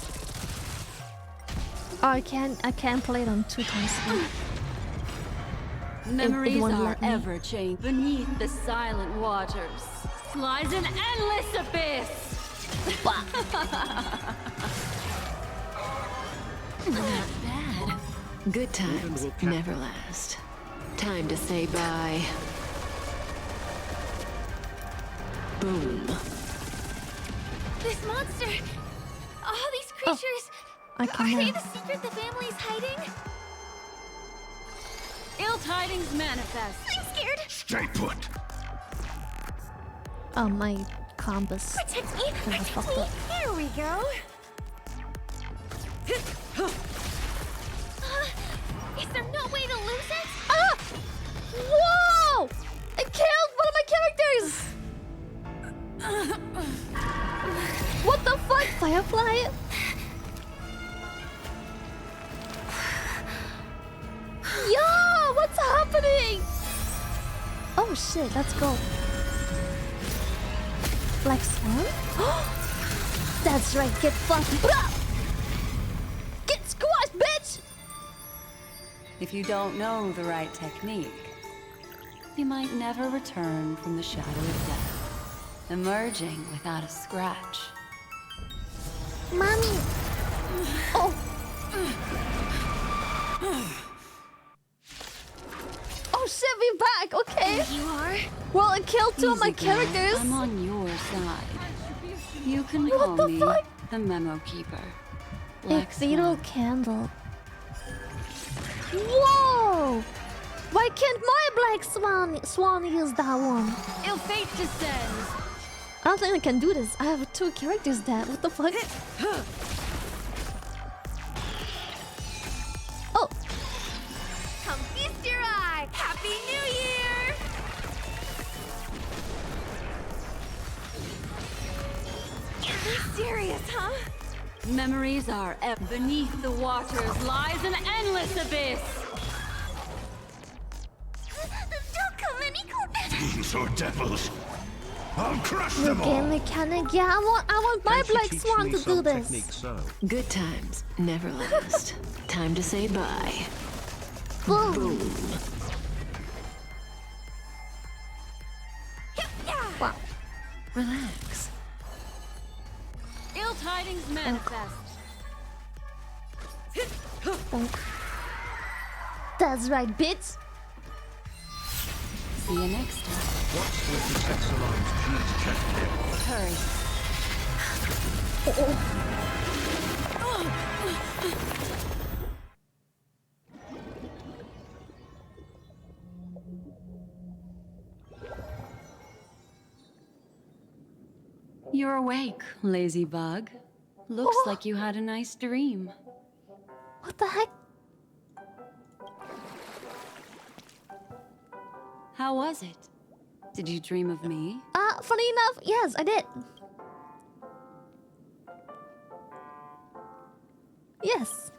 Oh, I can't play it on 2 times speed. Memories won't are let me. ever changed. Beneath the silent waters lies an endless abyss. Not bad. Good times will cap- never last. Time to say bye. Boom. This monster. All these creatures. I Are can they now. the secret the family's hiding? Ill tidings manifest. I'm scared. Stay put. Oh, my compass. Protect me. Kinda Protect fucked me. up. Here we go. Is there no way to lose it? Ah! Whoa! It killed one of my characters! What the fuck? Firefly? Yo! What's happening? Oh shit, let's go. Black Swan? That's right, get fucked. Blah! Get squashed, bitch! If you don't know the right technique, you might never return from the shadow of death, emerging without a scratch. Mommy! Oh! Oh shit, we back! Okay! You are? Well, it killed 2 of my Easy, girl. characters! I'm on your side. You can What call the me fuck? the Memo Keeper. A Black fatal Swan. candle. Whoa! Why can't my black swan use that one? Ill fate descends. I don't think I can do this. I have 2 characters dead. What the fuck? Oh! Come feast your eye. Happy New Year! Are you serious, huh? Memories are beneath the waters lies an endless abyss. Don't come any closer. These are devils. I'll crush New them game all. mechanic. Yeah, I want my Can't you black teach swan me to do some this. technique, so? Good times never last. Time to say bye. Boom! Boom. Wow. Relax. Ill tidings manifest. That's right, bitch. See you next time. What's with the sex alarms? Please check here. Hurry. You're awake, lazy bug. Looks like you had a nice dream. What the heck? How was it? Did you dream of me? Funny enough, yes, I did. Yes.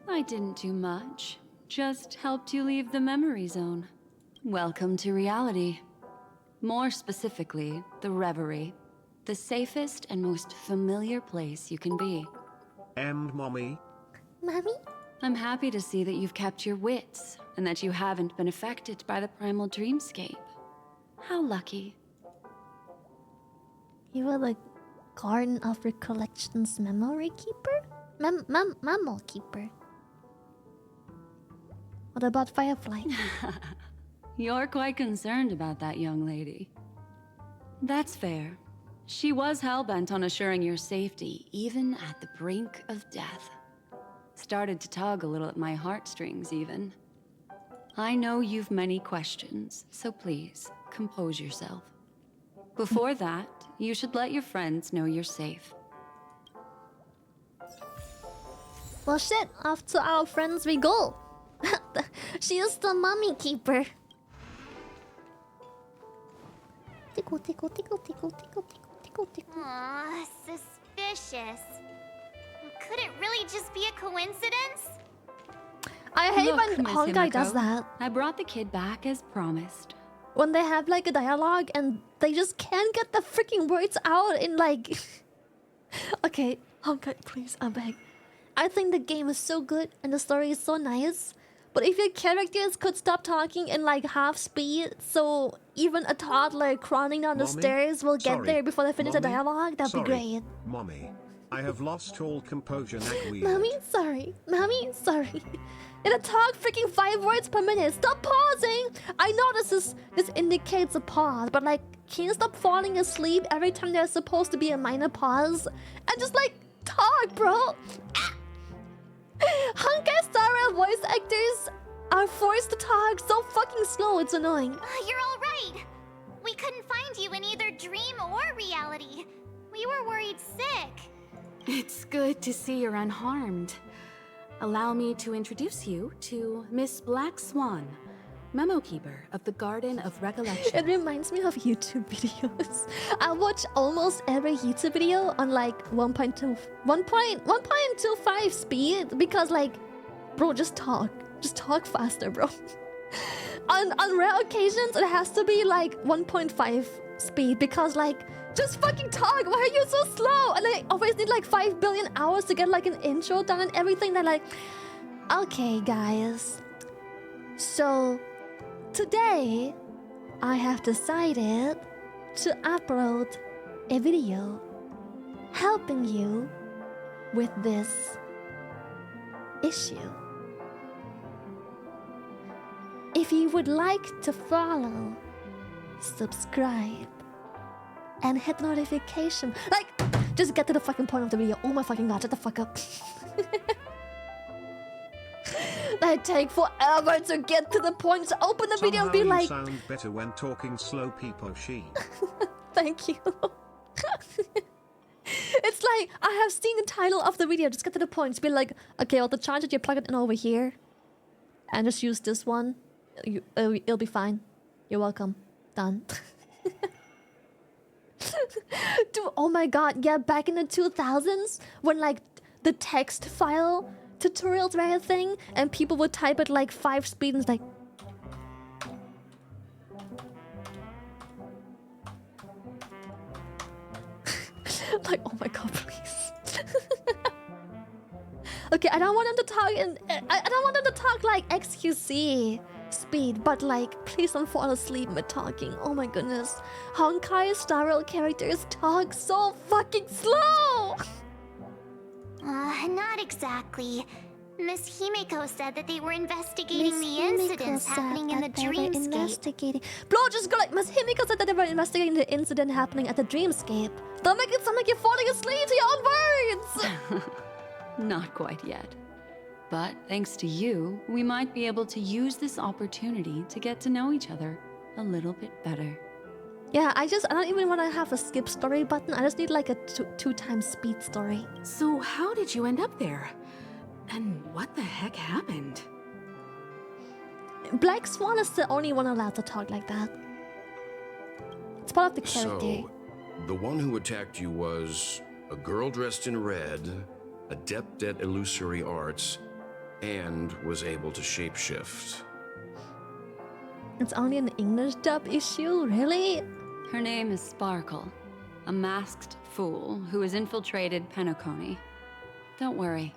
I didn't do much. Just helped you leave the memory zone. Welcome to reality. More specifically, the Reverie. The safest and most familiar place you can be. And mommy? Mommy? I'm happy to see that you've kept your wits, and that you haven't been affected by the primal dreamscape. How lucky. You were the Garden of Recollections memory keeper? Mammal keeper. What about Firefly? You're quite concerned about that young lady. That's fair. She was hell-bent on assuring your safety, even at the brink of death. Started to tug a little at my heartstrings, even. I know you've many questions, so please, compose yourself. Before that, you should let your friends know you're safe. Well shit, off to our friends we go. She is the mummy keeper. Tickle, tickle, tickle, tickle, tickle, tickle, tickle, tickle. Aw, suspicious. Could it really just be a coincidence? I hate Look, when Miss Honkai Himiko, does that. I brought the kid back as promised. When they have like a dialogue and they just can't get the freaking words out in like... Okay, Honkai, please, I beg. I think the game is so good and the story is so nice. But if your characters could stop talking in like half speed, so even a toddler crawling down the Mommy? stairs will get Sorry. there before they finish the Mommy? dialogue, that'd Sorry. be great. Mommy, I have lost all composure now. Mommy, sorry. Mommy, sorry. It'll talk freaking 5 words per minute. Stop pausing! I know this indicates a pause, but like, can you stop falling asleep every time there's supposed to be a minor pause? And just like, talk, bro! Honkai Star Rail voice actors are forced to talk so fucking slow, it's annoying. You're all right. We couldn't find you in either dream or reality. We were worried sick. It's good to see you're unharmed. Allow me to introduce you to Miss Black Swan, Memo Keeper of the Garden of Recollection. It reminds me of YouTube videos. I watch almost every YouTube video on like 1.25 speed because like, bro, just talk faster, bro. on rare occasions, it has to be like 1.5 speed because like, just fucking talk. Why are you so slow? And I always need like 5 billion hours to get like an intro done and everything. They're like, okay, guys. So today, I have decided to upload a video helping you with this issue. If you would like to follow, subscribe, and hit the notification. Like, just get to the fucking point of the video. Oh my fucking god, shut the fuck up. They take forever to get to the point. Just open the video and be like... Somehow you sound better when talking slow, peepo-she. Thank you. It's like, I have seen the title of the video. Just get to the point. Just be like, okay, well, the charger, you plug it in over here. And just use this one. It'll be fine. You're welcome. Done. Dude, oh my god, yeah, back in the 2000s, when like the text file tutorials were a thing, and people would type at like 5 speed and it's like... like, oh my god, please. Okay, I don't want them to talk in... I don't want them to talk like XQC speed, but like, please don't fall asleep mid talking. Oh my goodness. Honkai Star Rail characters talk so fucking slow! Not exactly. Miss Himiko said that they were investigating the incidents happening in the dreamscape. Bro, just go like, Miss Himiko said that they were investigating the incident happening at the dreamscape. Don't make it sound like you're falling asleep to your own words! Not quite yet. But thanks to you, we might be able to use this opportunity to get to know each other a little bit better. Yeah, I don't even want to have a skip story button. I just need like a two times speed story. So how did you end up there? And what the heck happened? Black Swan is the only one allowed to talk like that. It's part of the character. So, the one who attacked you was a girl dressed in red, adept at illusory arts, and was able to shapeshift. It's only an English dub issue, really? Her name is Sparkle, a masked fool who has infiltrated Penacony. Don't worry,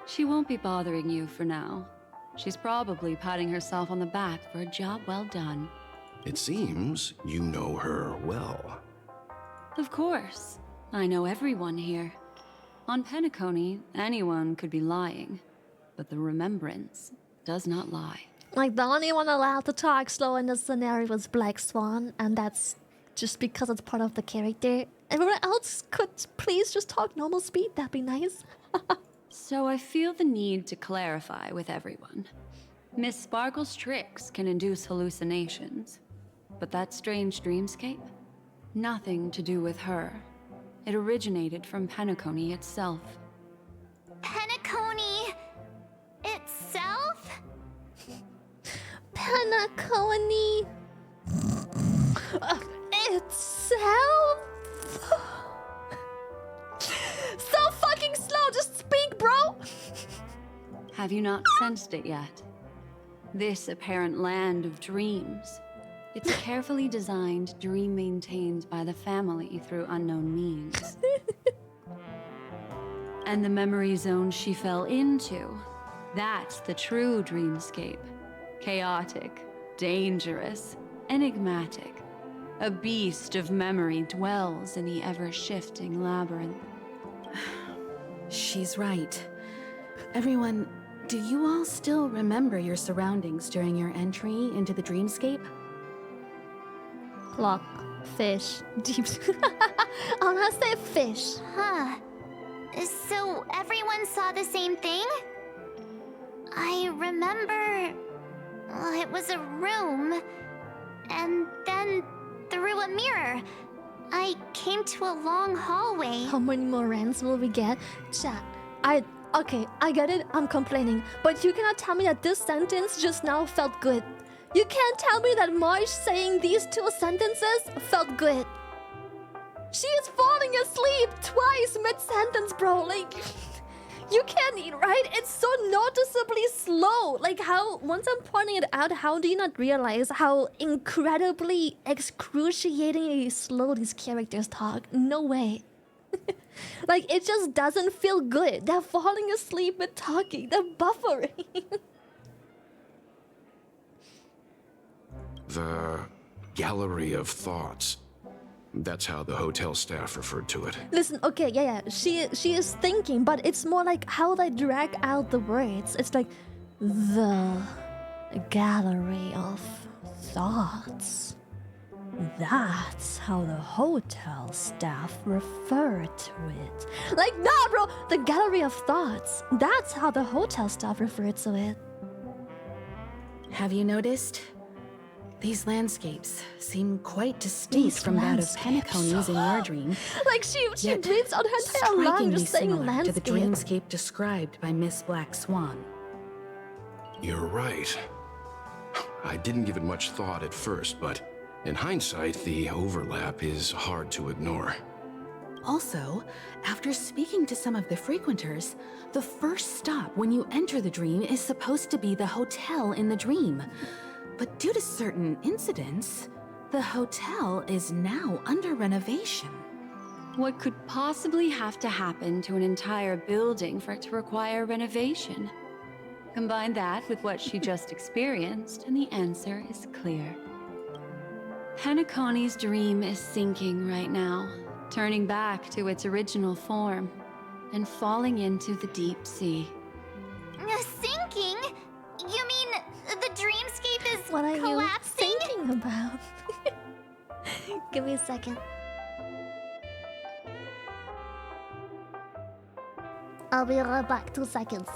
she won't be bothering you for now. She's probably patting herself on the back for a job well done. It seems you know her well. Of course. I know everyone here. On Penacony, anyone could be lying, but the remembrance does not lie. Like, the only one allowed to talk slow in this scenario was Black Swan, and that's just because it's part of the character. Everyone else could please just talk normal speed, that'd be nice. So I feel the need to clarify with everyone. Miss Sparkle's tricks can induce hallucinations, but that strange dreamscape? Nothing to do with her. It originated from Penacony itself. Penacony itself? Penacony itself? So fucking slow, just speak, bro! Have you not sensed it yet? This apparent land of dreams. It's a carefully designed dream maintained by the family through unknown means. And the memory zone she fell into, that's the true dreamscape. Chaotic, dangerous, enigmatic. A beast of memory dwells in the ever-shifting labyrinth. She's right. Everyone, do you all still remember your surroundings during your entry into the dreamscape? Clock, fish, deep. I wanna say fish. Huh. So everyone saw the same thing? I remember... well, it was a room. And then through a mirror, I came to a long hallway. How many more rants will we get? Chat, okay, I get it, I'm complaining. But you cannot tell me that this sentence just now felt good. You can't tell me that Marsh saying these two sentences felt good. She is falling asleep twice mid-sentence, bro. Like, you can't eat, right? It's so noticeably slow. Like, how, once I'm pointing it out, how do you not realize how incredibly, excruciatingly slow these characters talk? No way. Like, it just doesn't feel good. They're falling asleep mid talking. They're buffering. The Gallery of Thoughts. That's how the hotel staff referred to it. Listen, okay, yeah. She is thinking, but it's more like how they drag out the words. It's like the Gallery of Thoughts. That's how the hotel staff refer to it. Like, nah, bro, the Gallery of Thoughts. That's how the hotel staff refer to it. Have you noticed? These landscapes seem quite distinct from that of Penacony's in your dream. Like, she breathes out her entire line just saying similar landscape. to the dreamscape described by Miss Black Swan. You're right. I didn't give it much thought at first, but in hindsight, the overlap is hard to ignore. Also, after speaking to some of the frequenters, the first stop when you enter the dream is supposed to be the hotel in the dream. But due to certain incidents, the hotel is now under renovation. What could possibly have to happen to an entire building for it to require renovation? Combine that with what she just experienced, and the answer is clear. Penacony's dream is sinking right now, turning back to its original form, and falling into the deep sea. Sinking? You mean the dreamscape is What are collapsing? you thinking about? Give me a second. I'll be right back. 2 seconds.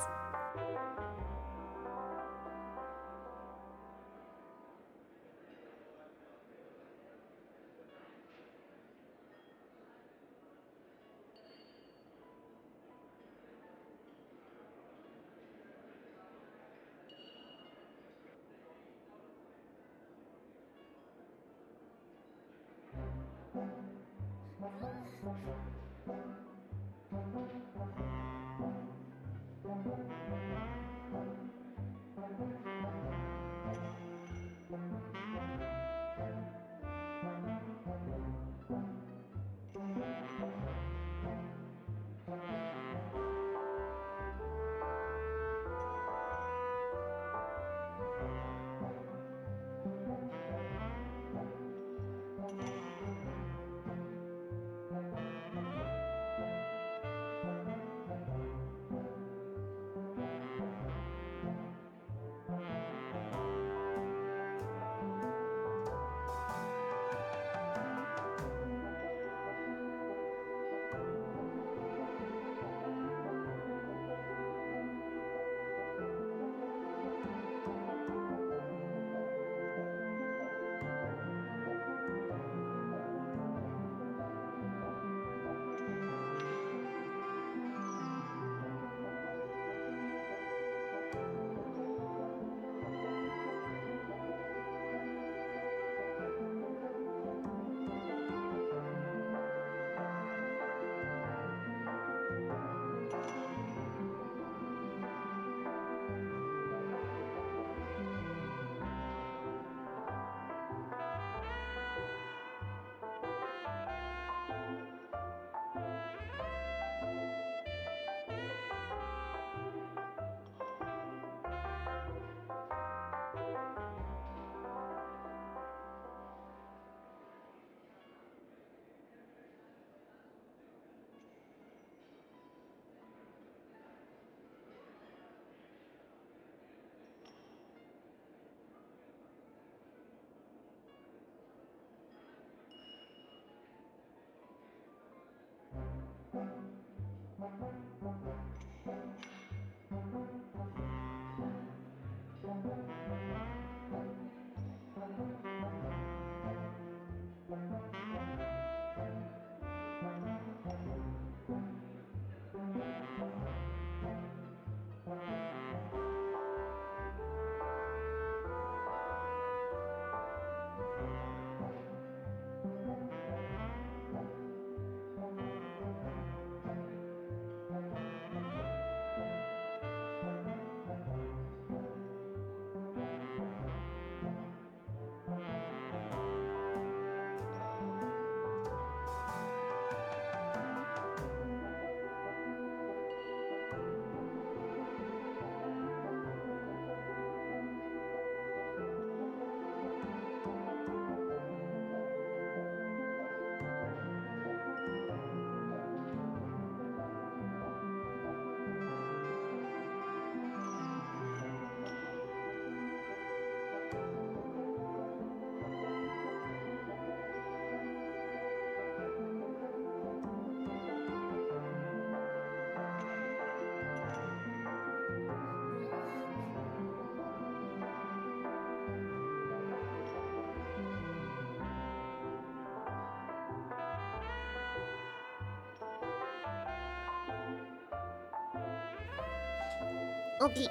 Okay,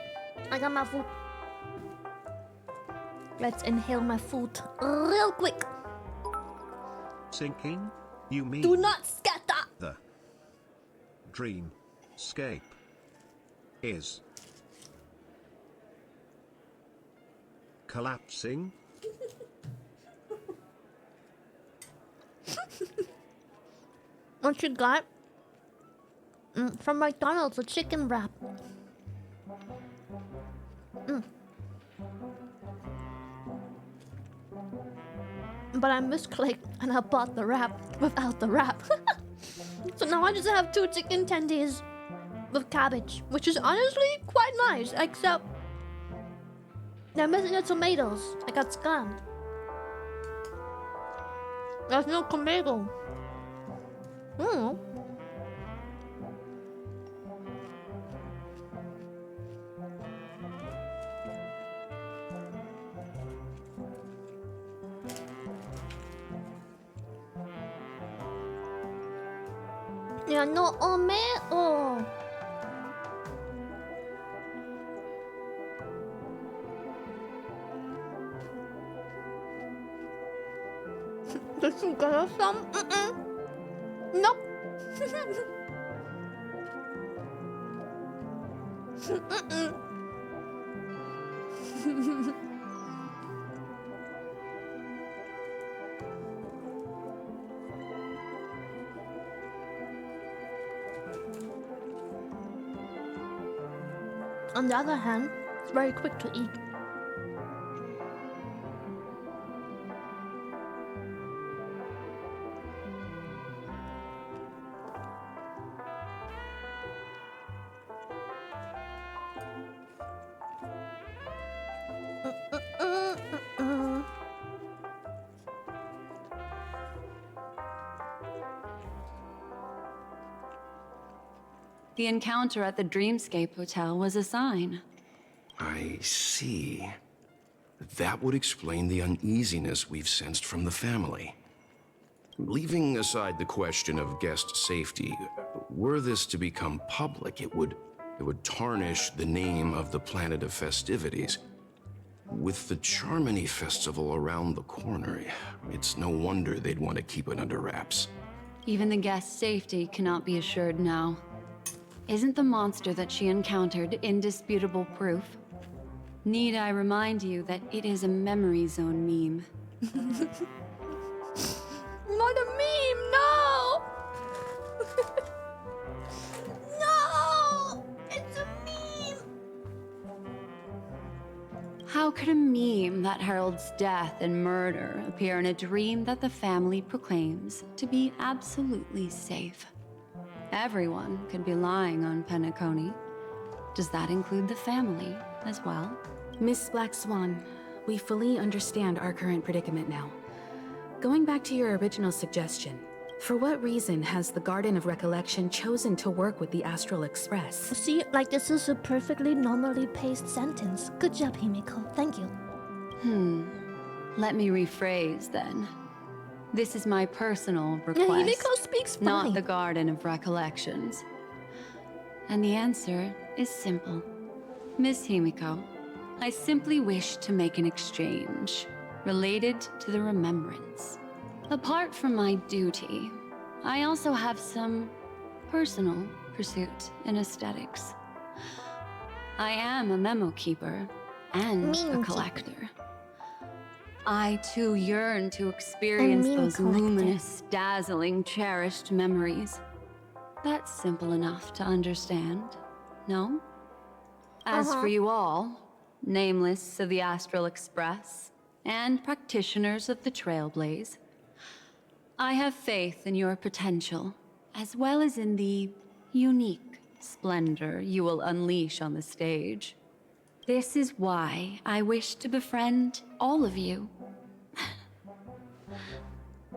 I got my food. Let's inhale my food real quick. Sinking? You mean? Do not scatter. The dreamscape is collapsing. What you got? From McDonald's, a chicken wrap. But I misclicked and I bought the wrap without the wrap. So now I just have 2 chicken tendies with cabbage, which is honestly quite nice, except they're missing the tomatoes. I got scammed. There's no tomato. Yeah, no tomato. Did you get us some? Nope. On the other hand, it's very quick to eat. The encounter at the Dreamscape Hotel was a sign. I see. That would explain the uneasiness we've sensed from the family. Leaving aside the question of guest safety, were this to become public, it would tarnish the name of the planet of festivities. With the Charmony Festival around the corner, it's no wonder they'd want to keep it under wraps. Even the guest's safety cannot be assured now. Isn't the monster that she encountered indisputable proof? Need I remind you that it is a memory zone meme? Not a meme, no! No! It's a meme! How could a meme that heralds death and murder appear in a dream that the family proclaims to be absolutely safe? Everyone could be lying on Penacony. Does that include the family as well? Miss Black Swan, we fully understand our current predicament now. Going back to your original suggestion, for what reason has the Garden of Recollection chosen to work with the Astral Express? See, like this is a perfectly normally paced sentence. Good job, Himiko. Thank you. Let me rephrase then. This is my personal request. Himiko speaks funny. Not the Garden of Recollections. And the answer is simple. Miss Himiko, I simply wish to make an exchange related to the remembrance. Apart from my duty, I also have some personal pursuit in aesthetics. I am a memo keeper and a collector. I too yearn to experience those luminous, dazzling, cherished memories. That's simple enough to understand, no? As for you all, nameless of the Astral Express and practitioners of the Trailblaze, I have faith in your potential, as well as in the unique splendor you will unleash on the stage. This is why I wish to befriend all of you.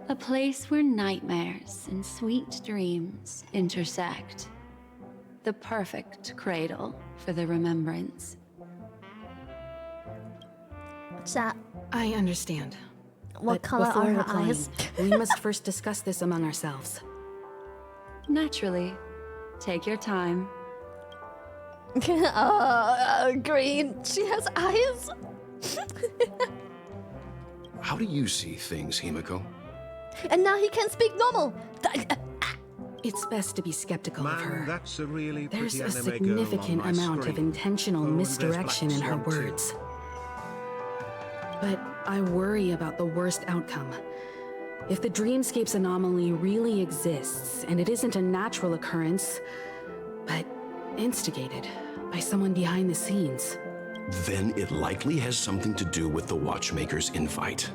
A place where nightmares and sweet dreams intersect. The perfect cradle for the remembrance. What's that? I understand. What But color before are her replying, eyes? we must first discuss this among ourselves. Naturally. Take your time. Green. She has eyes. How do you see things, Himiko? And now he can speak normal. It's best to be skeptical of her. That's a really There's pretty a anime girl significant on my amount of screen. intentional Oh, and there's misdirection in Black her Swan too. words. But I worry about the worst outcome. If the Dreamscapes anomaly really exists, and it isn't a natural occurrence, but instigated by someone behind the scenes. Then it likely has something to do with the Watchmaker's invite.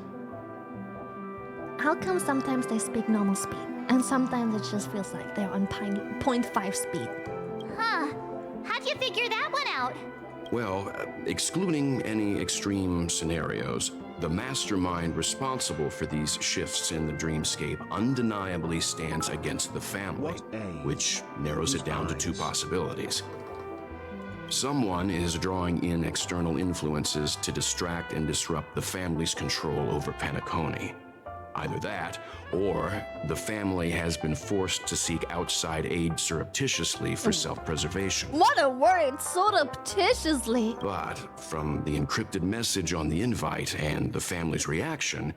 How come sometimes they speak normal speed, and sometimes it just feels like they're on 0.5 speed? Huh. How'd you figure that one out? Well, excluding any extreme scenarios, the mastermind responsible for these shifts in the dreamscape undeniably stands against the family, which narrows it down to two possibilities. Someone is drawing in external influences to distract and disrupt the family's control over Penacony. Either that, or the family has been forced to seek outside aid surreptitiously for self-preservation. What a word! Surreptitiously. But from the encrypted message on the invite and the family's reaction,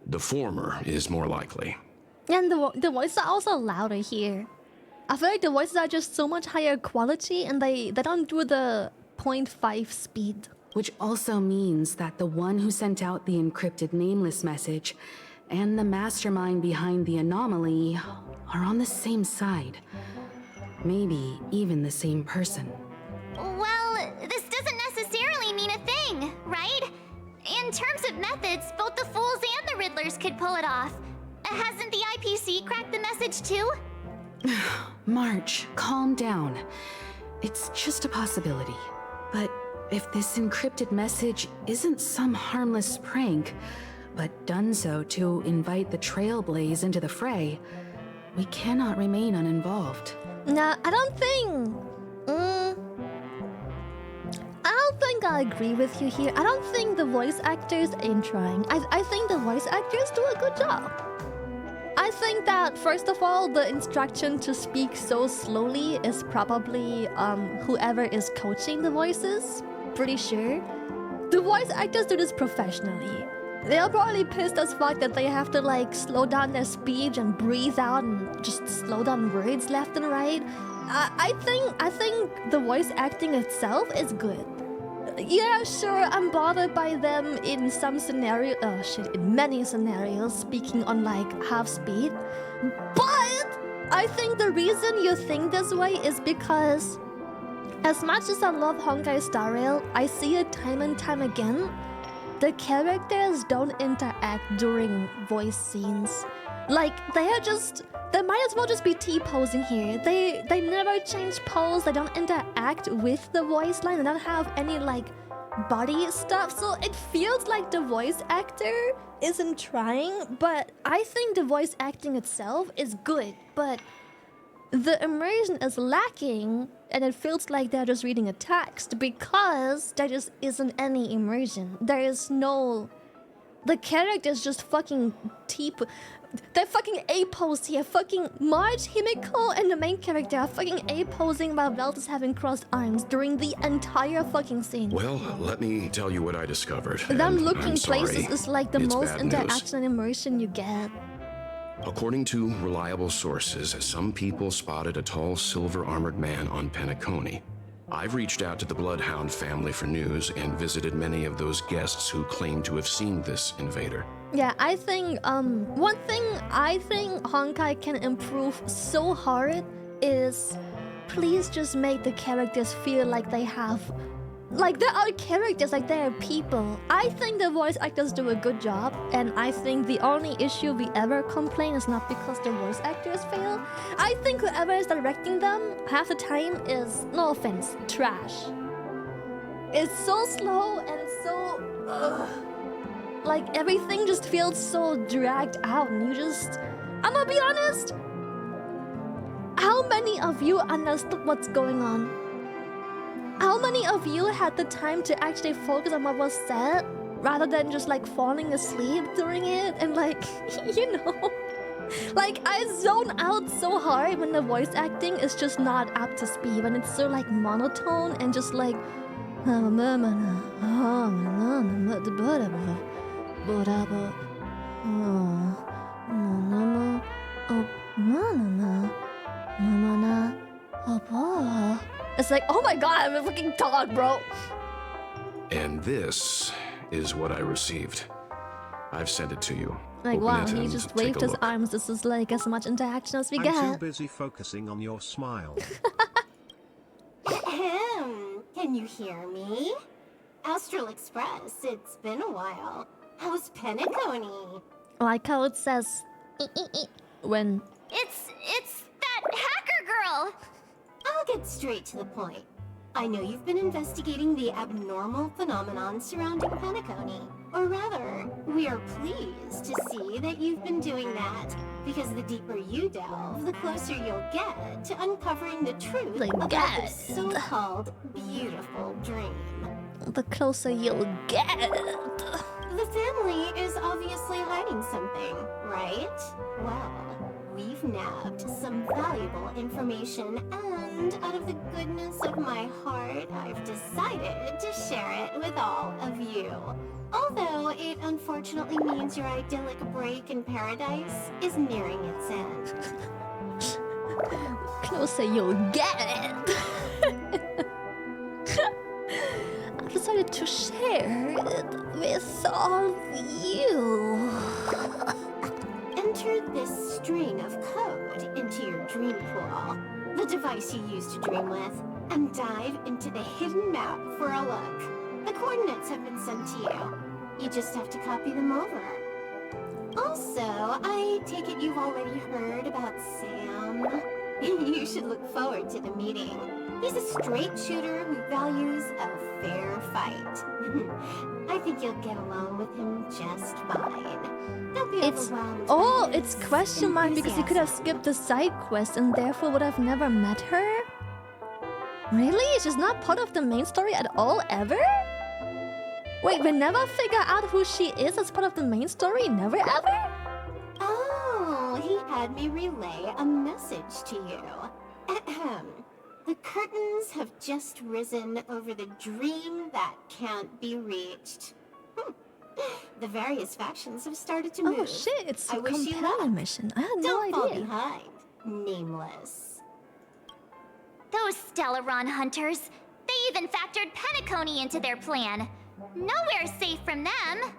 the former is more likely. And the voices are also louder here. I feel like the voices are just so much higher quality, and they don't do the 0.5 speed. Which also means that the one who sent out the encrypted nameless message and the mastermind behind the anomaly are on the same side. Maybe even the same person. Well, this doesn't necessarily mean a thing, right? In terms of methods, both the Fools and the Riddlers could pull it off. Hasn't the IPC cracked the message too? March, calm down. It's just a possibility. But if this encrypted message isn't some harmless prank, but done so to invite the Trailblaze into the fray, we cannot remain uninvolved. Nah, I don't think... I don't think I agree with you here. I don't think the voice actors ain't trying. I think the voice actors do a good job. I think that, first of all, the instruction to speak so slowly is probably whoever is coaching the voices. Pretty sure. The voice actors do this professionally. They're probably pissed as fuck that they have to like slow down their speech and breathe out and just slow down words left and right. I think the voice acting itself is good. Yeah, sure, I'm bothered by them in some scenario. Oh shit, in many scenarios, speaking on like half speed. But I think the reason you think this way is because, as much as I love Honkai Star Rail, I see it time and time again. The characters don't interact during voice scenes. Like, they might as well just be T-posing here. They never change pose, they don't interact with the voice line, they don't have any, like, body stuff. So it feels like the voice actor isn't trying, but I think the voice acting itself is good. But the immersion is lacking, and it feels like they're just reading a text because there just isn't any immersion. There is no... The characters just fucking they're fucking A-pose here. Fucking March, Himiko, and the main character are fucking A-posing while Velt is having crossed arms during the entire fucking scene. Well, let me tell you what I discovered. Them and looking I'm sorry, places is like the it's most bad news. interaction and immersion you get. According to reliable sources, some people spotted a tall silver-armored man on Penacony. I've reached out to the Bloodhound family for news and visited many of those guests who claim to have seen this invader. Yeah, I think one thing I think Honkai can improve so hard is please just make the characters feel like they have, like there are characters, like there are people. I think the voice actors do a good job, and I think the only issue we ever complain is not because the voice actors fail. I think whoever is directing them half the time is, no offense, trash. It's so slow and so like everything just feels so dragged out, and you just, I'm gonna be honest, how many of you understood what's going on? How many of you had the time to actually focus on what was said rather than just like falling asleep during it and like, you know? Like, I zone out so hard when the voice acting is just not up to speed, when it's so like monotone and just like it's like, oh my god, I'm a fucking dog, bro. And this is what I received. I've sent it to you. Like, Open wow, it he and just take waved a his look. arms. This is like as much interaction as we I'm get. too busy focusing on your smile. Ahem. Can you hear me? Astral Express, it's been a while. How's Penacony? Like how it says when... It's that hacker girl! I'll get straight to the point. I know you've been investigating the abnormal phenomenon surrounding Penacony. Or rather, we are pleased to see that you've been doing that, because the deeper you delve, the closer you'll get to uncovering the truth about this so-called beautiful dream. The closer you'll get. The family is obviously hiding something, right? Well, we've nabbed some valuable information, and out of the goodness of my heart, I've decided to share it with all of you. Although it unfortunately means your idyllic break in paradise is nearing its end. Closer you'll get it. I decided to share it with all of you. Enter this string of code into your dream pool, the device you use to dream with, and dive into the hidden map for a look. The coordinates have been sent to you. You just have to copy them over. Also, I take it you've already heard about Sam. You should look forward to the meeting. He's a straight shooter who values a fair fight. I think you'll get along with him just fine. Don't be overwhelmed. Oh, it's question mark because you could have skipped the side quest and therefore would have never met her? Really? She's not part of the main story at all, ever? Wait, we never figure out who she is as part of the main story? Never ever? Oh, he had me relay a message to you. Ahem. The curtains have just risen over the dream that can't be reached. The various factions have started to move. Oh shit, it's a I wish you companion luck. mission. I had no Don't fall idea. behind, nameless. Those Stellaron hunters. They even factored Penacony into their plan. Nowhere safe from them.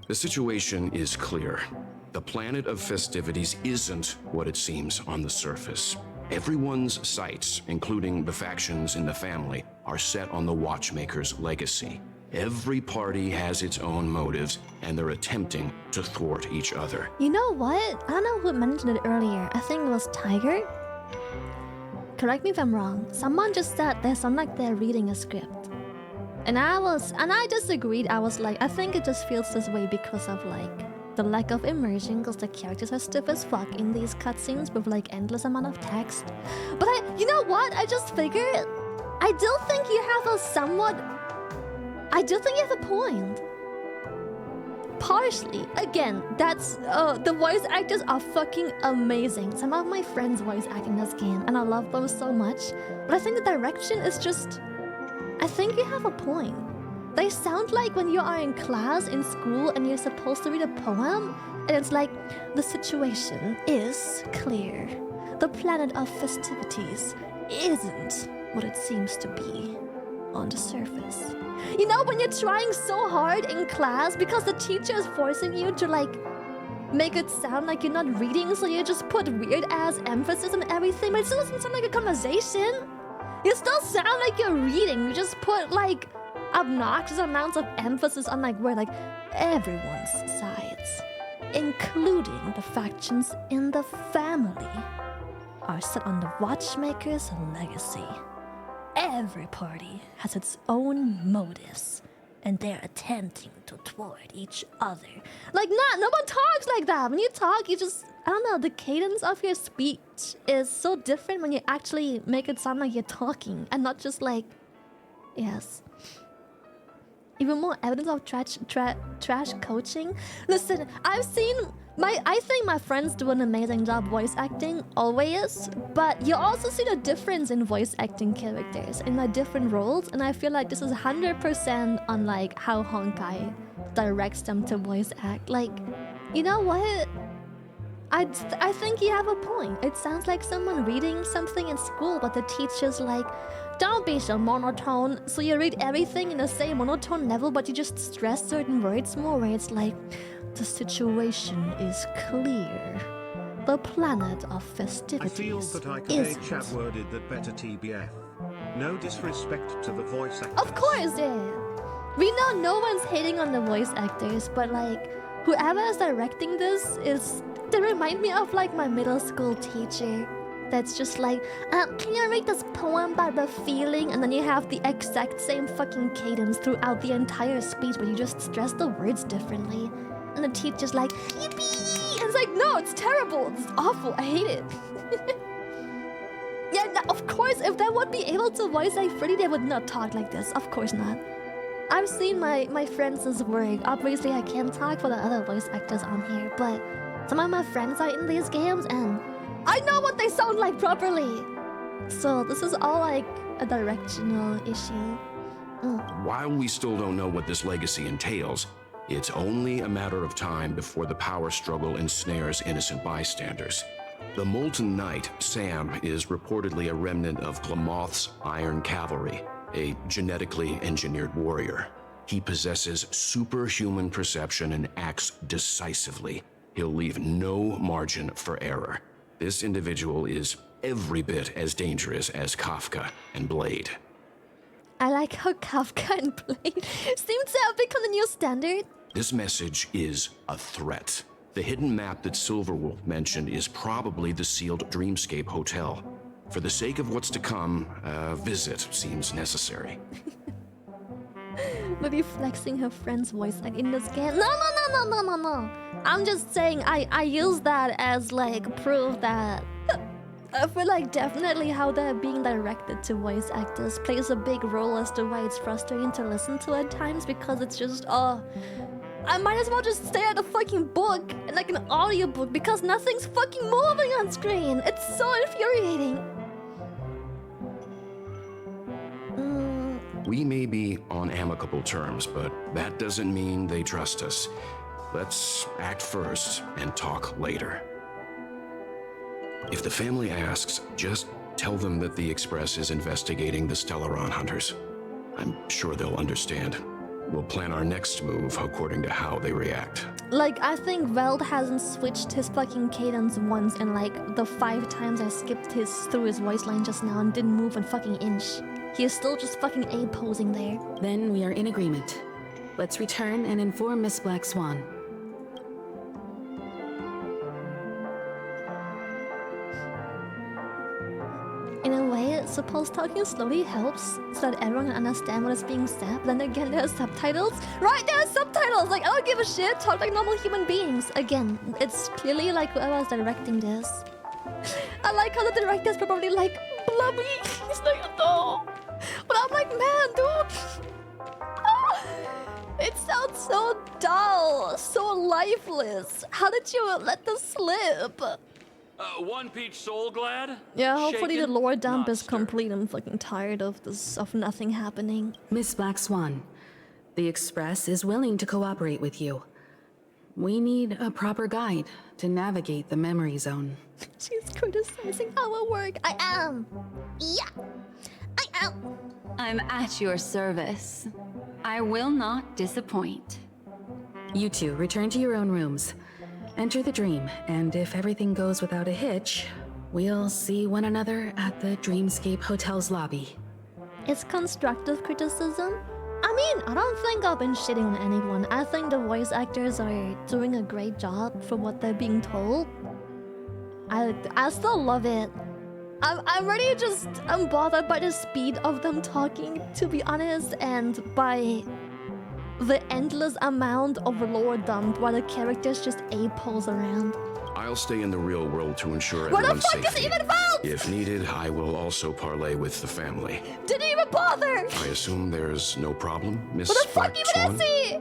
The situation is clear. The planet of festivities isn't what it seems on the surface. Everyone's sights, including the factions in the family, are set on the Watchmaker's legacy. Every party has its own motives, and they're attempting to thwart each other. You know what? I don't know who mentioned it earlier. I think it was Tiger. Correct me if I'm wrong. Someone just said they sound like they're reading a script. And I disagreed. I was like, I think it just feels this way because of like the lack of immersion, because the characters are stiff as fuck in these cutscenes with like endless amount of text. But you know what? I just figured I do think you have a somewhat... I do think you have a point. Partially. Again, that's... the voice actors are fucking amazing. Some of my friends voice act in this game, and I love them so much. But I think the direction is just... I think you have a point. They sound like when you are in class in school and you're supposed to read a poem, and it's like, the situation is clear. The planet of festivities isn't what it seems to be on the surface. You know, when you're trying so hard in class because the teacher is forcing you to like make it sound like you're not reading, so you just put weird ass emphasis on everything, but it still doesn't sound like a conversation. You still sound like you're reading. You just put like obnoxious amounts of emphasis on like where like everyone's sides, including the factions in the family, are set on the Watchmaker's legacy. Every party has its own motives, and they're attempting to thwart each other. Like, no one talks like that. When you talk, you just... I don't know, the cadence of your speech is so different when you actually make it sound like you're talking, and not just like... Yes. Even more evidence of trash coaching. Listen, I've seen... I think my friends do an amazing job voice acting, always. But you also see the difference in voice acting characters in the different roles. And I feel like this is 100% on like how Honkai directs them to voice act. Like, you know what? I think you have a point. It sounds like someone reading something in school, but the teacher's like, don't be so monotone. So you read everything in the same monotone level, but you just stress certain words more, where it's like, the situation is clear. The planet of festivities I feel that I could isn't. chat worded that better TBF. No disrespect to the voice actors. Of course, yeah. We know no one's hating on the voice actors, but like, whoever is directing this is... They remind me of like my middle school teacher. That's just like, can you read this poem by the feeling? And then you have the exact same fucking cadence throughout the entire speech, but you just stress the words differently. And the teacher's like, yippee! And it's like, no, it's terrible. It's awful. I hate it. Yeah, no, of course, if they would be able to voice act freely, they would not talk like this. Of course not. I've seen my friends' work. Obviously, I can't talk for the other voice actors on here, but some of my friends are in these games, and I know what they sound like properly. So this is all like a directional issue. While we still don't know what this legacy entails, it's only a matter of time before the power struggle ensnares innocent bystanders. The Molten Knight, Sam, is reportedly a remnant of Glamoth's Iron Cavalry, a genetically engineered warrior. He possesses superhuman perception and acts decisively. He'll leave no margin for error. This individual is every bit as dangerous as Kafka and Blade. I like how Kafka and Blade seem to have become the new standard. This message is a threat. The hidden map that Silverwolf mentioned is probably the sealed Dreamscape Hotel. For the sake of what's to come, a visit seems necessary. Maybe flexing her friend's voice like in this game. No. I'm just saying I use that as like proof that I feel like definitely how they're being directed to voice actors plays a big role as to why it's frustrating to listen to at times, because it's just I might as well just stare at a fucking book, like an audiobook, because nothing's fucking moving on screen. It's so infuriating. We may be on amicable terms, but that doesn't mean they trust us. Let's act first and talk later. If the family asks, just tell them that the Express is investigating the Stellaron hunters. I'm sure they'll understand. We'll plan our next move according to how they react. Like, I think Veld hasn't switched his fucking cadence once in like the 5 times I skipped through his voice line just now and didn't move an fucking inch. He is still just fucking A-posing there. Then we are in agreement. Let's return and inform Miss Black Swan. In a way, I suppose talking slowly helps so that everyone can understand what is being said. But then again, there are subtitles. Right, there are subtitles! Like, I don't give a shit. Talk like normal human beings. Again, it's clearly like whoever was directing this. I like how the director's probably like, blubby. He's like, no. But I'm like, man, dude. It sounds so dull, so lifeless. How did you let this slip? One peach soul glad? Yeah, hopefully Shaken, the lore dump not is stirred. complete. I'm fucking tired of this, of nothing happening. Miss Black Swan, the Express is willing to cooperate with you. We need a proper guide to navigate the memory zone. She's criticizing our work. I am. Yeah, I am. I'm at your service. I will not disappoint. You two return to your own rooms. Enter the dream, and if everything goes without a hitch, we'll see one another at the Dreamscape Hotel's lobby. It's constructive criticism. I mean, I don't think I've been shitting on anyone. I think the voice actors are doing a great job for what they're being told. I still love it. I'm really just unbothered by the speed of them talking, to be honest, and by the endless amount of lore dump while the characters just A-pose around. I'll stay in the real world to ensure What the everyone's fuck safety. is even Veld? If needed, I will also parlay with the family. Didn't even bother! I assume there's no problem, Miss What the fuck Black even Swan? is he?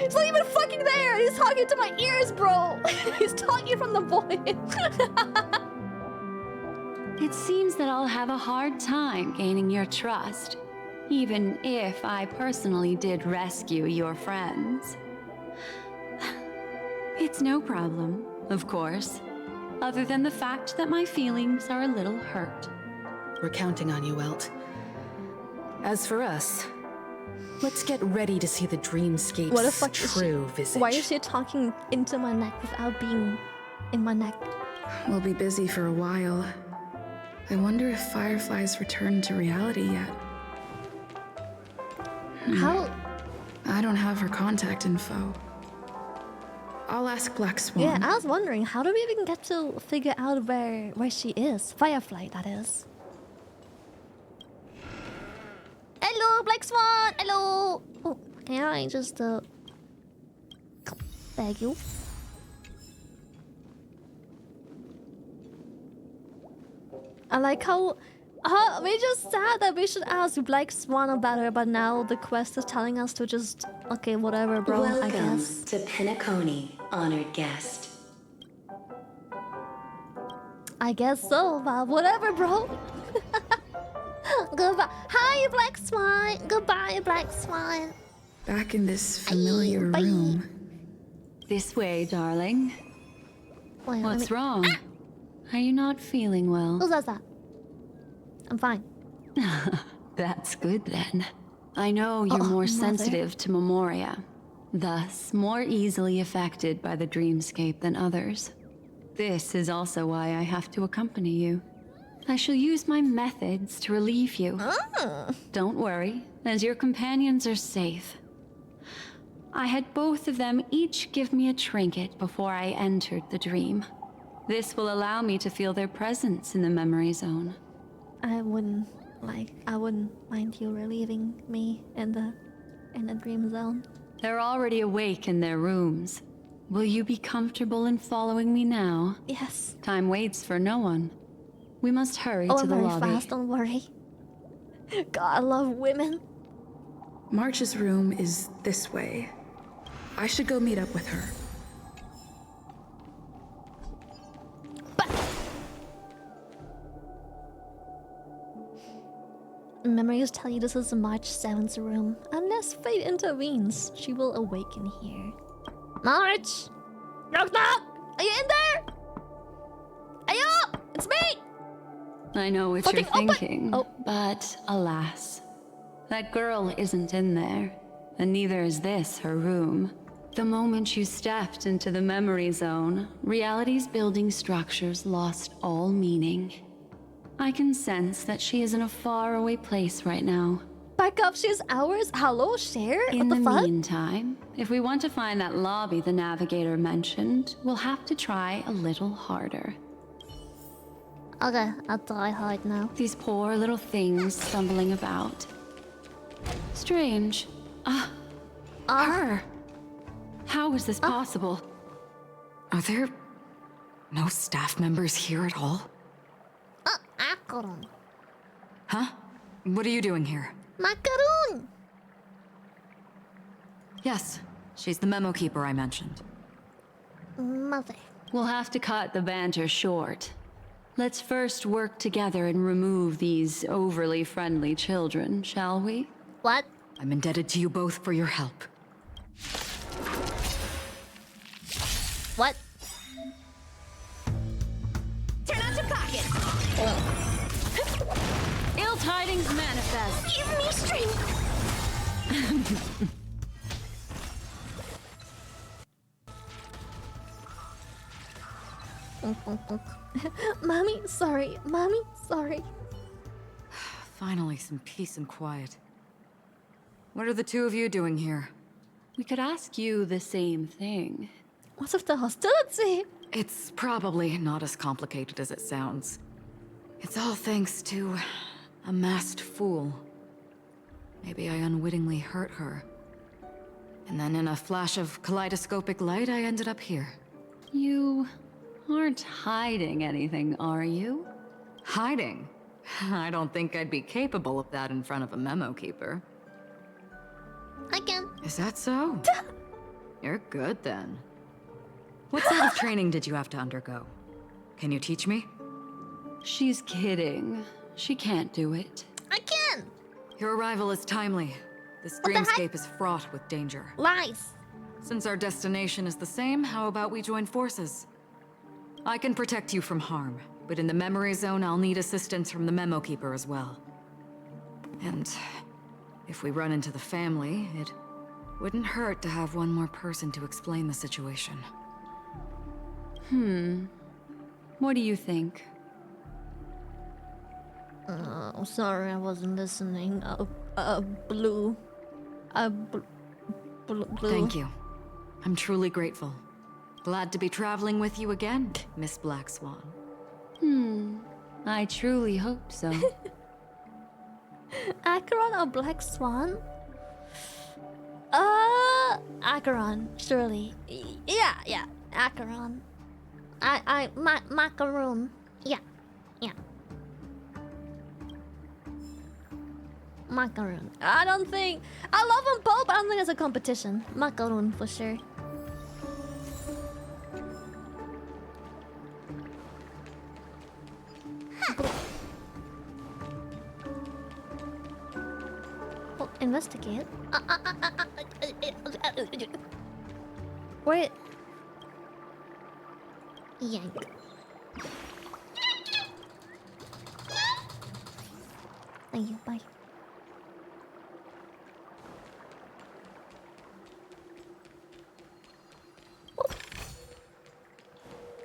He's not even fucking there! He's talking to my ears, bro! He's talking from the void. It seems that I'll have a hard time gaining your trust, even if I personally did rescue your friends. It's no problem, of course, other than the fact that my feelings are a little hurt. We're counting on you, Welt. As for us, let's get ready to see the Dreamscape's What the fuck is true she? visage. Why is she talking into my neck without being in my neck? We'll be busy for a while. I wonder if Firefly's returned to reality yet. How? I don't have her contact info. I'll ask Black Swan. Yeah, I was wondering, how do we even get to figure out where she is? Firefly, that is. Hello, Black Swan! Hello! Oh, can I just, Thank you. I like how... we just said that we should ask Black Swan about her, but now the quest is telling us to just... Okay, whatever, bro, I Welcome guess. to Penacony, honored guest. I guess so, but whatever, bro. Goodbye. Hi, Black Swan. Goodbye, Black Swan. Back in this familiar Bye. room. This way, darling. Wait, What's wrong? Are you not feeling well? Who says that? I'm fine. That's good then. I know you're more sensitive to Memoria, thus more easily affected by the dreamscape than others. This is also why I have to accompany you. I shall use my methods to relieve you. Don't worry, as your companions are safe. I had both of them each give me a trinket before I entered the dream. This will allow me to feel their presence in the memory zone. I wouldn't mind you relieving me in the dream zone. They're already awake in their rooms. Will you be comfortable in following me now? Yes. Time waits for no one. We must hurry to the very lobby. Fast, don't worry. God, I love women. March's room is this way. I should go meet up with her. Memories tell you this is March 7th room. Unless fate intervenes, she will awaken here. March! Knock knock! Are you in there? Ayo! It's me! I know what you're thinking, but alas. That girl isn't in there, and neither is this her room. The moment you stepped into the memory zone, reality's building structures lost all meaning. I can sense that she is in a faraway place right now. Back up, she's ours? Hello, share? In what the the fuck? meantime, if we want to find that lobby the navigator mentioned, we'll have to try a little harder. Okay, I'll try hard now. These poor little things stumbling about. Strange. Her! How is this possible? Are there no staff members here at all? Macaron. Huh? What are you doing here? Macaron! Yes, she's the memo keeper I mentioned. Mother. We'll have to cut the banter short. Let's first work together and remove these overly friendly children, shall we? What? I'm indebted to you both for your help. What? Turn out your pocket! Ill tidings manifest. Give me strength! Mommy, sorry. Mommy, sorry. Finally, some peace and quiet. What are the two of you doing here? We could ask you the same thing. What's with the hostility? It's probably not as complicated as it sounds. It's all thanks to a masked fool. Maybe I unwittingly hurt her. And then in a flash of kaleidoscopic light, I ended up here. You aren't hiding anything, are you? Hiding? I don't think I'd be capable of that in front of a memo keeper. I can. Is that so? You're good then. What sort of training did you have to undergo? Can you teach me? She's kidding. She can't do it. I can! Your arrival is timely. This dreamscape is fraught with danger. Lies! Since our destination is the same, how about we join forces? I can protect you from harm, but in the memory zone I'll need assistance from the memo keeper as well. And if we run into the family, it wouldn't hurt to have one more person to explain the situation. What do you think? Sorry, I wasn't listening. Blue. Blue. Thank you. I'm truly grateful. Glad to be traveling with you again, Miss Black Swan. I truly hope so. Acheron or Black Swan? Acheron, surely. Yeah, Acheron. Macaroon. Yeah. Macaroon. I love them both, but I don't think it's a competition. Macaroon for sure. Investigate. Wait. Yank. Thank you. Bye.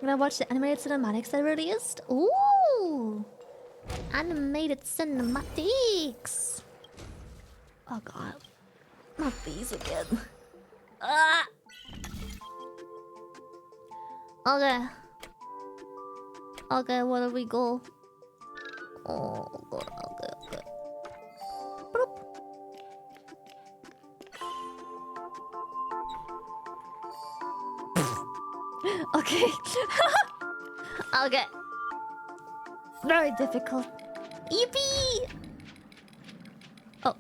I'm gonna watch the animated cinematics they released. Ooh! Animated cinematics! Oh god. Not these again. Ah! Okay. Okay, where do we go? Oh god, okay. Bloop. Okay. Okay. Very difficult. Yippee! Oh.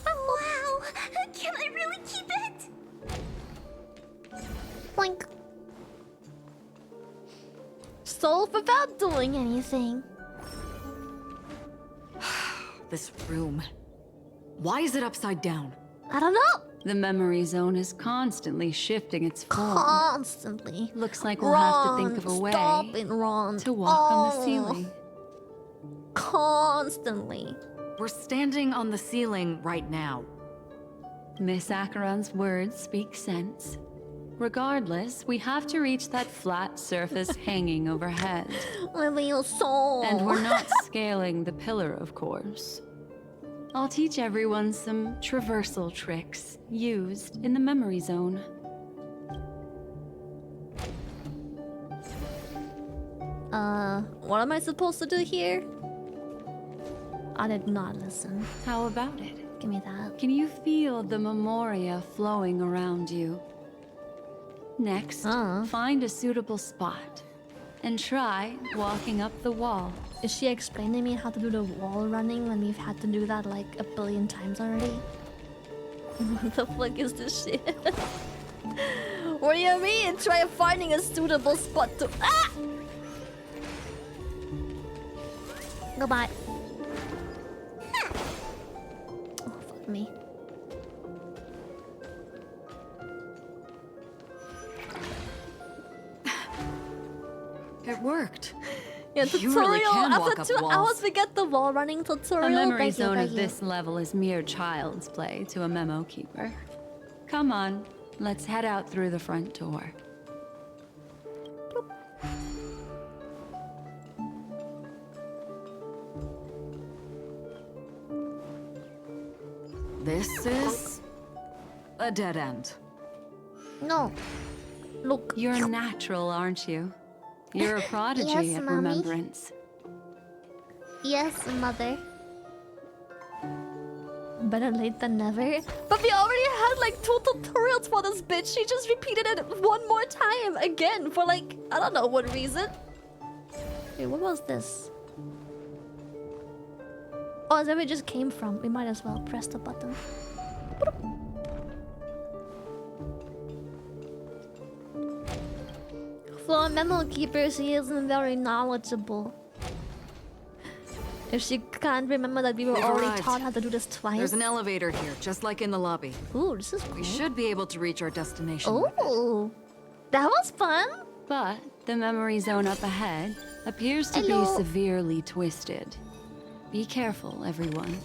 Wow! Can I really keep it? Boink. Solve without doing anything. This room. Why is it upside down? I don't know. The memory zone is constantly shifting its form. Constantly. Looks like we'll have to think of a way Stop it, Ron. to walk on the ceiling. Constantly. We're standing on the ceiling right now. Miss Acheron's words speak sense. Regardless, we have to reach that flat surface hanging overhead. I feel so. And we're not scaling the pillar, of course. I'll teach everyone some traversal tricks used in the memory zone. What am I supposed to do here? I did not listen. How about it? Give me that. Can you feel the memoria flowing around you? Next, find a suitable spot and try walking up the wall. Is she explaining me how to do the wall running when we've had to do that like a billion times already? What the fuck is this shit? What do you mean? Try finding a suitable spot to— Ah! Goodbye. Oh, fuck me. It worked. Yeah, You tutorial. really can walk After up 2 walls. hours, we get the wall running tutorial. A memory Thank you, zone thank of you. this level is mere child's play to a memo keeper. Come on, let's head out through the front door. This is a dead end. No. Look. You're natural, aren't you? You're a prodigy Yes, at mommy. remembrance. Yes, mother. Better late than never. But we already had like 2 tutorials for this bitch. She just repeated it one more time again for like, I don't know what reason. Wait, what was this? Oh, is that where it just came from? We might as well press the button. For a memo keeper, she isn't very knowledgeable. If she can't remember that we were We've already arrived. taught how to do this twice. There's an elevator here, just like in the lobby. Ooh, this is cool. We should be able to reach our destination. Ooh, that was fun. But the memory zone up ahead appears to Hello. be severely twisted. Be careful, everyone.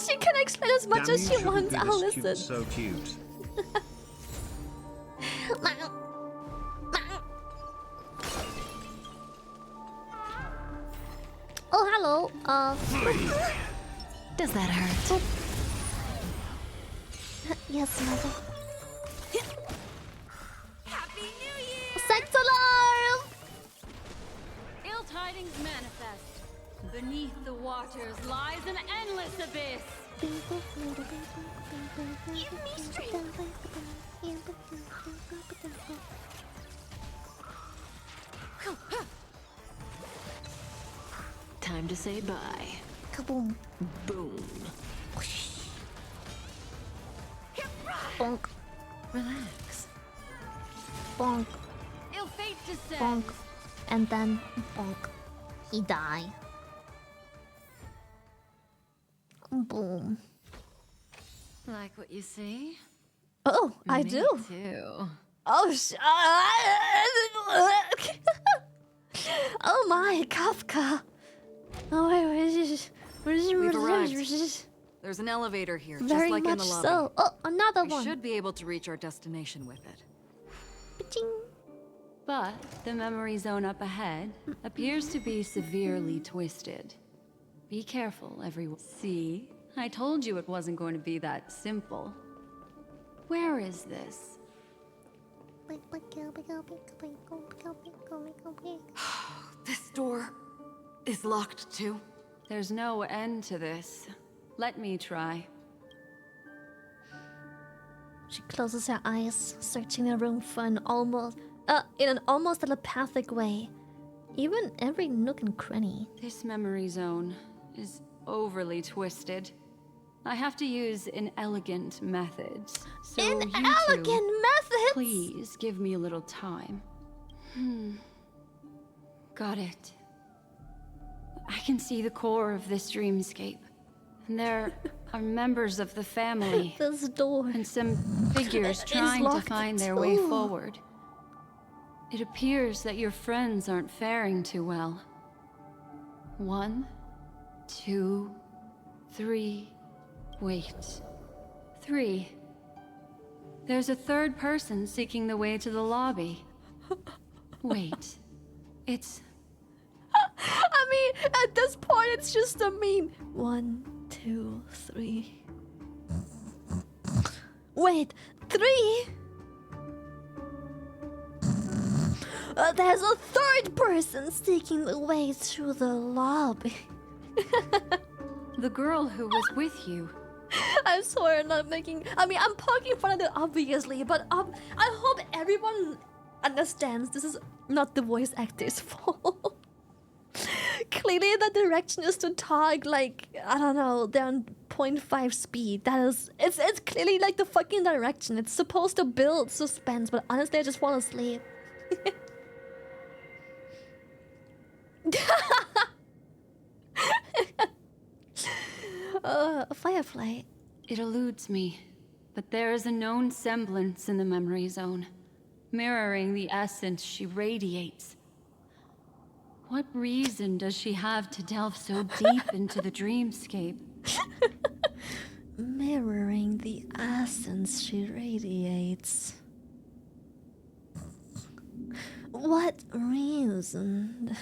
She can explain as much Damn, as you she shouldn't wants. be I'll this cute, listen. so cute. Oh, hello. Does that hurt? Yes, mother. Happy New Year! Sex alarm! Ill tidings manifest. Beneath the waters lies an endless abyss. Time to say bye. Kaboom. Boom. Bonk. Relax. Bonk. Ill fate descends. Bonk. and then bonk, he die. Boom. Like what you see? Oh, I Me do. too. Oh, oh my, Kafka. Oh, We've arrived. There's an elevator here, just Very like in much the lobby. so. Oh, another We one. should be able to reach our destination with it. But the memory zone up ahead appears to be severely twisted. Be careful, everyone. See? I told you it wasn't going to be that simple. Where is this? This door is locked too. There's no end to this. Let me try. She closes her eyes, searching the room for an in an almost telepathic way. Even every nook and cranny. This memory zone is overly twisted. I have to use inelegant methods. So Inelegant methods? Please give me a little time. Got it. I can see the core of this dreamscape. And there are members of the family. This door. And some figures trying to find their way forward. It appears that your friends aren't faring too well. 1, 2, 3. Wait. 3. There's a third person seeking the way to the lobby. Wait. It's... I mean, at this point, it's just a meme. 1, 2, 3. Wait, 3? There's a third person seeking the way to the lobby. The girl who was with you. I swear I'm not making... I mean, I'm poking fun at it, obviously, but I hope everyone understands this is not the voice actor's fault. Clearly, the direction is to talk like, I don't know, they're on 0.5 speed. That is... It's clearly like the fucking direction. It's supposed to build suspense, but honestly, I just want to sleep. A firefly. It eludes me, but there is a known semblance in the memory zone, mirroring the essence she radiates. What reason does she have to delve so deep into the dreamscape? Mirroring the essence she radiates. What reason?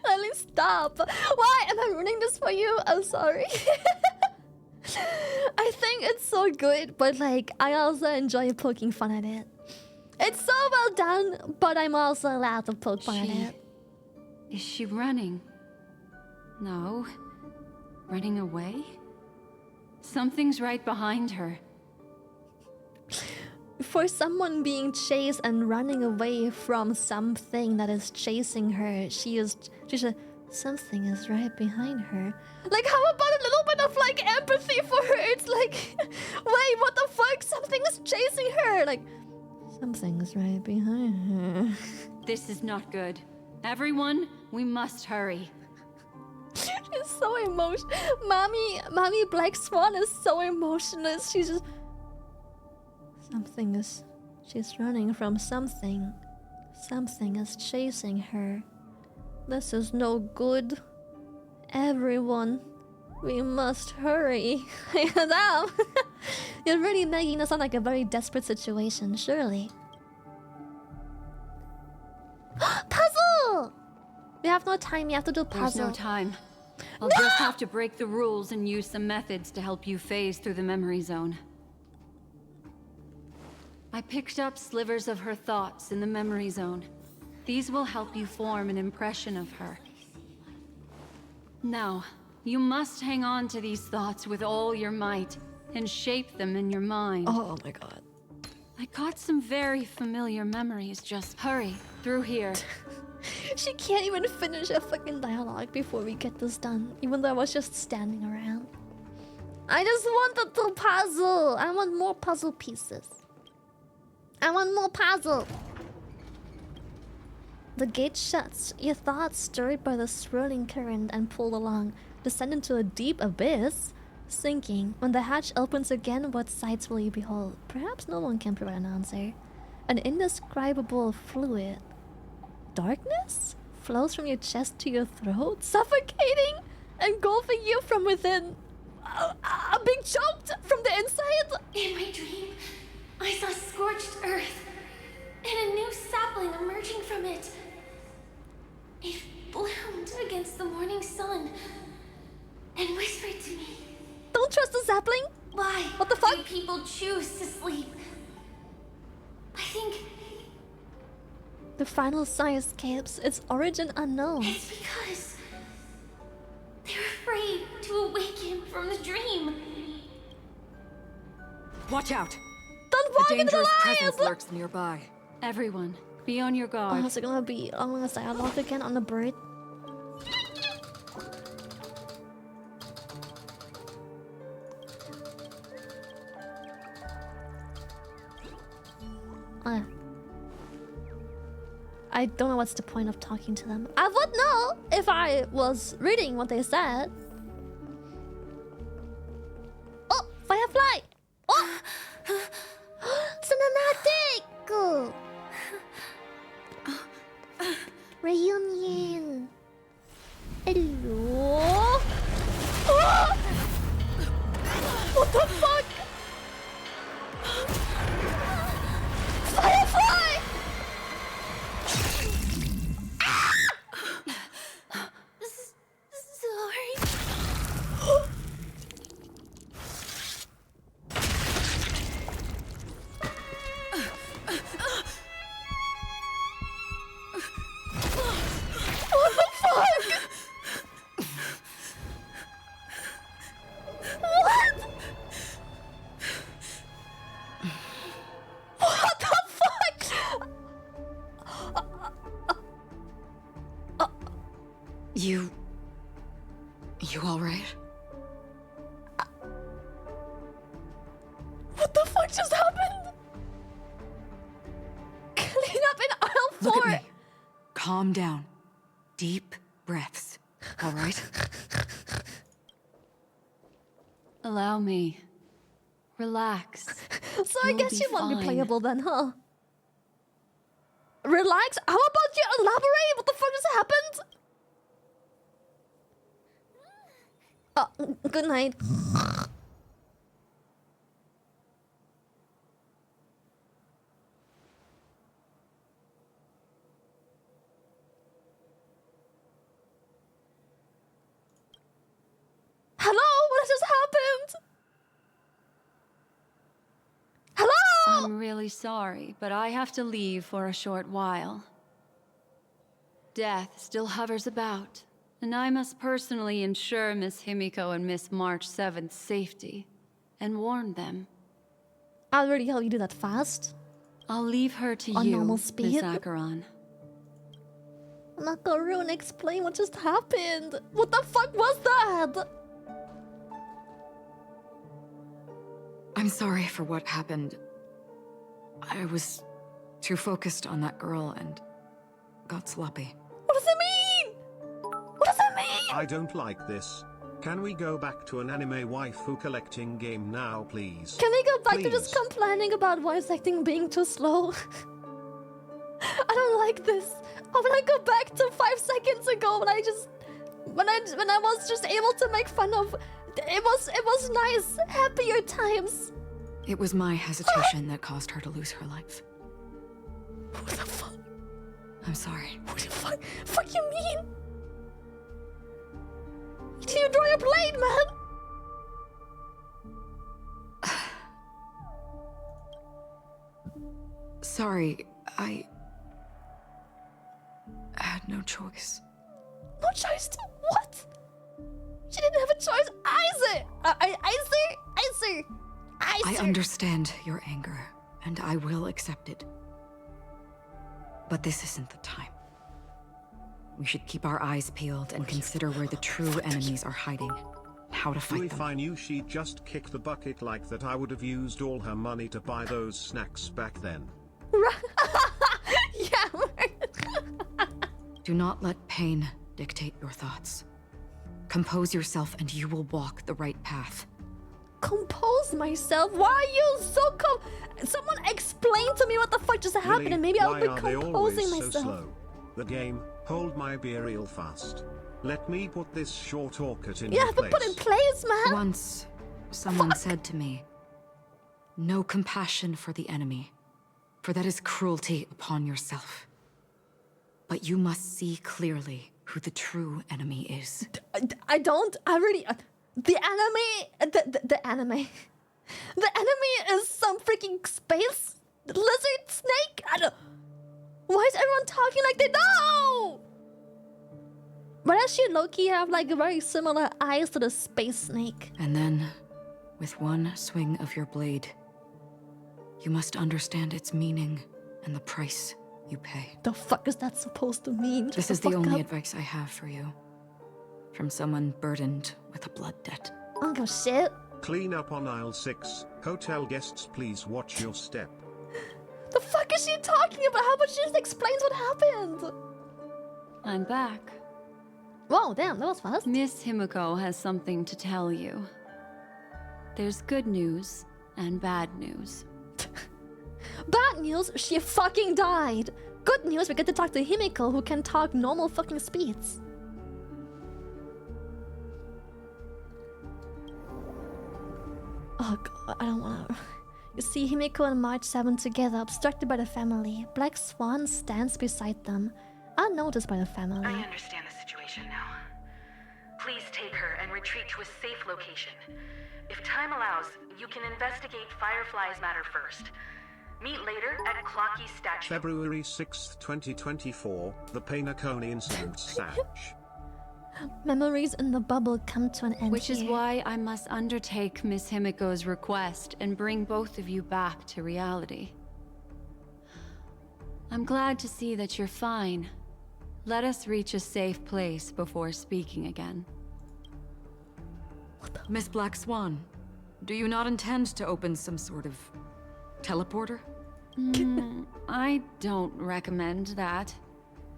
Lily, stop. Why am I ruining this for you? I'm sorry. I think it's so good, but like, I also enjoy poking fun at it. It's so well done, but I'm also allowed to poke fun at it. Is she running? No. Running away? Something's right behind her. For someone being chased and running away from something that is chasing her, she's a, something is right behind her. Like, how about a little bit of like empathy for her? It's like, wait, what the fuck? Something is chasing her. Like, something's right behind her. This is not good. Everyone, we must hurry. She's so emotional. Mommy Black Swan is so emotionless. She's just... Something is... She's running from something. Something is chasing her. This is no good. Everyone, we must hurry. Damn. You're really making this sound like a very desperate situation, surely. Puzzle! We have no time, you have to do puzzle. There's no time. I'll just have to break the rules and use some methods to help you phase through the memory zone. I picked up slivers of her thoughts in the memory zone. These will help you form an impression of her. Now, you must hang on to these thoughts with all your might and shape them in your mind. Oh my god. I got some very familiar memories. Just hurry through here. She can't even finish a fucking dialogue before we get this done, even though I was just standing around. I just want the puzzle. I want more puzzle pieces. I want more puzzle. The gate shuts, your thoughts stirred by the swirling current and pulled along, descend into a deep abyss, sinking. When the hatch opens again, what sights will you behold? Perhaps no one can provide an answer. An indescribable fluid. Darkness? Flows from your chest to your throat, suffocating, engulfing you from within. Being choked from the inside? In my dream, I saw scorched earth, and a new sapling emerging from it. It bloomed against the morning sun, and whispered to me. Don't trust the sapling? Why? What the fuck? Do people choose to sleep? I think... The final sigh escapes, its origin unknown. It's because... they're afraid to awaken from the dream. Watch out! Don't walk into the dangerous lions! presence lurks nearby. Everyone, be on your guard. Oh, is it gonna be dialogue again on the bird? I don't know what's the point of talking to them. I would know if I was reading what they said. Oh, firefly! Oh! Cinematic! Reunion. Hello. Oh! What the fuck? Firefly! Sorry. What the fuck? What? What the fuck? You alright? What the fuck just happened? Clean up in aisle 4. Look at me. Calm down. Deep breaths. Alright? Allow me. Relax. So I You'll guess be you won't be fine. playable then, huh? Relax? How about you elaborate? What the fuck just happened? Oh, good night. Hello? What just happened? Hello? I'm really sorry, but I have to leave for a short while. Death still hovers about, and I must personally ensure Miss Himiko and Miss March 7th's safety, and warn them. I'll already help you do that fast. I'll leave her to On you, normal Miss speed? Acheron. I'm not gonna ruin explain what just happened. What the fuck was that? I'm sorry for what happened. I was too focused on that girl and got sloppy. What does it mean? What does it mean? I don't like this. Can we go back to an anime waifu collecting game now, please? Can we go back to Please. just complaining about voice acting being too slow? I don't like this. I want to go back to 5 seconds ago when I was just able to make fun of. It was nice, happier times. It was my hesitation that caused her to lose her life. What the fuck? I'm sorry. What the fuck you mean? You draw your blade, man. Sorry, I had no choice. No choice to what? She didn't have a choice. I understand your anger, and I will accept it. But this isn't the time. We should keep our eyes peeled and consider where the true enemies are hiding, and how to fight them. If I knew she'd just kick the bucket like that, I would have used all her money to buy those snacks back then. Yeah. Do not let pain dictate your thoughts. Compose yourself and you will walk the right path. Compose myself? Why are you so Someone explain to me what the fuck just happened and maybe I'll be composing myself. Slow? The game, hold my beer real fast. Let me put this short orchid in Yeah, place. but put in place, man. Once, someone said to me, "No compassion for the enemy, for that is cruelty upon yourself. But you must see clearly who the true enemy is." I don't. I really. The enemy. The enemy. The enemy is some freaking space lizard snake. I don't. Why is everyone talking like they know? But does she Loki have like very similar eyes to the space snake? And then, with one swing of your blade, you must understand its meaning and the price you pay. The fuck is that supposed to mean? This is the only advice I have for you. From someone burdened with a blood debt. I don't give a shit. Clean up on aisle 6. Hotel guests, please watch your step. The fuck is she talking about? How about she just explains what happened? I'm back. Whoa, damn, that was fast. Miss Himiko has something to tell you. There's good news and bad news. Bad news, she fucking died. Good news, we get to talk to Himiko, who can talk normal fucking speeds. Oh god, I don't wanna... You see Himiko and March 7 together, obstructed by the family. Black Swan stands beside them, unnoticed by the family. I understand the situation now. Please take her and retreat to a safe location. If time allows, you can investigate Firefly's matter first. Meet later at Clocky's statue. February 6th, 2024, the Painacone incident Satch. Memories in the bubble come to an end. Which is why I must undertake Miss Himiko's request and bring both of you back to reality. I'm glad to see that you're fine. Let us reach a safe place before speaking again. Miss Black Swan, do you not intend to open some sort of teleporter? I don't recommend that.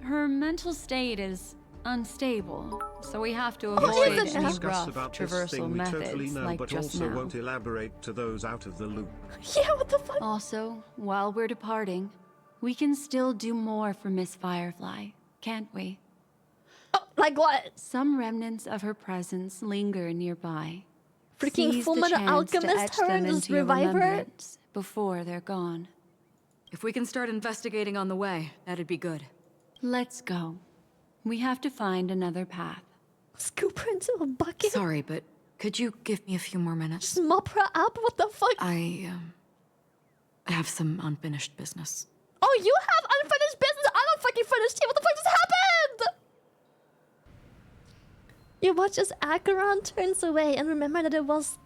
Her mental state is unstable, so we have to avoid any Discuss rough about this traversal thing we methods totally know, like but just also now. won't elaborate to those out of the loop. Yeah, what the fuck? Also, while we're departing, we can still do more for Miss Firefly, can't we? Oh, like what? Some remnants of her presence linger nearby. Freaking Seize Fullmetal the chance to Alchemist etch her them and just into your revive her? remembrance before they're gone. If we can start investigating on the way, that'd be good. Let's go. We have to find another path. Scoop her into a bucket? Sorry, but could you give me a few more minutes? Just mop her up? What the fuck? I have some unfinished business. Oh, you have unfinished business? I don't fucking finish tea. What the fuck just happened? You watch as Acheron turns away and remember that it was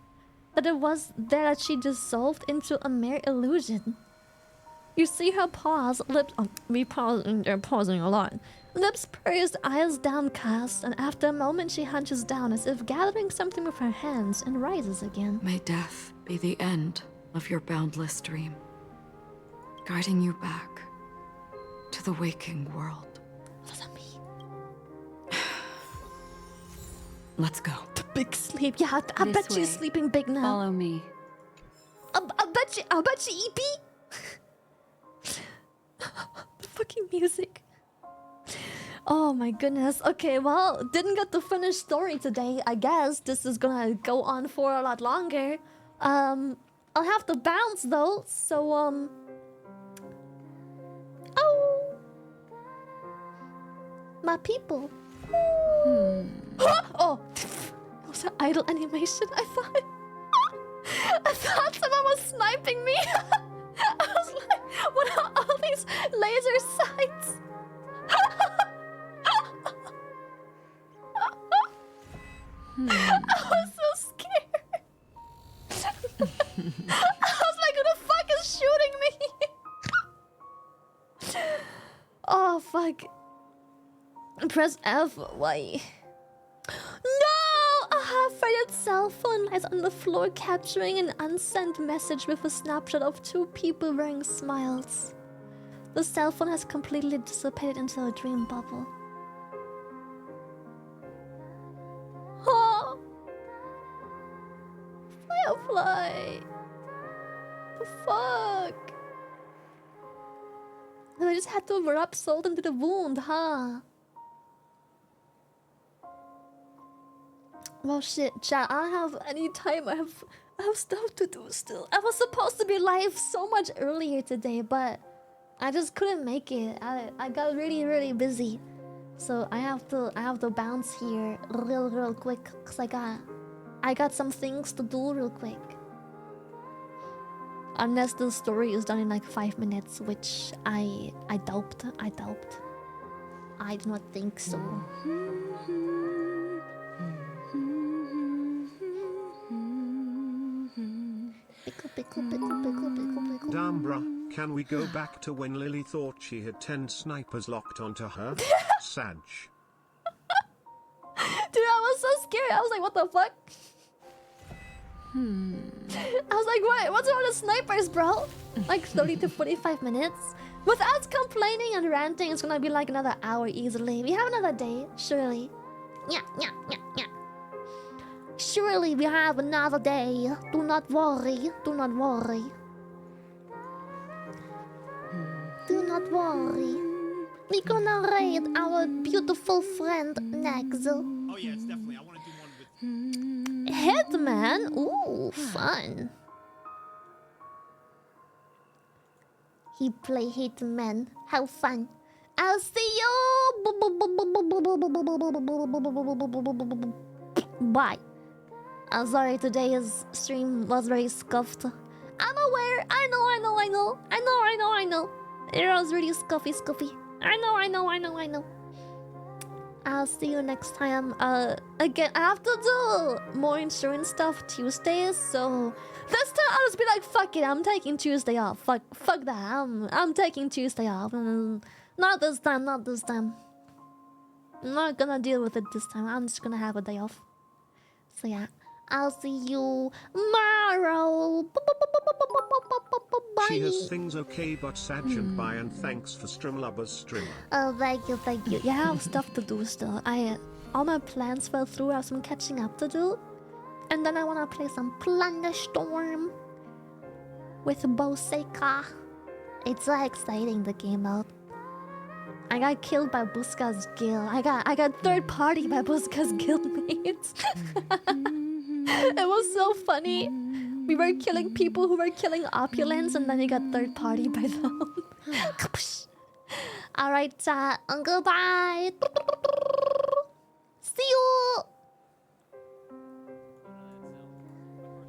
there that she dissolved into a mere illusion. You see her pause, lips... Oh, they're pausing a lot. Lips pursed, eyes downcast, and after a moment she hunches down as if gathering something with her hands and rises again. May death be the end of your boundless dream, guiding you back to the waking world. What does that mean? Let's go. The big sleep. Yeah, I bet she's sleeping big now. Follow me. I bet she EP. The fucking music. Oh my goodness. Okay, well, didn't get the finished story today. I guess this is gonna go on for a lot longer. I'll have to bounce though, so oh, my people. Oh, it was an idle animation. I thought someone was sniping me. I was like, what are all these laser sights? I was so scared. I was like, who the fuck is shooting me? Oh, fuck. Press F. Why? No! A half-rated cell phone lies on the floor, capturing an unsent message with a snapshot of two people wearing smiles. The cell phone has completely dissipated into a dream bubble. Oh! Firefly! The fuck? I just had to rub salt into the wound, huh? Well, shit, chat. I don't have any time. I have stuff to do still. I was supposed to be live so much earlier today, but I just couldn't make it. I got really busy, so I have to bounce here real quick because I got some things to do real quick. Unless the story is done in like 5 minutes, which I doubt. I do not think so. Damn bruh, can we go back to when Lily thought she had 10 snipers locked onto her? Sag. Dude, I was so scared. I was like, what the fuck? I was like, what? What's wrong with snipers, bro? Like 30 to 45 minutes? Without complaining and ranting, it's gonna be like another hour easily. We have another day, surely. Yeah. Surely we have another day. Do not worry. Do not worry. Do not worry. We're gonna raid our beautiful friend next. Oh yes, definitely. I want to do one with Hitman? Ooh, fun. He play Hitman. How fun. I'll see you. Bye. I'm sorry, today's stream was very scuffed. I'm aware. I know. It was really scuffy. I know. I'll see you next time. Again, I have to do more insurance stuff Tuesdays, so this time I'll just be like, fuck it, I'm taking Tuesday off. Fuck that. I'm taking Tuesday off. Not this time. I'm not gonna deal with it this time. I'm just gonna have a day off. So yeah, I'll see you tomorrow. Bye. She has things okay, but Sag and bye, and thanks for Streamlabber's streamer. Oh, thank you. You have stuff to do still. All my plans fell through. I have some catching up to do. And then I wanna play some Plunderstorm with Boseka. It's so exciting, the game mode. I got killed by Buska's guild. I got third party by Buska's guildmates. It was so funny. We were killing people who were killing opulence, and then we got third party by them. Alright, goodbye. See you.